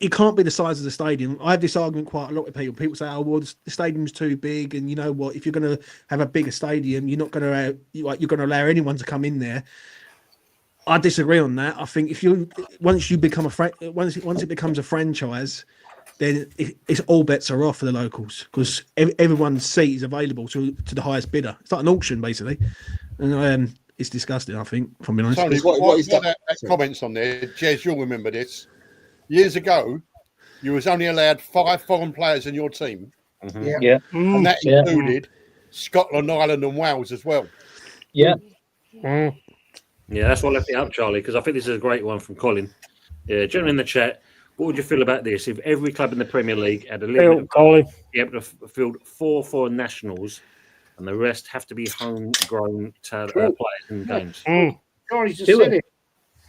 It can't be the size of the stadium. I have this argument quite a lot with people. People say, "Oh, well, the stadium's too big," and you know what? If you're going to have a bigger stadium, you're not going to you're going to allow anyone to come in there. I disagree on that. I think once it becomes a franchise, then it's all bets are off for the locals because everyone's seat is available to the highest bidder. It's like an auction basically, and it's disgusting. I think, if I'm being honest. Tony, what is that comments on there? Jez, you'll remember this. Years ago, you was only allowed 5 foreign players in your team. Yeah. And that included Scotland, Ireland, and Wales as well. Yeah. Yeah, that's why I left it up, Charlie, because I think this is a great one from Colin. Yeah, gentlemen in the chat, what would you feel about this if every club in the Premier League had a limit Colin, be able to field 4 foreign nationals, and the rest have to be homegrown players in games? Charlie just Do said it. it.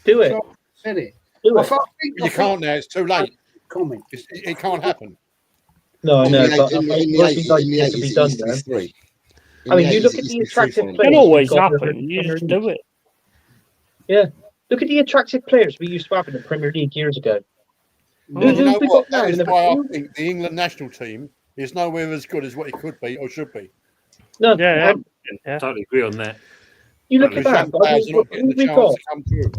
Do it. Charlie said it. Do I it. think You can't now, it's too late. comment. It can't happen. No, I know, but in I the personally like 80s, it to be done it then. used to be 3. I mean, you look at the attractive it players. can always we've got in happen. the You just Premier do it. Yeah. Look at the attractive players we used to have in the Premier League years ago. You know we what? got now That in is the why I think the England national team is nowhere as good as what it could be or should be. No, Yeah. I totally agree on that. you look at Because that. some players are not getting the We've chance got. to come through.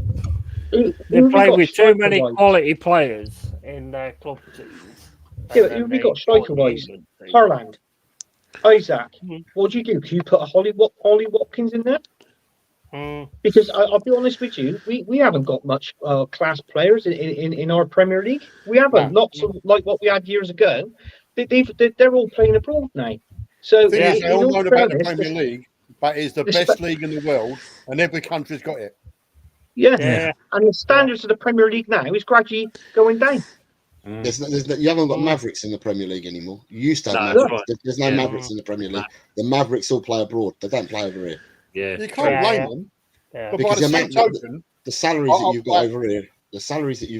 They play with too many quality players in their club teams. Yeah, who we got striker-wise? Haaland, Isaac. What do you do? Can you put a Holly Watkins in there? Because I'll be honest with you, we haven't got much class players in our Premier League. We haven't. Lots of like what we had years ago. They're all playing abroad now. So The thing is, they all know about the Premier fairness, League, but it's the best league in the world, and every country's got it. yeah, and the standards of the Premier League now is gradually going down. You haven't got Mavericks in the Premier League anymore. You used to have No, Mavericks. that's right. There's no Mavericks in the Premier League. The Mavericks all play abroad. They don't play over here. Yeah. You can't blame them. Yeah. But by Because the the same token, The salaries that you've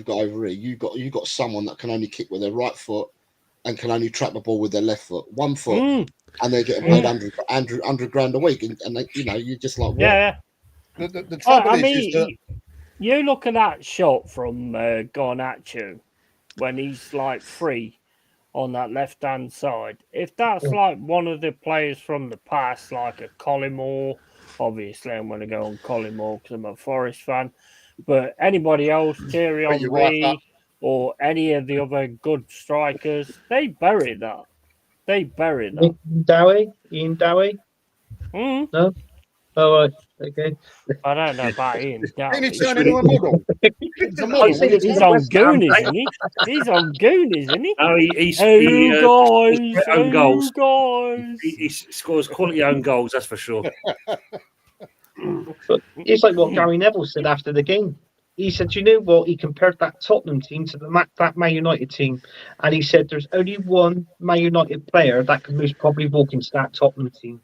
got over here, you've got someone that can only kick with their right foot and can only trap the ball with their left foot, 1 foot, and they're getting paid 100 grand a week, and they, you're just like, what? Yeah. the trouble is that you look at that shot from Garnacho when he's like free on that left-hand side. If that's like one of the players from the past, like a Collymore, obviously I'm going to go on Collymore because I'm a Forest fan, but anybody else, Thierry Henry, or any of the other good strikers, they bury that. Ian Dowie? Mm. No? Oh, right. Okay. I don't know about Ian. Ain't he Davies. turning into a model? He's a model. I think He's He's a- on West Ham, Goonies, mate. isn't he? He's on Goonies, isn't he? No, he Hey, guys. own goals. Guys. He scores quality own goals, that's for sure. But it's like what Gary Neville said after the game. He said, you know what? He compared that Tottenham team to that Man United team. And he said there's only one Man United player that can most probably walk into that Tottenham team.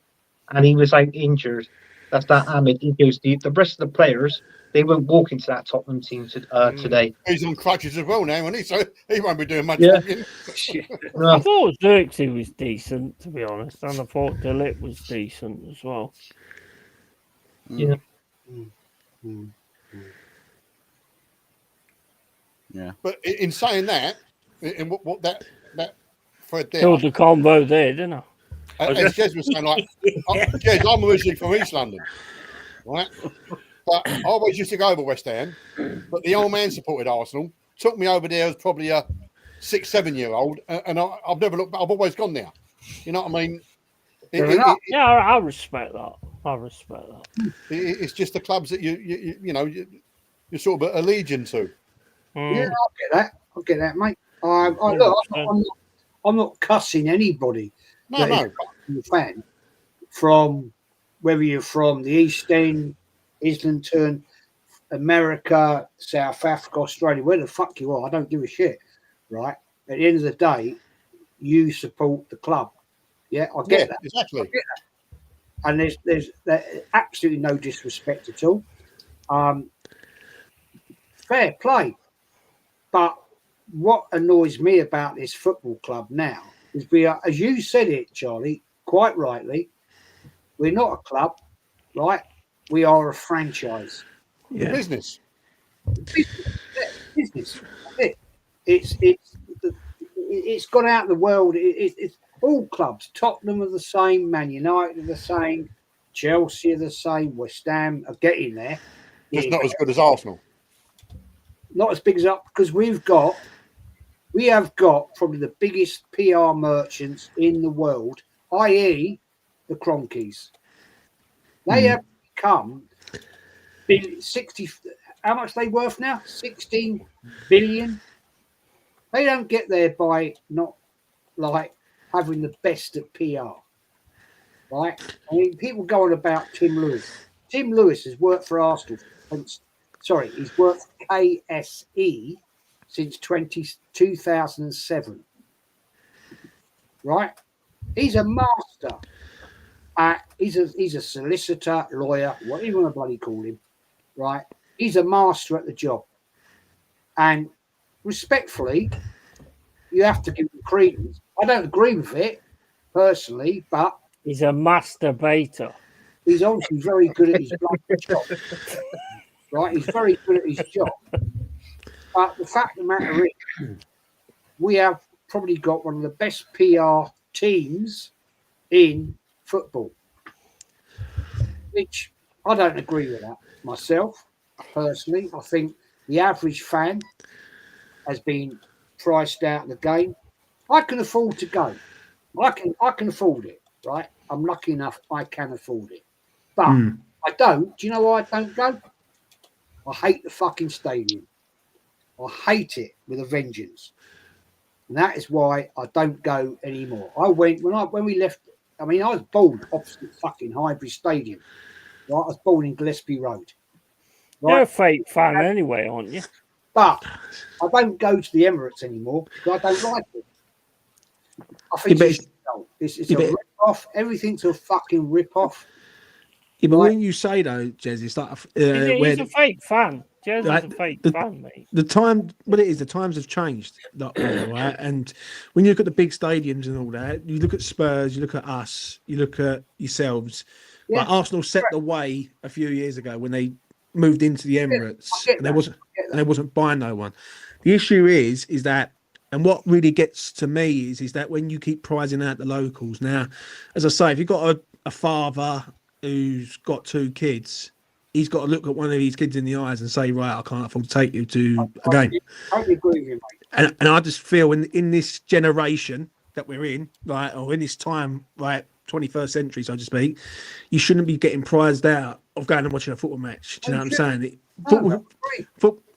And he was out injured. That's that Ahmed. He goes, the rest of the players, they won't walk into that Tottenham team today. He's on crutches as well now, and so he won't be doing much Yeah. walking. I thought Xerxes was decent, to be honest, and I thought Delit was decent as well. Yeah. Yeah. But in saying that, in what that Fred there, Killed the combo there, didn't I? as Jez was saying, like, Jez, I'm originally from East London, right? But I always used to go over West Ham, but the old man supported Arsenal, took me over there as probably a 6-7-year-old, and I've never looked back. I've always gone there. You know what I mean? Yeah, I respect that. I respect that. It's just the clubs that you're sort of allegiance to. Yeah, I'll get that, mate. Look, I'm not cussing anybody. No, that is a fan from whether you're from the East End, Islington, America, South Africa, Australia, where the fuck you are, I don't give a shit. Right? At the end of the day, you support the club. Yeah, I get that. Exactly. I get that. And there's absolutely no disrespect at all. Fair play. But what annoys me about this football club now is we are, as you said it, Charlie, quite rightly, we're not a club, right? We are a franchise. Yeah. Business. Business. It's gone out of the world. It's all clubs. Tottenham are the same. Man United are the same. Chelsea are the same. West Ham are getting there. Just not as good as Arsenal. Not as big as up because we have got probably the biggest PR merchants in the world, i.e., the Cronkies. They have become 60. How much are they worth now? 16 billion. They don't get there by not like having the best at PR, right? I mean, people go on about Tim Lewis. Tim Lewis has worked for Arsenal. He's worked for KSE since 2007. Right? He's a master. He's a solicitor, lawyer, whatever you want to bloody call him. Right? He's a master at the job. And respectfully, you have to give him credence. I don't agree with it personally, but he's a masturbator. He's obviously very good at his job. Right? He's very good at his job. But the fact of the matter is, we have probably got one of the best PR teams in football, which I don't agree with that myself personally. I think the average fan has been priced out of the game. I can afford to go. I can afford it, right? I'm lucky enough I can afford it. But I don't. Do you know why I don't go? I hate the fucking stadium. I hate it with a vengeance. And that is why I don't go anymore. I went when we left. I mean, I was born opposite fucking Highbury Stadium. Right? I was born in Gillespie Road. Right? You're a fake fan anyway, aren't you? But I don't go to the Emirates anymore because I don't like it. I think it's a rip-off. Everything's a fucking rip-off. Yeah, but when you say though, Jez, it's like He's a fake fan. Jez like, is a fake fan, mate. the times have changed, right? And when you look at the big stadiums and all that, you look at Spurs, you look at us, you look at yourselves. Yeah. Like Arsenal set the way a few years ago when they moved into the Emirates, and they wasn't buying no one. The issue is that, and what really gets to me is that when you keep prizing out the locals. Now, as I say, if you've got a father who's got 2 kids, he's got to look at one of these kids in the eyes and say, right, I can't afford to take you to a game. I totally agree with you, mate. And I just feel in this generation that we're in, right, or in this time, right, 21st century, so to speak, you shouldn't be getting prized out of going and watching a football match. Do you know what I'm saying?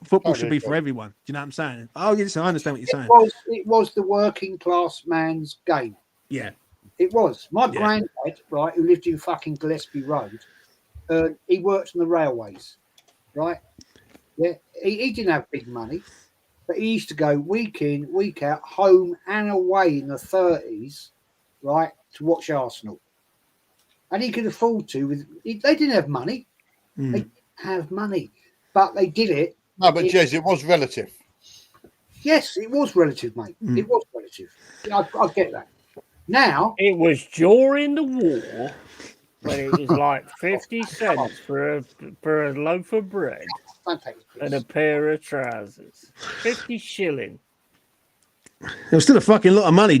Football should be for everyone. Do you know what I'm saying? Oh, yes, I understand what you're saying. It was the working class man's game. Yeah. It was. My granddad, right, who lived in fucking Gillespie Road, he worked on the railways, right? Yeah, he didn't have big money, but he used to go week in, week out, home and away in the 30s, right, to watch Arsenal. And he could afford to. They didn't have money. They didn't have money, but they did it. No, but Jez, it was relative. Yes, it was relative, mate. It was relative. I get that. Now it was during the war when it was like 50 cents for a loaf of bread and a pair of trousers. 50 shilling. It was still a fucking lot of money.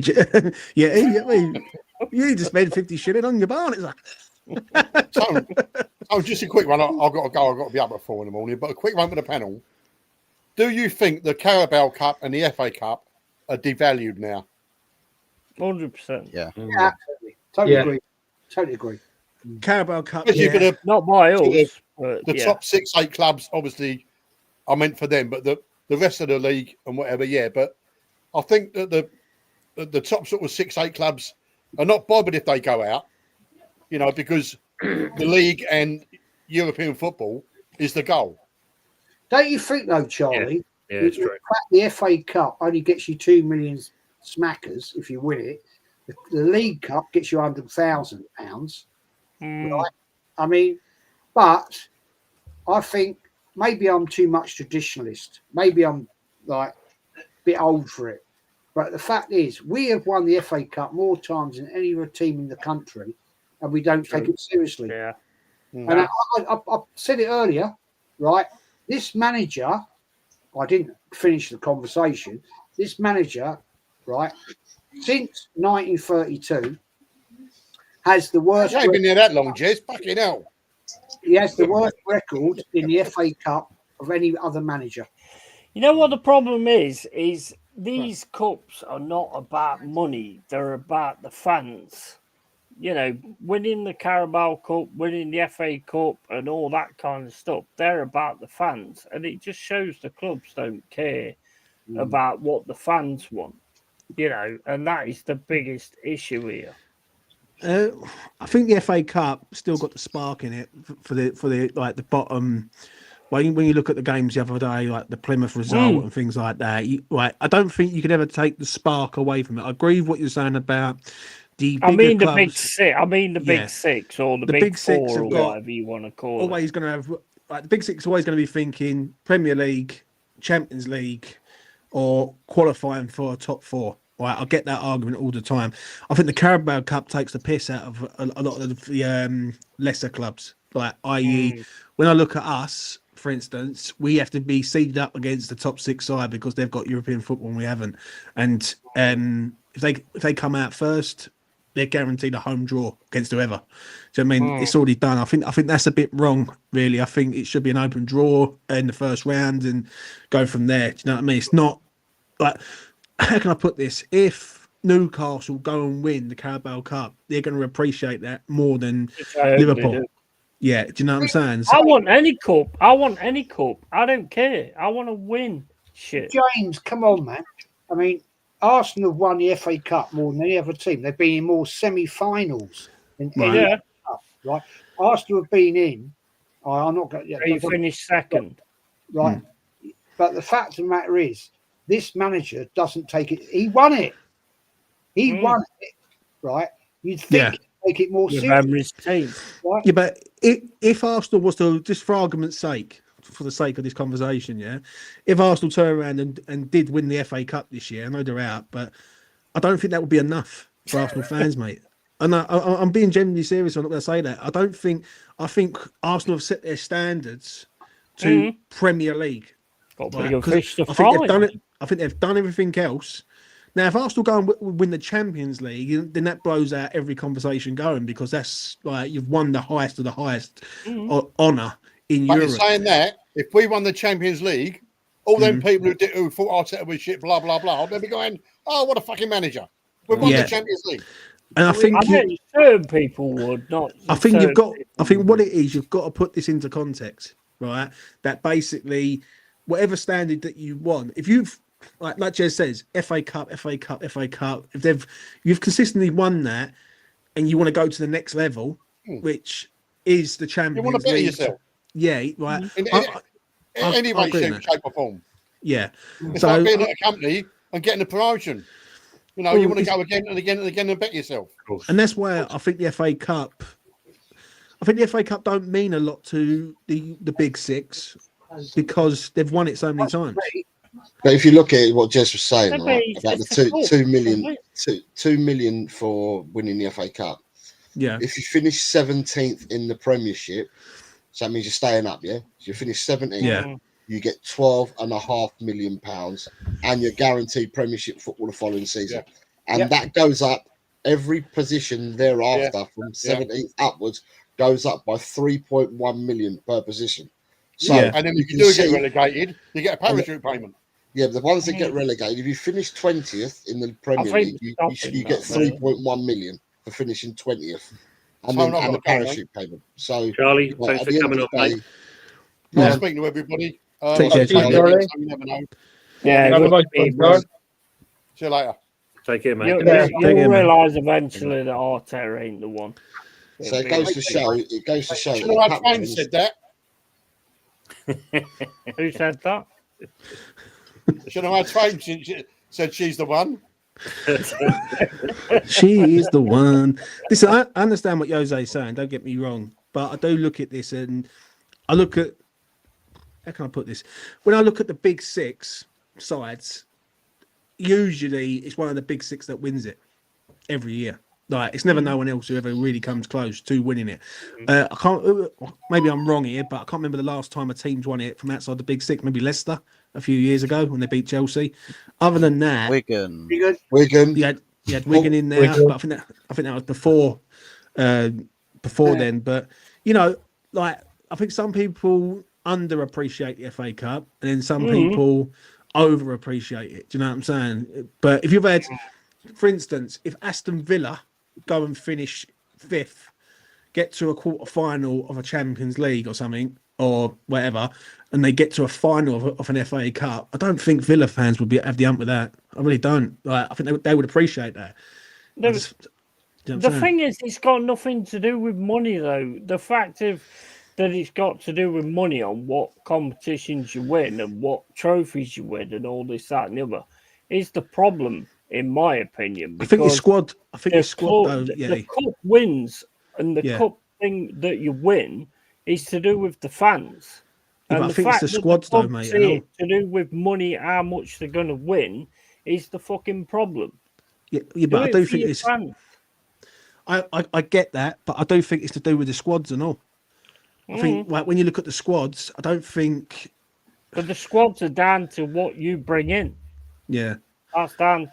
Yeah, you need to spend 50 shilling on your barn. It's like... so just a quick one. I've got to go. I've got to be up at 4 in the morning. But a quick one for the panel. Do you think the Carabao Cup and the FA Cup are devalued now? 100%. Yeah. Absolutely. Totally agree. Carabao Cup, not by us. But the top 6-8 clubs, obviously, are meant for them, but the rest of the league and whatever, yeah. But I think that the top sort of 6-8 clubs are not bothered if they go out, you know, because the league and European football is the goal. Don't you think, though, Charlie? Yeah, it's true. The FA Cup only gets you 2 million smackers if you win it. The League Cup gets you £100,000. Right? I mean, but I think maybe I'm too much traditionalist. Maybe I'm like a bit old for it. But the fact is, we have won the FA Cup more times than any other team in the country, and we don't take it seriously. Yeah. And I said it earlier, right? This manager, I didn't finish the conversation. This manager, right, since 1932, has the worst. You ain't been there that long, Jez. Fucking hell. He has the worst record in the FA Cup of any other manager. You know what the problem is these cups are not about money. They're about the fans. You know, winning the Carabao Cup, winning the FA Cup and all that kind of stuff. They're about the fans. And it just shows the clubs don't care about what the fans want. You know, and that is the biggest issue here. I think the FA Cup still got the spark in it for the like the bottom. When you look at the games the other day, like the Plymouth result and things like that, I don't think you could ever take the spark away from it. I agree with what you're saying about the. Big six. I mean the big six or the big four or whatever you want to call it. Always going to have like the big six. Always going to be thinking Premier League, Champions League, or qualifying for a top four. Right, I get that argument all the time. I think the Carabao Cup takes the piss out of a lot of the lesser clubs. Like, i.e., when I look at us, for instance, we have to be seeded up against the top 6 side because they've got European football and we haven't. And if they come out first, they're guaranteed a home draw against whoever. So I mean, it's already done. I think that's a bit wrong, really. I think it should be an open draw in the first round and go from there. Do you know what I mean? It's not like. How can I put this? If Newcastle go and win the Carabao Cup, they're going to appreciate that more than Liverpool. Yeah, do you know what I'm saying? So, I want any cup. I don't care. I want to win shit. James, come on, man. I mean, Arsenal have won the FA Cup more than any other team. They've been in more semi-finals than any other cup, right? Arsenal have been in. I'm not going. They finished second, right? But the fact of the matter is, this manager doesn't take it. He won it. He won it, right? You'd think he'd take it more seriously. Right? Yeah, but if Arsenal was to, just for argument's sake, for the sake of this conversation, if Arsenal turn around and did win the FA Cup this year, I know they're out, but I don't think that would be enough for Arsenal fans, mate. And I'm being genuinely serious. I'm not going to say that. I think Arsenal have set their standards to Premier League. Got bigger fish to fry. I think they've done everything else. Now, if Arsenal go and win the Champions League, then that blows out every conversation going because that's like you've won the highest of the highest honour in Europe. But saying that, if we won the Champions League, all them people who thought Arteta was shit, blah, blah, blah, they'll be going, oh, what a fucking manager. We've won the Champions League. And I think I think certain people would not. I think you've certain got. I people think what would. it is, you've got to put this into context, right? That basically, whatever standard that you want, if you've like Jez says, FA Cup, FA Cup, FA Cup, if you've consistently won that, and you want to go to the next level, which is the You Champions want to better League. yourself Yeah, right. in I any way, agree shape, with that. shape, or form. Yeah. It's So like being at a company and getting a promotion. You know, you want to go again and again and again and better yourself. and that's where I think the FA Cup. I think the FA Cup don't mean a lot to the big six because they've won it so many times. But if you look at what Jez was saying, Maybe right, it's about the just a thought, 2 million, isn't it? 2 million for winning the FA Cup. Yeah. If you finish 17th in the Premiership, so that means you're staying up, yeah? So you finish 17th, Yeah. you get £12.5 million and you're guaranteed Premiership football the following season. And that goes up every position thereafter from 17th upwards goes up by 3.1 million per position. So Yeah. And then if you can do get see- relegated, you get a parachute payment. yeah, the ones that get relegated, if you finish 20th in the Premier think League, you stopping get that, man. 3.1 million for finishing 20th. And So then not and got the a payment. parachute payment. So Charlie, well, thanks at for the end coming of on, the mate. day, Nice Yeah. speaking to everybody. Take care, Hope you Charlie. enjoyed it, so you never know. Yeah, Have a good nice to be, one, guys. See you later. Take care, mate. You'll, Yeah. Take care, you'll man. realise eventually that Arteta ain't the one. so it goes to show. It goes to show. Should that have the had cup Fame games- said that. Who said that? Should have had Fame said she's the one. She is the one. Listen, I understand what Jose's saying. Don't get me wrong, but I do look at this and I look at how can I put this? When I look at the big six sides, usually it's one of the big six that wins it every year. Like it's never no one else who ever really comes close to winning it. I can't. Maybe I'm wrong here, but I can't remember the last time a team's won it from outside the big six. Maybe Leicester a few years ago when they beat Chelsea. Other than that, Wigan. Wigan. you had Wigan in there, Wigan. but I think that was before then. But you know, like I think some people underappreciate the FA Cup, and then some people overappreciate it. Do you know what I'm saying? But if you've had, for instance, if Aston Villa go and finish 5th, get to a quarter final of a Champions League or something, or whatever, and they get to a final of an FA Cup, I don't think Villa fans would have the ump with that. I really don't. Like, I think they would appreciate that. I just- do you know what The I'm saying? thing is, it's got nothing to do with money, though. The fact of that it's got to do with money on what competitions you win and what trophies you win and all this, that, and the other is the problem, in my opinion. I think your because squad. I think the your squad. cup- Though, yeah, the cup wins and the Yeah. cup thing that you win is to do with the fans. Yeah, but And I the think it's fact the that squads though, clubs mate, see and it to do with money, how much they're going to win, is the fucking problem. yeah, but I it do for think your it's. fans. I get that, but I do think it's to do with the squads and all. I think like when you look at the squads, I don't think. But the squads are down to what you bring in. Yeah, That's down,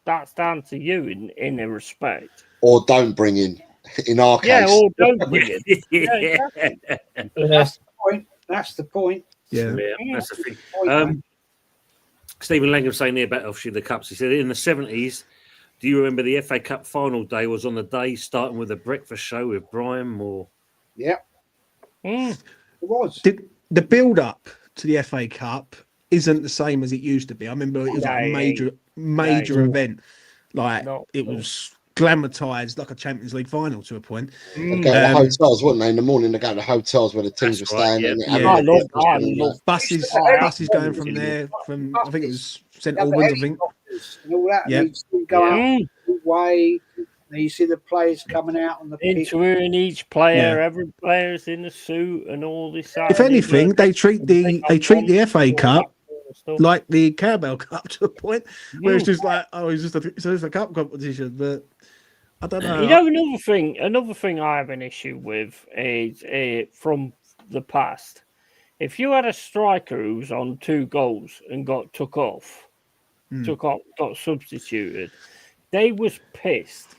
that's down to you in a respect. or don't bring in our case. Yeah, or don't bring it. yeah, exactly. That's the point. That's the point. yeah. that's the thing. Point, Stephen Langham saying here about obviously the cups. He said in the 70s, do you remember the FA Cup final day was on the day starting with a breakfast show with Brian Moore? yeah, Mm. it was. The build up to the FA Cup isn't the same as it used to be. I remember it was like a No, major event. Like Not it at all. was glamorized like a Champions League final to a point. They go to the Um, hotels, wouldn't they? In the morning, they go to hotels where the teams were That's right, staying. yeah. And Yeah. having I a love breakfast that. and all that. Buses going from there from I think it was St Albans. I think. And all that. Yeah. And you see go out Mm. the way. And you see the players coming out on the pitch. Interviewing each player, Yeah. every player's in a suit and all this. that, If and the anything, other. they treat the FA Cup Stuff. like the Carabao Cup to a point where it's Mm. just like, oh, it's just a cup competition. But I don't know. You know, another thing I have an issue with is from the past. If you had a striker who was on 2 goals and got got substituted, they was pissed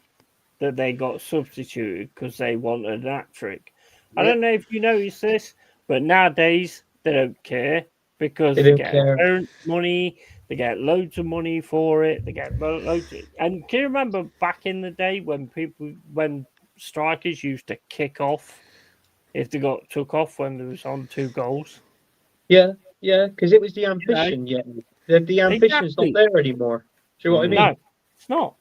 that they got substituted because they wanted an hat trick. I don't know if you noticed this, but nowadays they don't care. because They they don't get care. parent money, they get loads of money for it, they get loads of, and can you remember back in the day when strikers used to kick off if they got took off when they was on 2 goals? Yeah, because it was the ambition. Yeah, the ambition's Exactly. not there anymore. Do you know what I mean? No, it's not.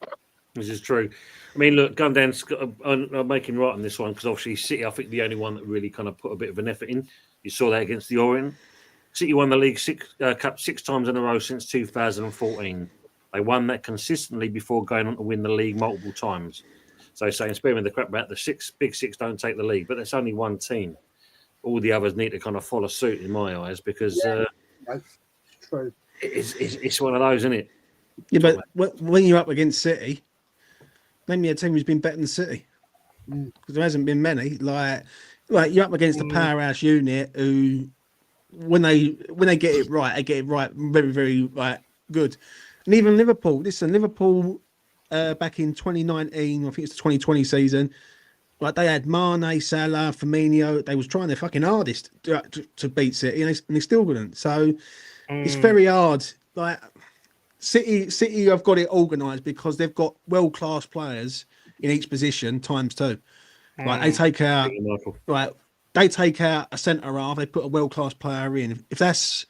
This is true. I mean, look, Gundown's I'm making right on this one because obviously City, I think, the only one that really kind of put a bit of an effort in. You saw that against the Orient. City won the League Cup 6 times in a row since 2014. They won that consistently before going on to win the league multiple times. So saying, sparing the crap about the big six don't take the league, but that's only one team. All the others need to kind of follow suit in my eyes because It's true. it's one of those, isn't it? Yeah, but when you're up against City, name me a team who's been better than City. Because there hasn't been many. Like you're up against a powerhouse unit who, when they get it right, they get it right very, very good. And even Liverpool. Listen, Liverpool back in 2019, I think it's the 2020 season. Like they had Mane, Salah, Firmino. They was trying their fucking hardest to beat City, and they still couldn't. So it's very hard. Like City have got it organised because they've got world-class players in each position times 2. Like they take out, they take out a centre half, they put a world-class player in. If that's,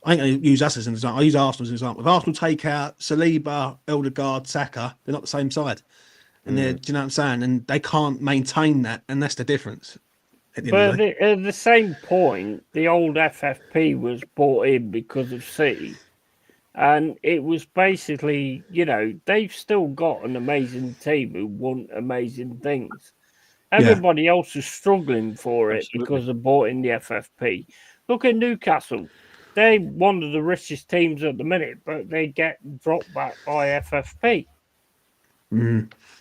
I ain't going to use us as an example. I use Arsenal as an example. If Arsenal take out Saliba, Odegaard, Saka, they're not the same side. And they're, do you know what I'm saying? And they can't maintain that, and that's the difference. But at the same point, the old FFP was brought in because of City. And it was basically, they've still got an amazing team who want amazing things. Everybody else is struggling for it because they bought in the FFP. Look at Newcastle. They're one of the richest teams at the minute, but they get dropped back by FFP.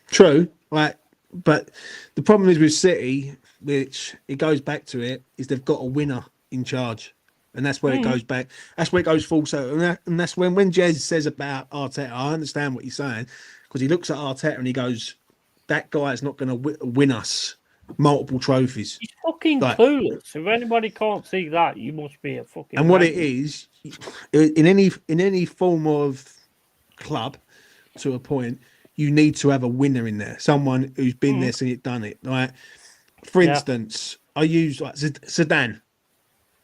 True. But the problem is with City, which it goes back to it, is they've got a winner in charge. And that's where it goes back. That's where it goes full circle. And that's when Jez says about Arteta, I understand what he's saying, because he looks at Arteta and he goes, that guy is not going to win us multiple trophies. He's fucking clueless. If anybody can't see that, you must be a fucking. And what it is, in any form of club, to a point, you need to have a winner in there. Someone who's been there, seen it, done it. Like, for instance, I use like Zidane.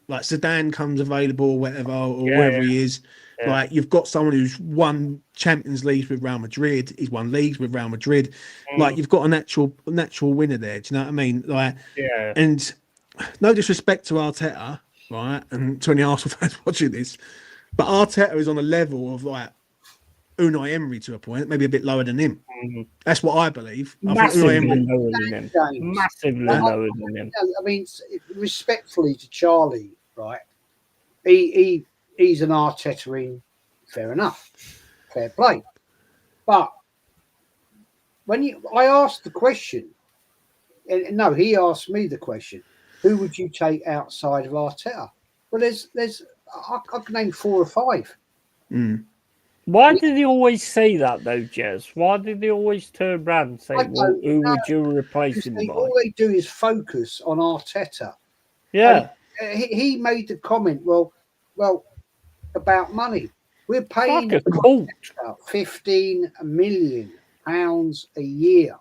Like Zidane comes available, whatever, or wherever he is. Yeah. Like you've got someone who's won Champions Leagues with Real Madrid. He's won leagues with Real Madrid. Like you've got a natural winner there. Do you know what I mean? Like, and no disrespect to Arteta, right, and to any Arsenal fans watching this, but Arteta is on a level of like Unai Emery to a point, maybe a bit lower than him. That's what I believe. Massively lower than him. Massively lower than him. I mean, respectfully to Charlie, right? He's an Arteta in, fair enough, fair play. But when I asked the question, and no, he asked me the question: who would you take outside of Arteta? Well, I can name 4 or 5. Why did he always say that though, Jez? Why did they always turn around and say, "Well, who would you replace him by?" All they do is focus on Arteta. Yeah, and he made the comment. Well, about money. We're paying £15 million a year,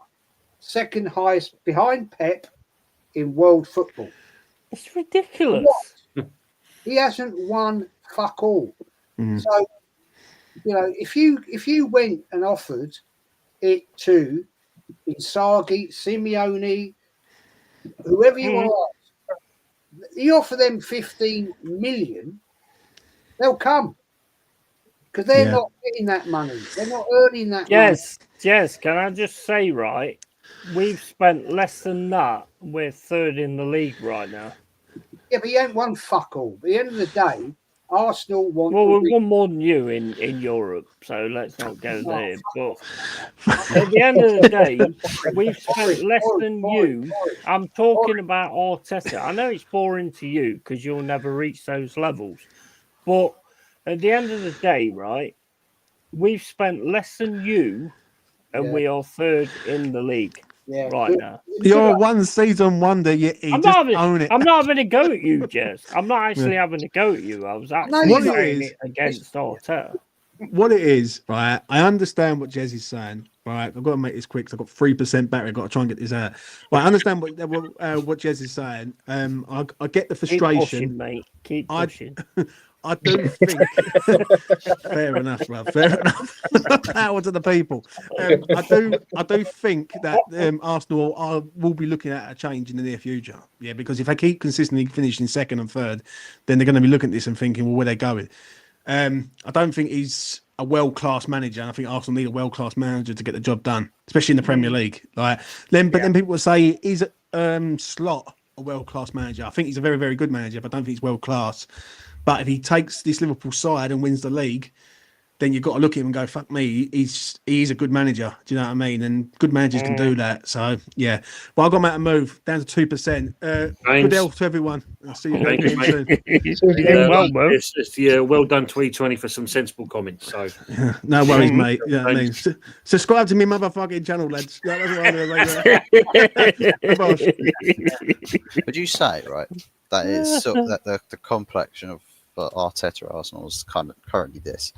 second highest behind Pep in world football. It's ridiculous. He hasn't won fuck all. So, if you went and offered it to Inzaghi, Simeone, whoever you want, you offer them 15 million, they'll come because they're not getting that money. They're not earning that money. Yes. Can I just say, right? We've spent less than that. We're 3rd in the league right now. Yeah, but you ain't won fuck all. At the end of the day, Arsenal want. Well, we won more than you in Europe, so let's not go there. But at the end of the day, we've spent less than you. I'm talking about Arteta. I know it's boring to you because you'll never reach those levels. But at the end of the day, right, we've spent less than you, and we are 3rd in the league. Yeah. right now. You're a one season wonder. You I'm just not having, own it. I'm not having a go at you, Jez. I'm not actually having a go at you. I was actually What it saying is- it against Arteta. What it is, right? I understand what Jez is saying, right? I've got to make this quick. 'Cause I've got 3% battery. I've got to try and get this out. But I understand what Jez is saying. I get the Keep frustration. pushing, mate. Keep I- pushing. I do think. Fair enough, bro. Fair enough. Power to the people. I do think that Arsenal will be looking at a change in the near future. Yeah, because if they keep consistently finishing second and third, then they're going to be looking at this and thinking, well, where they going? I don't think he's a world-class manager. I think Arsenal need a world-class manager to get the job done, especially in the Premier League. But then people will say, is Slot a world-class manager? I think he's a very, very good manager, but I don't think he's world-class. But if he takes this Liverpool side and wins the league, then you've got to look at him and go, fuck me, he's a good manager. Do you know what I mean? And good managers can do that. So, yeah. But I've got him out to move down to 2%. Good health to everyone. I'll see you Thank you, again mate. soon. Well done to E20 for some sensible comments. So No worries, mate. You know what I mean? Subscribe to me motherfucking channel, lads. Yeah, that's what I'm gonna say. Would you say, right, that is so that the complexion of Arteta at Arsenal is kind of currently this: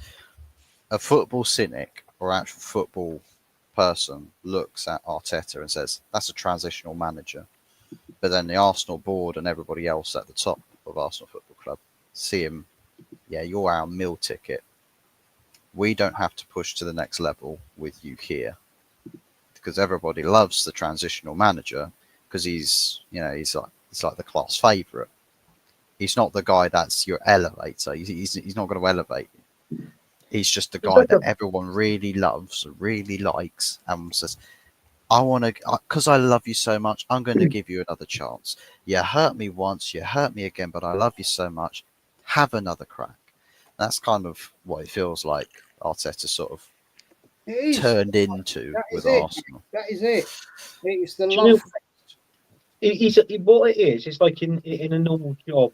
a football cynic or actual football person looks at Arteta and says that's a transitional manager, but then the Arsenal board and everybody else at the top of Arsenal Football Club see him, yeah, you're our meal ticket. We don't have to push to the next level with you here, because everybody loves the transitional manager because he's like the class favourite. He's not the guy that's your elevator. He's not going to elevate you. He's just the guy that everyone really loves, really likes, and says, I want to, because I love you so much, I'm going to give you another chance. You hurt me once, you hurt me again, but I love you so much. Have another crack. That's kind of what it feels like Arteta sort of turned into with Arsenal. That is it. It's the Do you love. what it is, it's like in a normal job.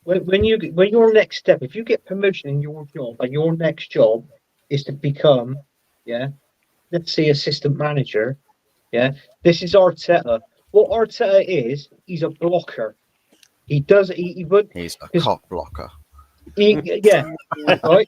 When your next step, if you get promotion in your job and your next job is to become, let's say assistant manager, this is Arteta. What Arteta is, he's a blocker. He's a cock blocker. Right.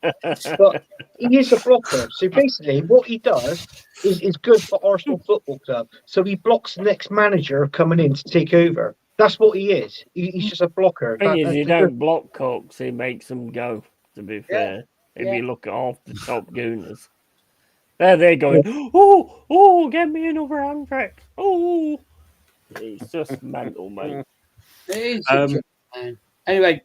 But he is a blocker. So basically, what he does is good for Arsenal Football Club. So he blocks the next manager coming in to take over. That's what he is. He's just a blocker. Thing is, he don't block cocks, he makes them go, to be fair. If yeah. you look at half the top gooners. They're going, oh, get me another handbrake. Oh. It's just mental, mate. It is. Man. Anyway,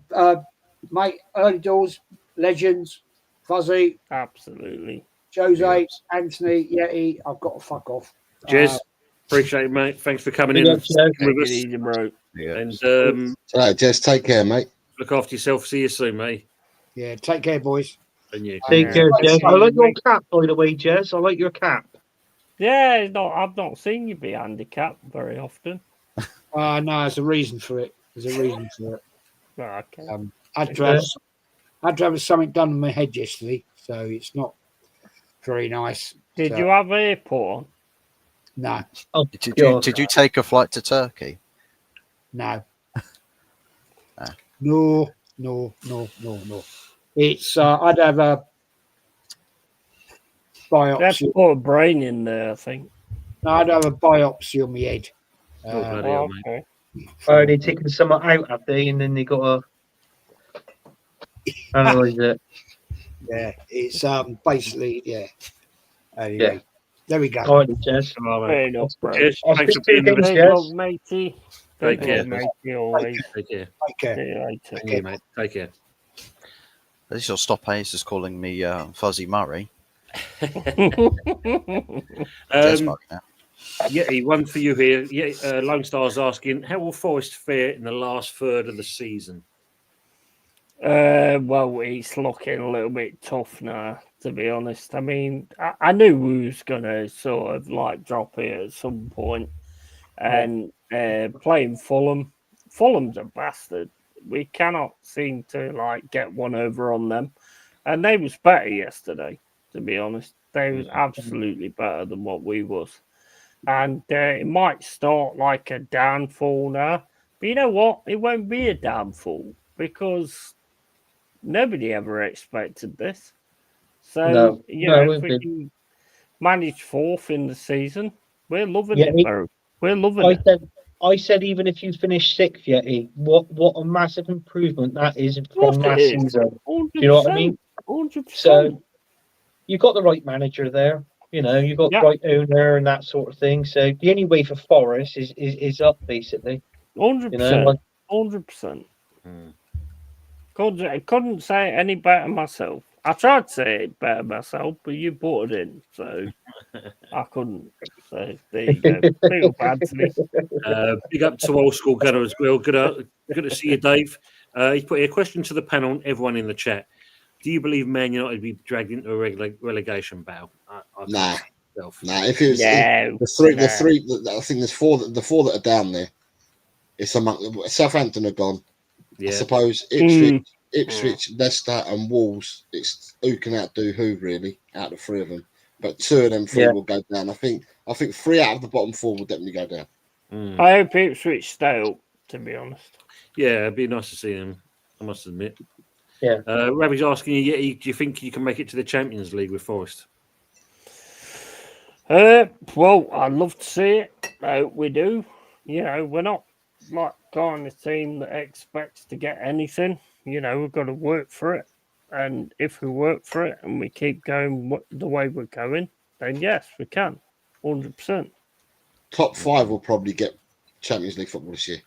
mate, early doors, legends, Fuzzy, absolutely. Jose, Anthony, Yeti. I've got to fuck off. Jez, appreciate it, mate. Thanks for coming in with us. Easy, bro. Yeah. And right, Jez, take care, mate. Look after yourself. See you soon, mate. Yeah, take care, boys. And you. Take care, Jez. I like your cap, by the way, Jez. I like your cap. Yeah, I've not seen you be handicapped very often. No, there's a reason for it. There's a reason for it. Okay. I had to have something done on my head yesterday, so it's not very nice. Did you have airport on? No. Oh, did you take a flight to Turkey? No. No. It's I'd have a biopsy. Let's put a brain in there, I think. No, I'd have a biopsy on my head. Okay. They're taking some out, have they? And then they got to analyze it. Yeah, it's basically Anyway, there we go. All right, Jez. Fair enough, bro. Cheers. I'll Thanks for speak to you being with again, us. Jez. Matey. Take care. Matey, always. Take care. Take care. See you later. Thank you, mate. Take care. At least you'll stop Ace calling me Fuzzy Murray. Murray now. Yeah, one for you here. Yeah, Lone Star's asking, how will Forest fare in the last third of the season? Well, it's looking a little bit tough now, to be honest. I mean, I knew we was going to sort of like drop here at some point. And playing Fulham's a bastard. We cannot seem to like get one over on them. And they was better yesterday, to be honest. They was absolutely better than what we was. and it might start like a downfall now. But you know what? It won't be a downfall because nobody ever expected this. So No, you no, know, it if won't we be. can manage fourth in the season, we're loving Yeah, it, bro. We're loving I it. said, I said, even if you finish sixth, Yeti, what a massive improvement that is Of course from it last is. season. 100%. Do you know what I mean? 100%. So you've got the right manager there. You know, you've got Yeah. the right owner and that sort of thing. So the only way for Forest is up, basically. 100%. You know, like 100%. Mm. Couldn't say it any better myself. I tried to say it better myself, but you brought it in, so I couldn't. So there you go. Feel bad to me. Big up to Old School Gunner as well. Good to see you, Dave. He's put a question to the panel and everyone in the chat. Do you believe Man United will be dragged into a relegation battle? I Nah. can't see myself. Nah, if it was No, the three, I think there's the four that are down there. It's among Southampton are gone. I Yeah. suppose Ipswich, Leicester, and Wolves. It's who can outdo who really out of the three of them. But two of them three Yeah. will go down. I think 3 out of the bottom 4 will definitely go down. Mm. I hope Ipswich stay up, to be honest. Yeah, it'd be nice to see him, I must admit. Yeah. Ravi's asking you, Yeti, do you think you can make it to the Champions League with Forest? Well, I'd love to see it. We do. You know, we're not like kind of team that expects to get anything. You know, we've got to work for it. And if we work for it and we keep going the way we're going, then yes, we can. 100%. Top 5 will probably get Champions League football this year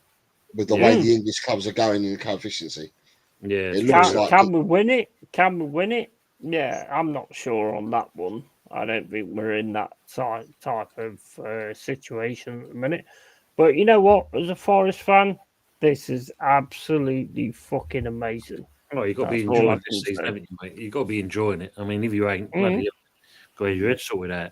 with the way the English clubs are going in the coefficiency. Yeah. It looks like Can we win it? Can we win it? Yeah, I'm not sure on that one. I don't think we're in that type of situation at the minute. But you know what? As a Forest fan, this is absolutely fucking amazing. Oh, you've got to be That's all I enjoying this can season, say. haven't you, mate? You've got to be enjoying it. I mean, if you ain't, bloody hell, got your head sorted out.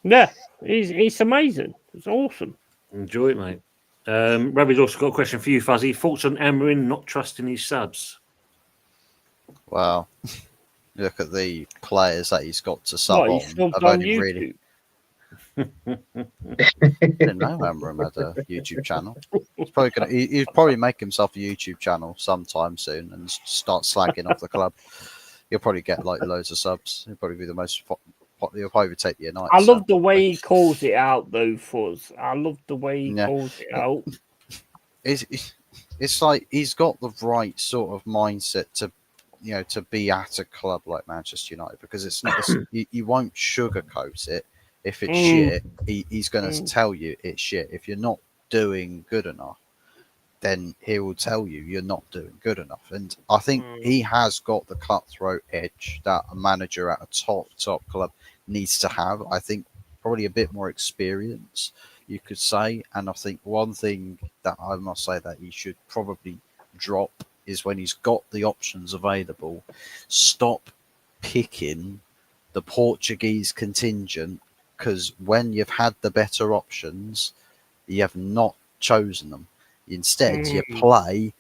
Yeah, it's amazing. It's awesome. Enjoy it, mate. Ravi's also got a question for you, Fuzzy. Thoughts on Amarin not trusting his subs? Well, look at the players that he's got to sub What, he on. subbed I've on only YouTube? really didn't know Amarim had a YouTube channel. He's probably gonna he'd probably make himself a YouTube channel sometime soon and start slagging off the club. He'll probably get like loads of subs. He'll probably be the most he'll probably take the United. I love the way he calls it out, though, Fuzz. I love the way he Yeah. calls it out. It's like he's got the right sort of mindset to, you know, to be at a club like Manchester United, because it's not you won't sugarcoat it. If it's shit, he's going to tell you it's shit. If you're not doing good enough, then he will tell you you're not doing good enough. And I think he has got the cutthroat edge that a manager at a top club needs to have. I think probably a bit more experience, you could say. And I think one thing that I must say that he should probably drop is when he's got the options available, stop picking the Portuguese contingent, because when you've had the better options, you have not chosen them. Instead, you play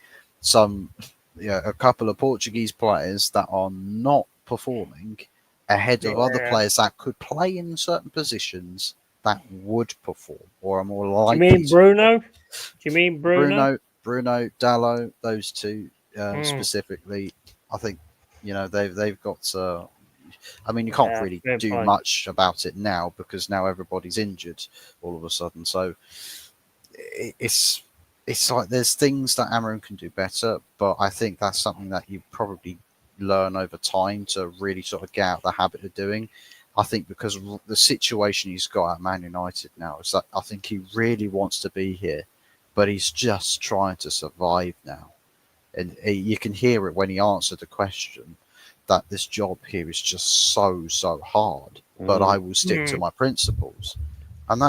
a couple of Portuguese players that are not performing ahead of other players that could play in certain positions that would perform or are more likely. Do you mean Bruno? Do you mean Bruno? Bruno, Dallo, those two specifically. I think they've got. I mean, you can't really do much about it now because now everybody's injured all of a sudden. So it's like there's things that Amarim can do better, but I think that's something that you probably learn over time to really sort of get out the habit of doing. I think because the situation he's got at Man United now is that I think he really wants to be here, but he's just trying to survive now. And you can hear it when he answered the question that this job here is just so hard, but I will stick to my principles. And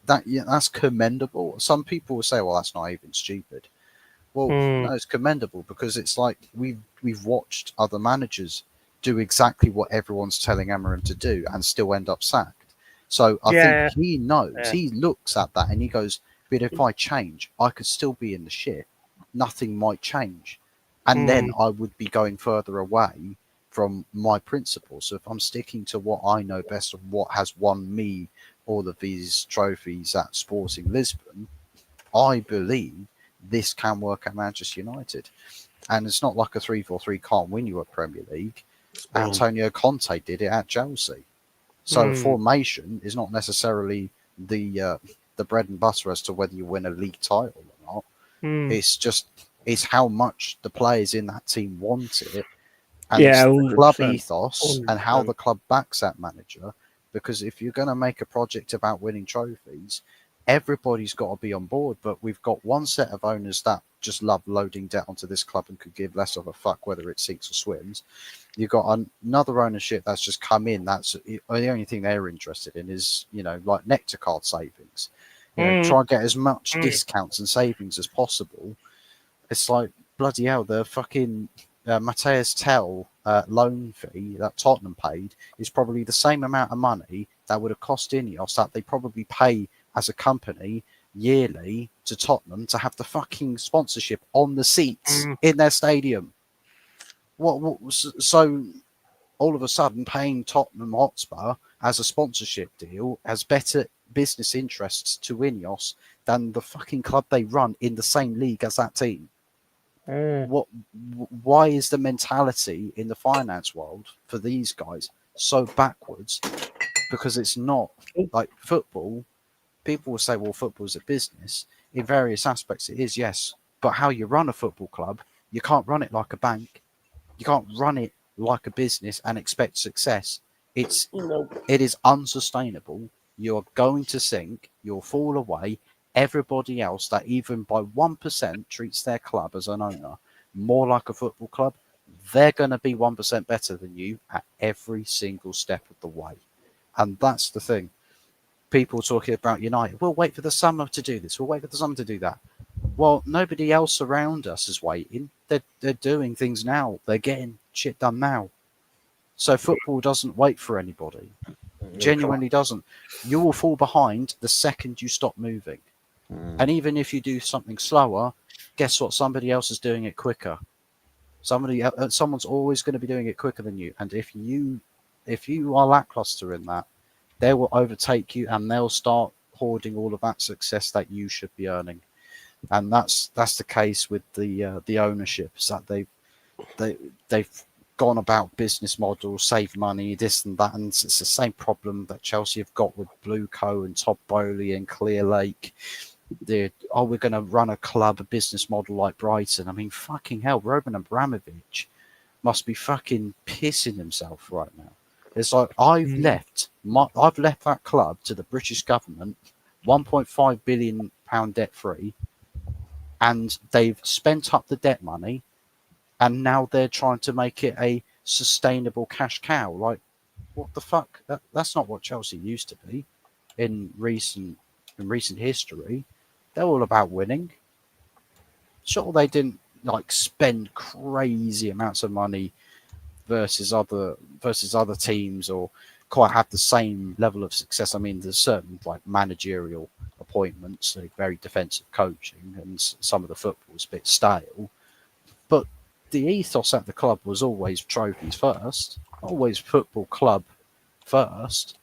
that's commendable. Some people will say, well, that's naive and stupid. Well, no, it's commendable because it's like we've watched other managers do exactly what everyone's telling Amarim to do and still end up sacked. So I think he knows, he looks at that and he goes, but if I change, I could still be in the shit. Nothing might change. And then I would be going further away from my principles. So if I'm sticking to what I know best of what has won me all of these trophies at Sporting Lisbon, I believe this can work at Manchester United. And it's not like a 3-4-3 can't win you a Premier League. Antonio Conte did it at Chelsea. So formation is not necessarily the bread and butter as to whether you win a league title or not. It's how much the players in that team want it, and it's the club ethos and how the club backs that manager. Because if you're going to make a project about winning trophies, everybody's got to be on board. But we've got one set of owners that just love loading debt onto this club and could give less of a fuck whether it sinks or swims. You've got another ownership that's just come in. That's the only thing they're interested in is, like Nectar card savings. Try and get as much discounts and savings as possible. It's like, bloody hell, the fucking Matthias Tell loan fee that Tottenham paid is probably the same amount of money that would have cost Ineos that they probably pay as a company yearly to Tottenham to have the fucking sponsorship on the seats in their stadium. So all of a sudden paying Tottenham Hotspur as a sponsorship deal has better business interests to Ineos than the fucking club they run in the same league as that team. Why is the mentality in the finance world for these guys so backwards? Because it's not like football. People will say, well, football's a business. In various aspects it is, yes. But how you run a football club, you can't run it like a bank. You can't run it like a business and expect success. It is unsustainable. You're going to sink. You'll fall away. Everybody else that even by 1% treats their club as an owner more like a football club, they're going to be 1% better than you at every single step of the way. And that's the thing. People talking about United, we'll wait for the summer to do this. We'll wait for the summer to do that. Well, nobody else around us is waiting. They're doing things now. They're getting shit done now. So football doesn't wait for anybody. Genuinely doesn't. You will fall behind the second you stop moving. And even if you do something slower, guess what? Somebody else is doing it quicker. Someone's always going to be doing it quicker than you. And if you are lackluster in that, they will overtake you and they'll start hoarding all of that success that you should be earning. And that's the case with the ownerships that they've gone about business models, save money, this and that, and it's the same problem that Chelsea have got with Blue Co and Todd Bowley and Clear Lake. We're going to run a club, a business model like Brighton. I mean, fucking hell, Roman Abramovich must be fucking pissing himself right now. It's like I've left that club to the British government, £1.5 billion debt free, and they've spent up the debt money, and now they're trying to make it a sustainable cash cow. Like, what the fuck? That's not what Chelsea used to be in recent history. They're all about winning. Sure, they didn't like spend crazy amounts of money versus other teams or quite have the same level of success. I mean, there's certain like managerial appointments, like very defensive coaching, and some of the football's a bit stale. But the ethos at the club was always trophies first, always football club first,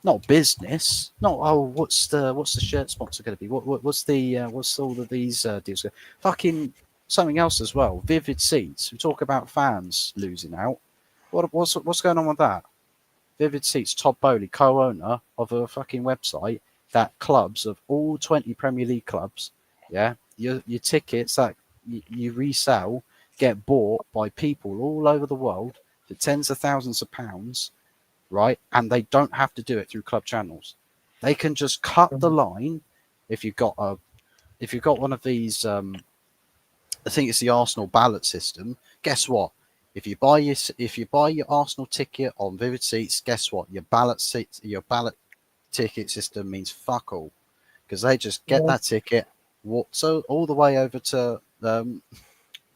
not business. Not what's the shirt sponsor going to be? What's all of these deals? Fucking something else as well. Vivid Seats. We talk about fans losing out. What's going on with that? Vivid Seats, Todd Bowley, co-owner of a fucking website that clubs of all 20 Premier League clubs, yeah, your tickets that you resell get bought by people all over the world for tens of thousands of pounds, right? And they don't have to do it through club channels. They can just cut the line. If you've got one of these, I think it's the Arsenal ballot system. Guess what? If you buy your Arsenal ticket on Vivid Seats, guess what? Your ballot ticket system means fuck all, because they just get that ticket, so all the way over to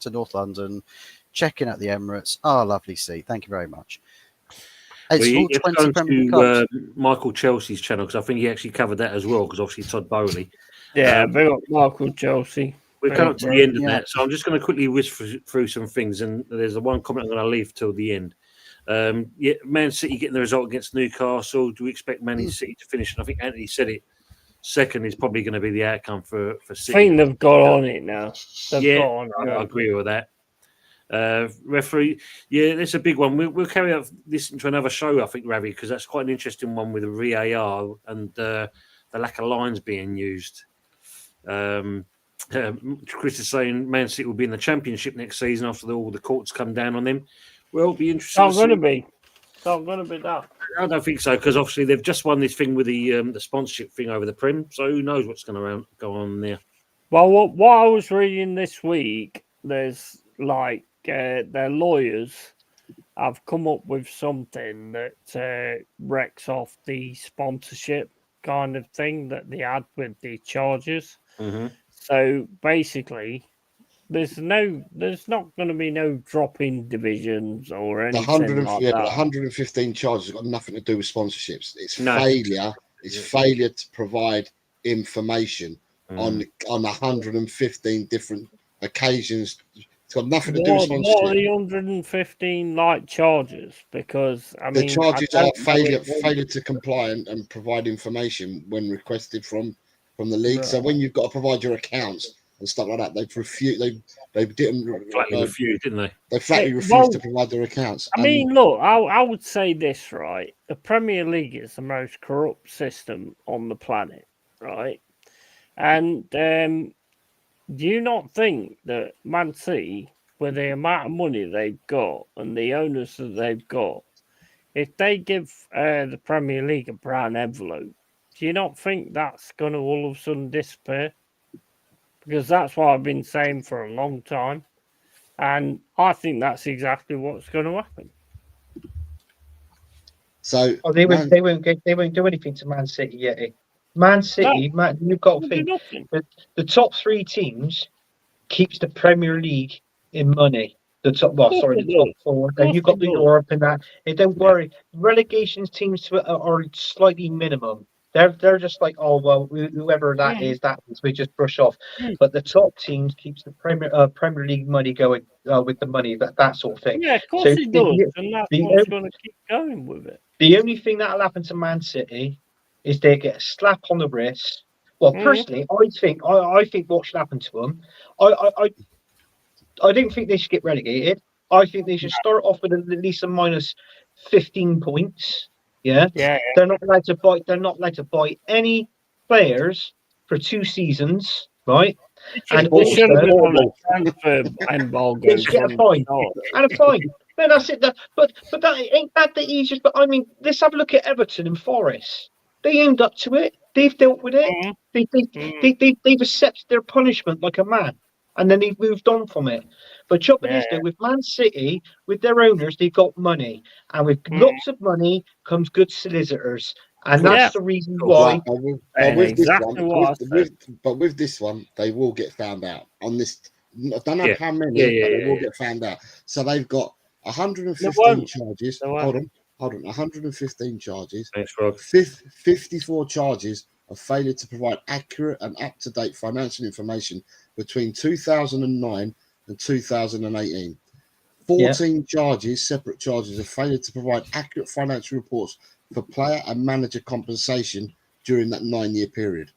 North London, check in at the Emirates. Oh, lovely seat. Thank you very much. It's all 20 Premier League Michael Chelsea's channel, because I think he actually covered that as well, because obviously Todd Bowley. Yeah, big up Michael Chelsea. We're coming up to the end of that, so I'm just going to quickly whiz through some things, and there's the one comment I'm going to leave till the end. Yeah, Man City getting the result against Newcastle. Do we expect Man City to finish? And I think Anthony said it. Second is probably going to be the outcome for I City. think they've got on it now. They've Yeah, got on it. I agree with that. Referee, yeah, that's a big one. We'll carry out listen to another show, I think, Ravi, because that's quite an interesting one with the VAR and the lack of lines being used. Chris is saying Man City will be in the Championship next season after all the courts come down on them. Well, it'll be interesting. It's not going to be. It's not going to be that. I don't think so, because obviously they've just won this thing with the sponsorship thing over the Prem, so who knows what's going to go on there. Well, what I was reading this week, there's like their lawyers have come up with something that wrecks off the sponsorship kind of thing that they had with the charges. Mm-hmm. So basically, there's not going to be no drop in divisions or anything like But that. 115 charges have got nothing to do with sponsorships. It's No. failure. It's failure to provide information on 115 different occasions. It's got nothing to do with What are sponsorship. the 115 like charges? Because I The mean, charges I are don't know failure to comply and provide information when requested from the league. So Right. when you've got to provide your accounts and stuff like that, they didn't Flatly refused, didn't they? they flatly Yeah, refused well, to provide their accounts. I mean, look, I would say this, right? The Premier League is the most corrupt system on the planet, right? And do you not think that Man City, with the amount of money they've got and the owners that they've got, if they give the Premier League a brown envelope, do you not think that's going to all of a sudden disappear? Because that's what I've been saying for a long time. And I think that's exactly what's going to happen. So They won't do anything to Man City yet. Man City, you've got to They'll do think nothing. that the top three teams keeps the Premier League in money. The top four. Then you've got the Europe and that. Hey, don't worry, relegation teams are slightly minimum. They're just like, oh well, whoever that is, we just brush off. But the top teams keeps the Premier League money going with the money that sort of thing. Yeah, of course So it does, and that's what's going to keep going with it. The only thing that'll happen to Man City is they get a slap on the wrist. Well, personally, I think what should happen to them, I don't think they should get relegated. I think they should start off with at least a minus 15 points. Yeah. They're not allowed to buy. They're not allowed to buy any players for 2 seasons, right? And They should have been on also, a transfer embargo. they should get a fine and a fine. No, that's it. But that ain't that the easiest. But I mean, let's have a look at Everton and Forest. They aimed up to it. They've dealt with it. They've accepted their punishment like a man, and then they've moved on from it. But job it is though, with Man City, with their owners, they've got money, and with lots of money comes good solicitors, and that's the reason why. But with this one, they will get found out on this. I don't know how many, but they will get found out. So they've got 115 charges. Hold on. 115 charges. Thanks, Rob. 54 charges of failure to provide accurate and up-to-date financial information between 2009 and 2018. 14 charges, separate charges, of failure to provide accurate financial reports for player and manager compensation during that 9-year period.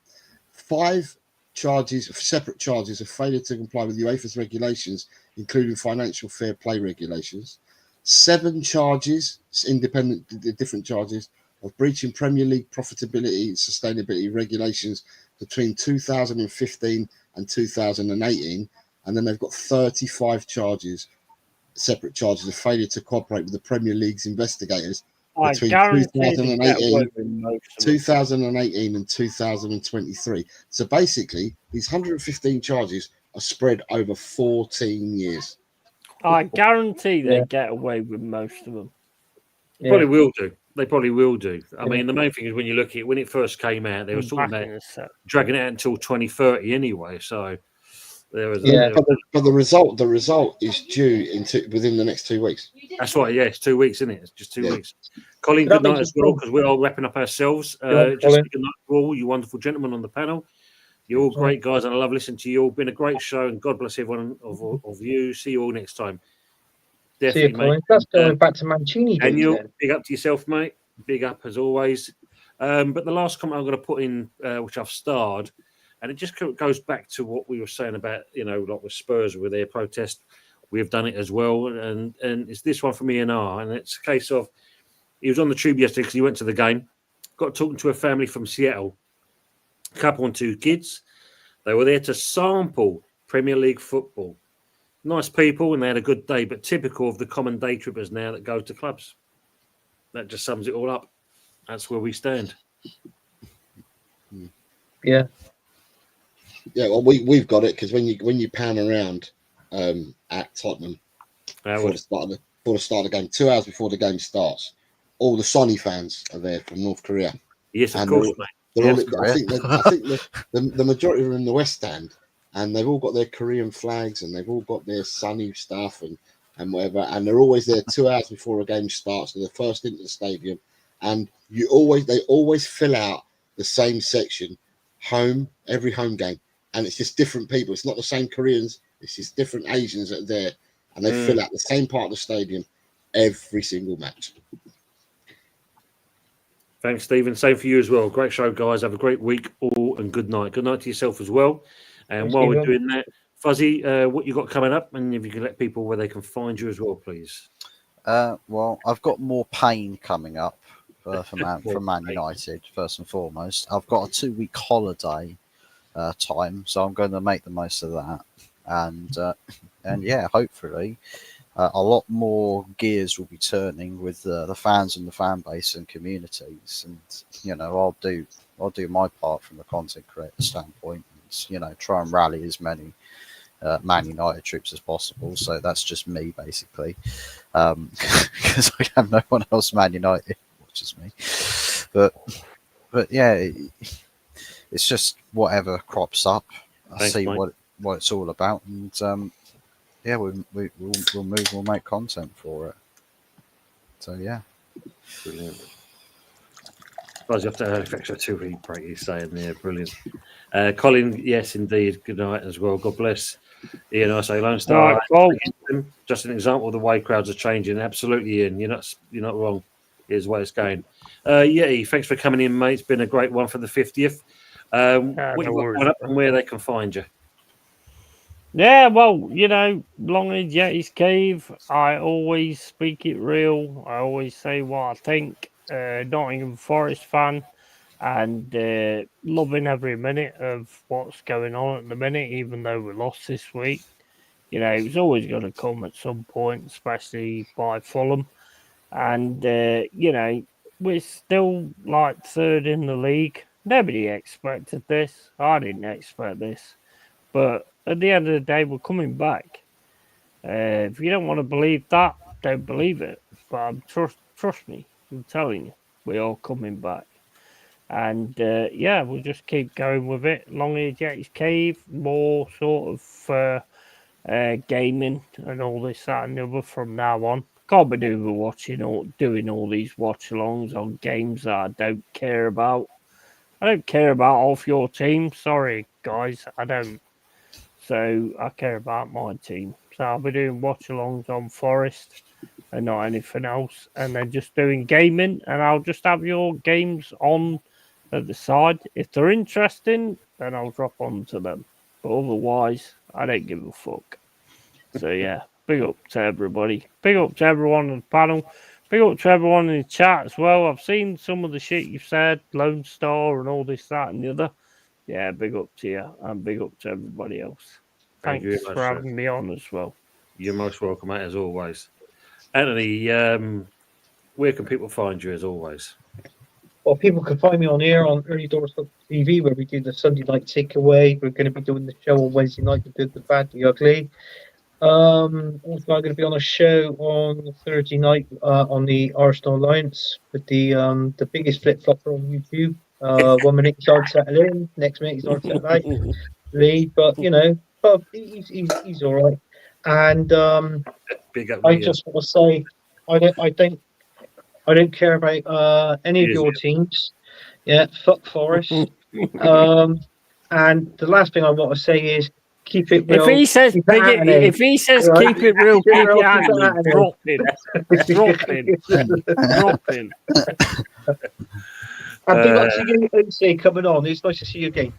5 charges, separate charges, of failure to comply with UEFA's regulations, including financial fair play regulations. 7 charges, different charges, of breaching Premier League profitability and sustainability regulations between 2015 and 2018. And then they've got 35 charges, separate charges, of failure to cooperate with the Premier League's investigators between 2018 and 2023. So basically, these 115 charges are spread over 14 years. I guarantee they get away with most of them. They probably will do. They probably will do. I mean, the main thing is when you look at it, when it first came out, they were talking about dragging it out until 2030 anyway. So there was, but the result is due within the next 2 weeks. That's right. Yeah, it's 2 weeks, isn't it? It's just 2 weeks. Colin, good night as well, because we're all wrapping up ourselves. Just good night to all you wonderful gentlemen on the panel. You're all great guys, and I love listening to you all. Been a great show, and God bless everyone of you. See you all next time. See you, Definitely, mate. Colin. That's going back to Mancini days Daniel, then. big up to yourself, mate. Big up as always. But the last comment I'm going to put in, which I've starred, and it just goes back to what we were saying about, like with Spurs with their protest. We've done it as well, and it's this one from Ian R. And it's a case of he was on the tube yesterday because he went to the game. Got talking to a family from Seattle, a couple and 2 kids. They were there to sample Premier League football. Nice people, and they had a good day, but typical of the common day trippers now that go to clubs. That just sums it all up. That's where we stand. Yeah. Yeah, well, we've got it because when you pan around at Tottenham before the start of the game, 2 hours before the game starts, all the Sonny fans are there from North Korea. Yes, of course, mate. They're Yes, all, I think the majority are in the West Stand, and they've all got their Korean flags and they've all got their Sunny stuff and whatever, and they're always there 2 hours before a game starts. They're the first into the stadium, and they always fill out the same section, every home game, and it's just different people. It's not the same Koreans. It's just different Asians that are there, and they fill out the same part of the stadium every single match. Thanks, Stephen. Same for you as well. Great show, guys. Have a great week all, and good night. Good night to yourself as well. And Thanks, while we're Stephen. doing that, Fuzzy, what you got coming up, and if you can let people where they can find you as well, please. Well, I've got more pain coming up from Man United, first and foremost. I've got a 2-week holiday time, so I'm going to make the most of that. And yeah, hopefully a lot more gears will be turning with the fans and the fan base and communities. And, I'll do my part from the content creator standpoint and, try and rally as many Man United troops as possible. So that's just me, basically, because I have no one else Man United, which is me. But yeah, it's just whatever crops up. I see mate. what it's all about, and yeah, we'll move. We'll make content for it. So yeah, Brilliant. Fuzzy, after an extra 2-week break, he's saying there, brilliant. Colin, yes, indeed. Good night as well. God bless. Ian, I say Lone Star. Just an example of the way crowds are changing. Absolutely, Ian. You're not wrong. Here's the way it's going. Yeah, thanks for coming in, mate. It's been a great one for the 50th. What you got coming up and where they can find you? Yeah, well, Longhead Yeti's Cave, I always speak it real. I always say what I think. Nottingham Forest fan, and loving every minute of what's going on at the minute, even though we lost this week. It was always going to come at some point, especially by Fulham. And, we're still like 3rd in the league. Nobody expected this. I didn't expect this. But at the end of the day, we're coming back. If you don't want to believe that, don't believe it. But trust me, I'm telling you, we're all coming back. And yeah, we'll just keep going with it. Longhead Yeti's Cave, more sort of gaming and all this, that, and the other from now on. Can't be doing all these watch-alongs on games that I don't care about. I don't care about half your team. Sorry, guys, I don't. So I care about my team. So I'll be doing watch-alongs on Forest and not anything else. And then just doing gaming, and I'll just have your games on at the side. If they're interesting, then I'll drop onto them. But otherwise, I don't give a fuck. So yeah, big up to everybody. Big up to everyone on the panel. Big up to everyone in the chat as well. I've seen some of the shit you've said, Lone Star and all this, that, and the other. Yeah, big up to you and big up to everybody else. Thank you Thanks very for much, having me on as well. You're most welcome, mate, as always. Anthony, where can people find you as always? Well, people can find me on air on Early Doors TV, where we do the Sunday night takeaway. We're going to be doing the show on Wednesday night, The Good, the Bad, the Ugly. Also, I'm going to be on a show on Thursday night on the Arsenal Alliance with the biggest flip flopper on YouTube. 1 minute he's hard settle next minute he's hard settle out. Lead, but he's all right. And I just want to say I don't care about any of your teams. Yeah, fuck Forest. And the last thing I want to say is Keep it real. If he says keep it big, happening. if he says Right. keep it real, keep Keep it it happening, happening. drop him, drop him, drop him. And big up to you, OC, coming on. It's nice to see you again.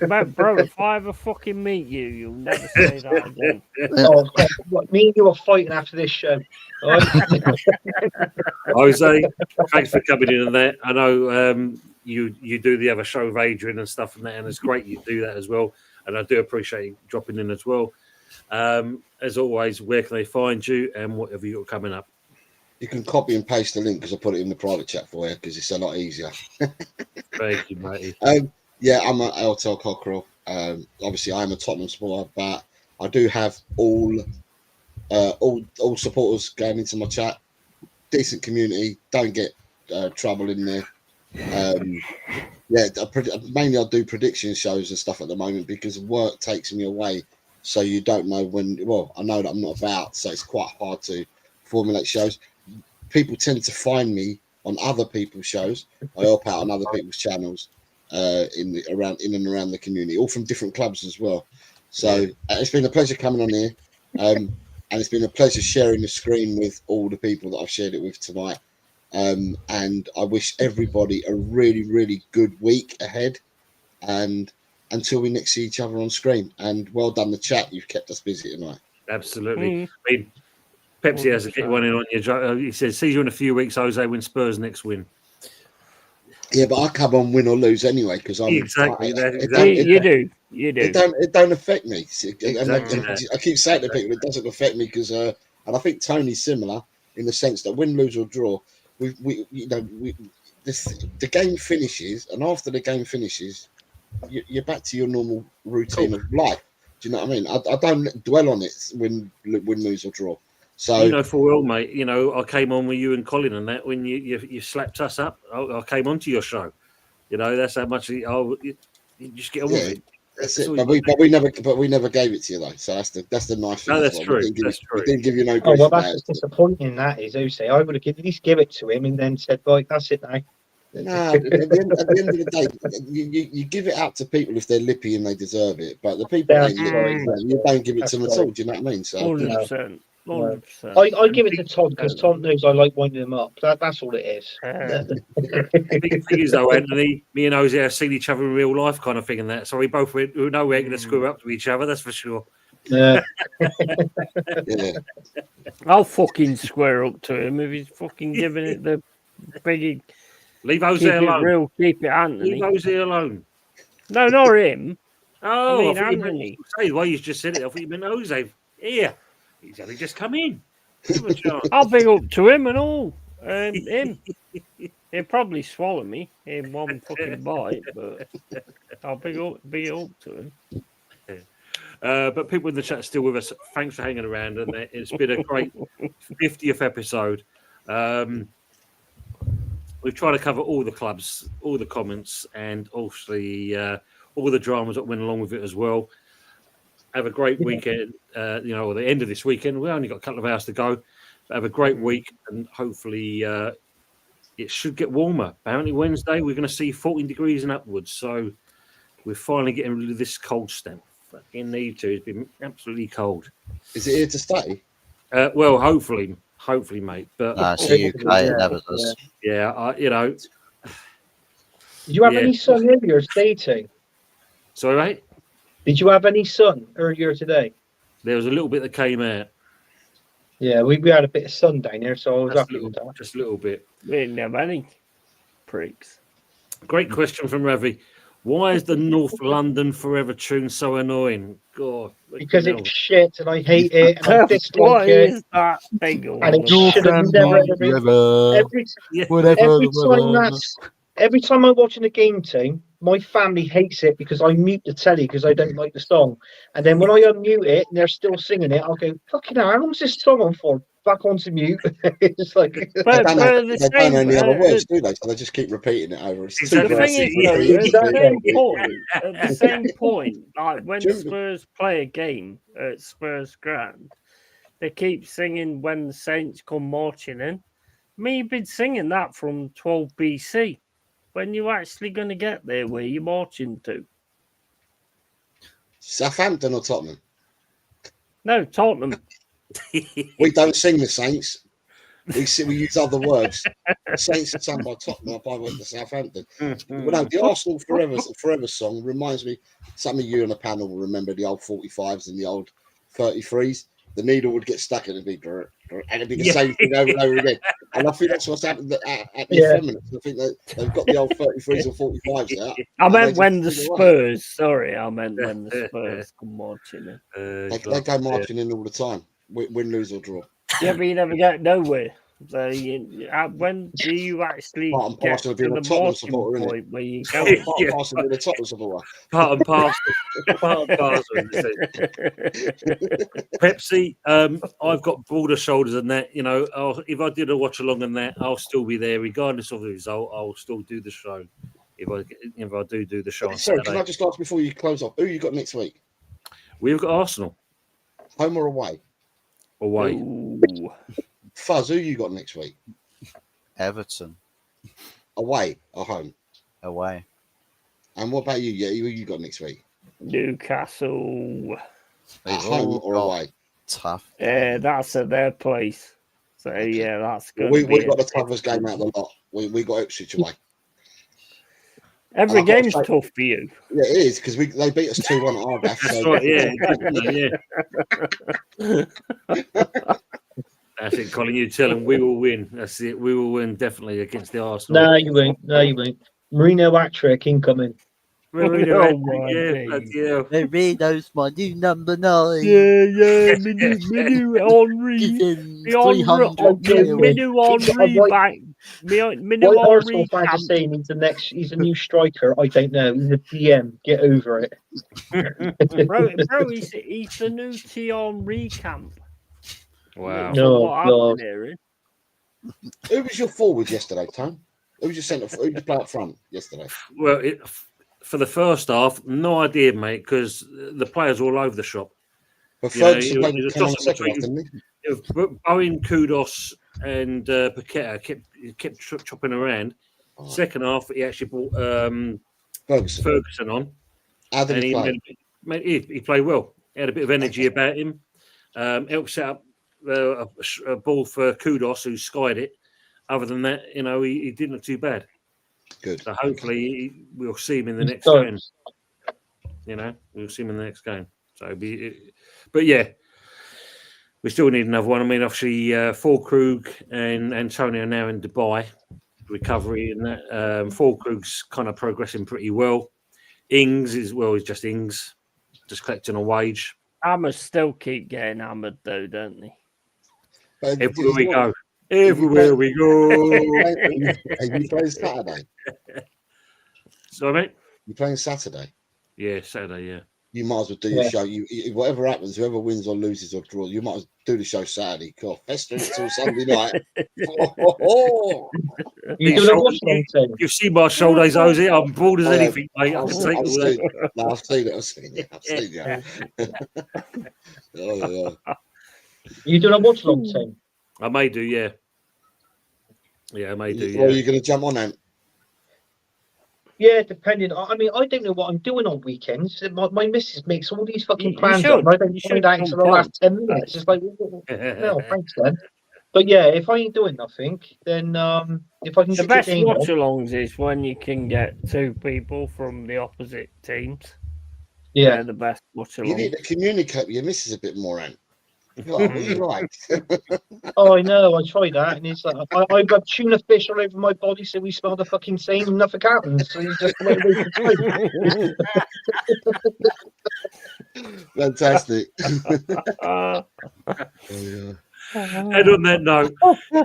Mate, bro, if I ever fucking meet you, you'll never say that again. Oh, God, what, me and you are fighting after this show. All right? Jose, thanks for coming in and that. I know you do the other show with Adrian and stuff and that, and it's great you do that as well. And I do appreciate you dropping in as well. As always, where can they find you and what have you got coming up? You can copy and paste the link because I put it in the private chat for you because it's a lot easier. Thank you, matey. Yeah, I'm at LTL Cockerel. Obviously, I am a Tottenham supporter, but I do have all supporters going into my chat. Decent community. Don't get trouble in there. Mainly I do prediction shows and stuff at the moment because work takes me away. So you don't know when. Well, I know that I'm not about, so it's quite hard to formulate shows. People tend to find me on other people's shows. I help out on other people's channels in and around the community, all from different clubs as well. So it's been a pleasure coming on here, and it's been a pleasure sharing the screen with all the people that I've shared it with tonight. And I wish everybody a really, really good week ahead. And until we next see each other on screen. And well done, the chat. You've kept us busy tonight. Absolutely. I mean, Pepsi has to get one in on you. He says, see you in a few weeks, Jose, when Spurs next win. Yeah, but I come on win or lose anyway because I'm exactly. You do. It don't affect me. Exactly I keep saying to people it doesn't affect me because, and I think Tony's similar in the sense that win, lose or draw, the game finishes, and after the game finishes, you're back to your normal routine of life. Do you know what I mean? I don't dwell on it win, lose or draw. So you know full well, mate. You know, I came on with you and Colin and that when you slapped us up. I came onto your show. You know, that's how much you just get on with it. That's it. But we never gave it to you though. So that's the nice thing. No, that's true. We didn't give you no. Oh well, that's just disappointing. That is, Ose. I would have at least give it to him and then said, "Right, that's it now." No, at the end of the day, you give it out to people if they're lippy and they deserve it. But the people you don't give it to them at all. Do you know what I mean? So 100%. 100%. I give it to Todd because Todd knows I like winding him up. That's all it is. The thing is, though, Anthony, me and Jose have seen each other in real life, kind of thing, and that. So we both know we ain't going to screw up to each other. That's for sure. Yeah. I'll fucking square up to him if he's fucking giving it the big. Leave Jose keep alone. It real, keep it Anthony. Leave Jose alone. No, not him. Oh, I mean, I thought Anthony. you meant, well, you just said it. I thought you meant Jose. Here, he's only just come in. Give him a chance. I'll big up to him and all. Him. He'll probably swallow me in one fucking bite, but I'll big up to him. But people in the chat are still with us. Thanks for hanging around, and it's been a great 50th episode. We've tried to cover all the clubs, all the comments, and obviously all the dramas that went along with it as well. Have a great weekend, or the end of this weekend. We only got a couple of hours to go. But have a great week, and hopefully it should get warmer. Apparently Wednesday we're going to see 14 degrees and upwards. So we're finally getting rid of this cold snap. Fucking need to. It's been absolutely cold. Is it here to stay? Well, hopefully, mate. But it's the UK. It never does. Yeah, Did you have any sun earlier today, too? Sorry, mate? Did you have any sun earlier today? There was a little bit that came out. Yeah, we had a bit of sun down here, so I was happy with that. Just a little bit. We didn't have any pricks. Great question from Ravi. Why is the North London Forever tune so annoying? God, because it's shit and I hate it and I dislike What it. is that thing? And it should have never every time I'm watching a game team, my family hates it because I mute the telly because I don't like the song. And then when I unmute it and they're still singing it, I'll go, fucking hell, how long's this song on for? Back onto mute. It's like they don't know any other words, do they? So they just keep repeating it over. The thing is, at the same point, like when Spurs play a game at Spurs Ground, they keep singing "When the Saints Come Marching In." You've been singing that from 12 BC. When you actually going to get there, where you're marching to? Southampton or Tottenham? No, Tottenham. We don't sing the Saints. We use other words. Saints are sung by Tottenham. I went to Southampton. Well, no, the Arsenal Forever song reminds me. Some of you on the panel will remember the old 45s and the old 33s. The needle would get stuck and it'd be the same thing over and over again. And I think that's what's happened at the Effeminates. I think they've got the old 33s or 45s out. I meant when the Spurs. Sorry, I meant when the Spurs come marching in. They go marching in all the time. Win, lose or draw. Yeah, but you never get nowhere. So when do you actually Part and get parcel to of being the a Tottenham marching supporter, isn't point where you go? Part and parcel of being a Tottenham supporter. Part and parcel. Part and parcel. Pepsi, I've got broader shoulders than that. You know, if I did a watch along on that, I'll still be there regardless of the result. I'll still do the show if I do the show. On Sorry, Saturday. can I just ask before you close off? Who you got next week? We've got Arsenal Home or away? away. Ooh. Fuzz, who you got next week? Everton Away or home? away. And what about you? Yeah, who you got next week? Newcastle. At home or away? Tough. Yeah, that's at their place. So yeah, that's good. We got the toughest game out of the lot. We got Ipswich away. Every I've got to game's say- tough for you. Yeah, it is because they beat us 2-1 at Argos. That's So right. Yeah. That's it, Colin. You tell them we will win. That's it. We will win definitely against the Arsenal. No, you won't. No, you won't. Marino hat-trick incoming. Marino, Oh, my yeah, days. bloody hell. Marino's my new number 9. Yeah, Minu Henry. Give him The Henry, 300 mil. Minu Henry back. Minu Why Arsenal Henry. fans are saying he's a new striker? I don't know. He's a DM. Get over it. Bro, he's the new Henry camp. Wow. No, What I've God. been hearing. who was your forward yesterday, Tom? Who was your centre? Who did you play up front yesterday? Well, for the first half, no idea, mate, because the players were all over the shop. But You know, Ferguson it played was with a Ken on the toss-up second half, between- didn't he? Bowen, Kudos, and Paqueta kept chopping around. Oh. Second half, he actually brought Ferguson. Ferguson on, How did and he play? he played well. He had a bit of energy about him. Helped set up a ball for Kudos, who skied it. Other than that, you know, he didn't look too bad. Good. So hopefully we'll see him in the He's next done. game. You know, we'll see him in the next game. So, but yeah, we still need another one. I mean, obviously, Fulkrug and Antonio are now in Dubai, recovery, and that Fulkrug's kind of progressing pretty well. Ings is just Ings, just collecting a wage. Hammers still keep getting hammered though, don't they? But Everywhere we go, everywhere we go. Are you playing Saturday? Sorry, mate. You playing Saturday? Yeah, Saturday. Yeah. You might as well do your show. Whatever happens, whoever wins or loses or draws, you might as well do the show Saturday. God, fester until Sunday night. You doing a watch along, Tim? You see my shoulders, Ozzy. I'm bored as I have. anything, mate. I've seen it. No, I've seen it. I've seen it. Oh, yeah. You doing a watch along, Tim? I may do, yeah. Yeah, I may do, Or are yeah. you going to jump on them? Yeah, depending. I mean, I don't know what I'm doing on weekends. My missus makes all these fucking You plans should. up, and I don't You find should out until the come last 10 minutes. It's like, no, thanks, then. But yeah, if I ain't doing nothing, then if I can The get best the game watch on, alongs is when you can get two people from the opposite teams. yeah. They're the best watch You need alongs. to communicate with your missus a bit more, Ant. What you like? Oh, I know. I tried that, and it's like I've got tuna fish all over my body, so we smell the fucking same, and nothing happens. So you just wait for time. Fantastic. Uh, And on that note,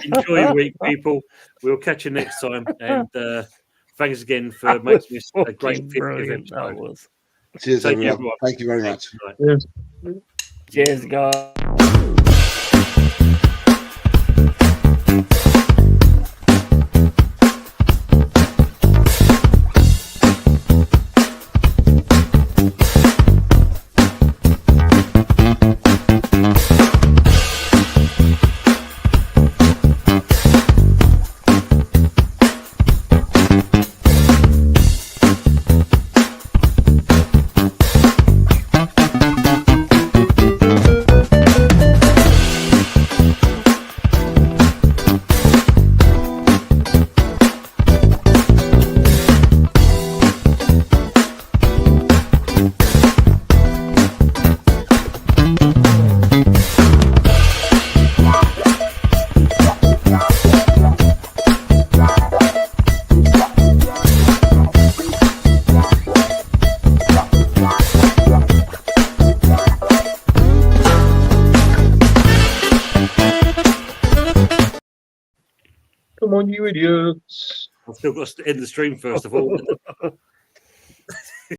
enjoy your week, people. We'll catch you next time. And thanks again for making this a great fucking 50th brilliant that episode. was. Cheers, Thank you, everyone. everyone. Thank you very much. Cheers, guys. on, you idiots. I've still got to end the stream first of all.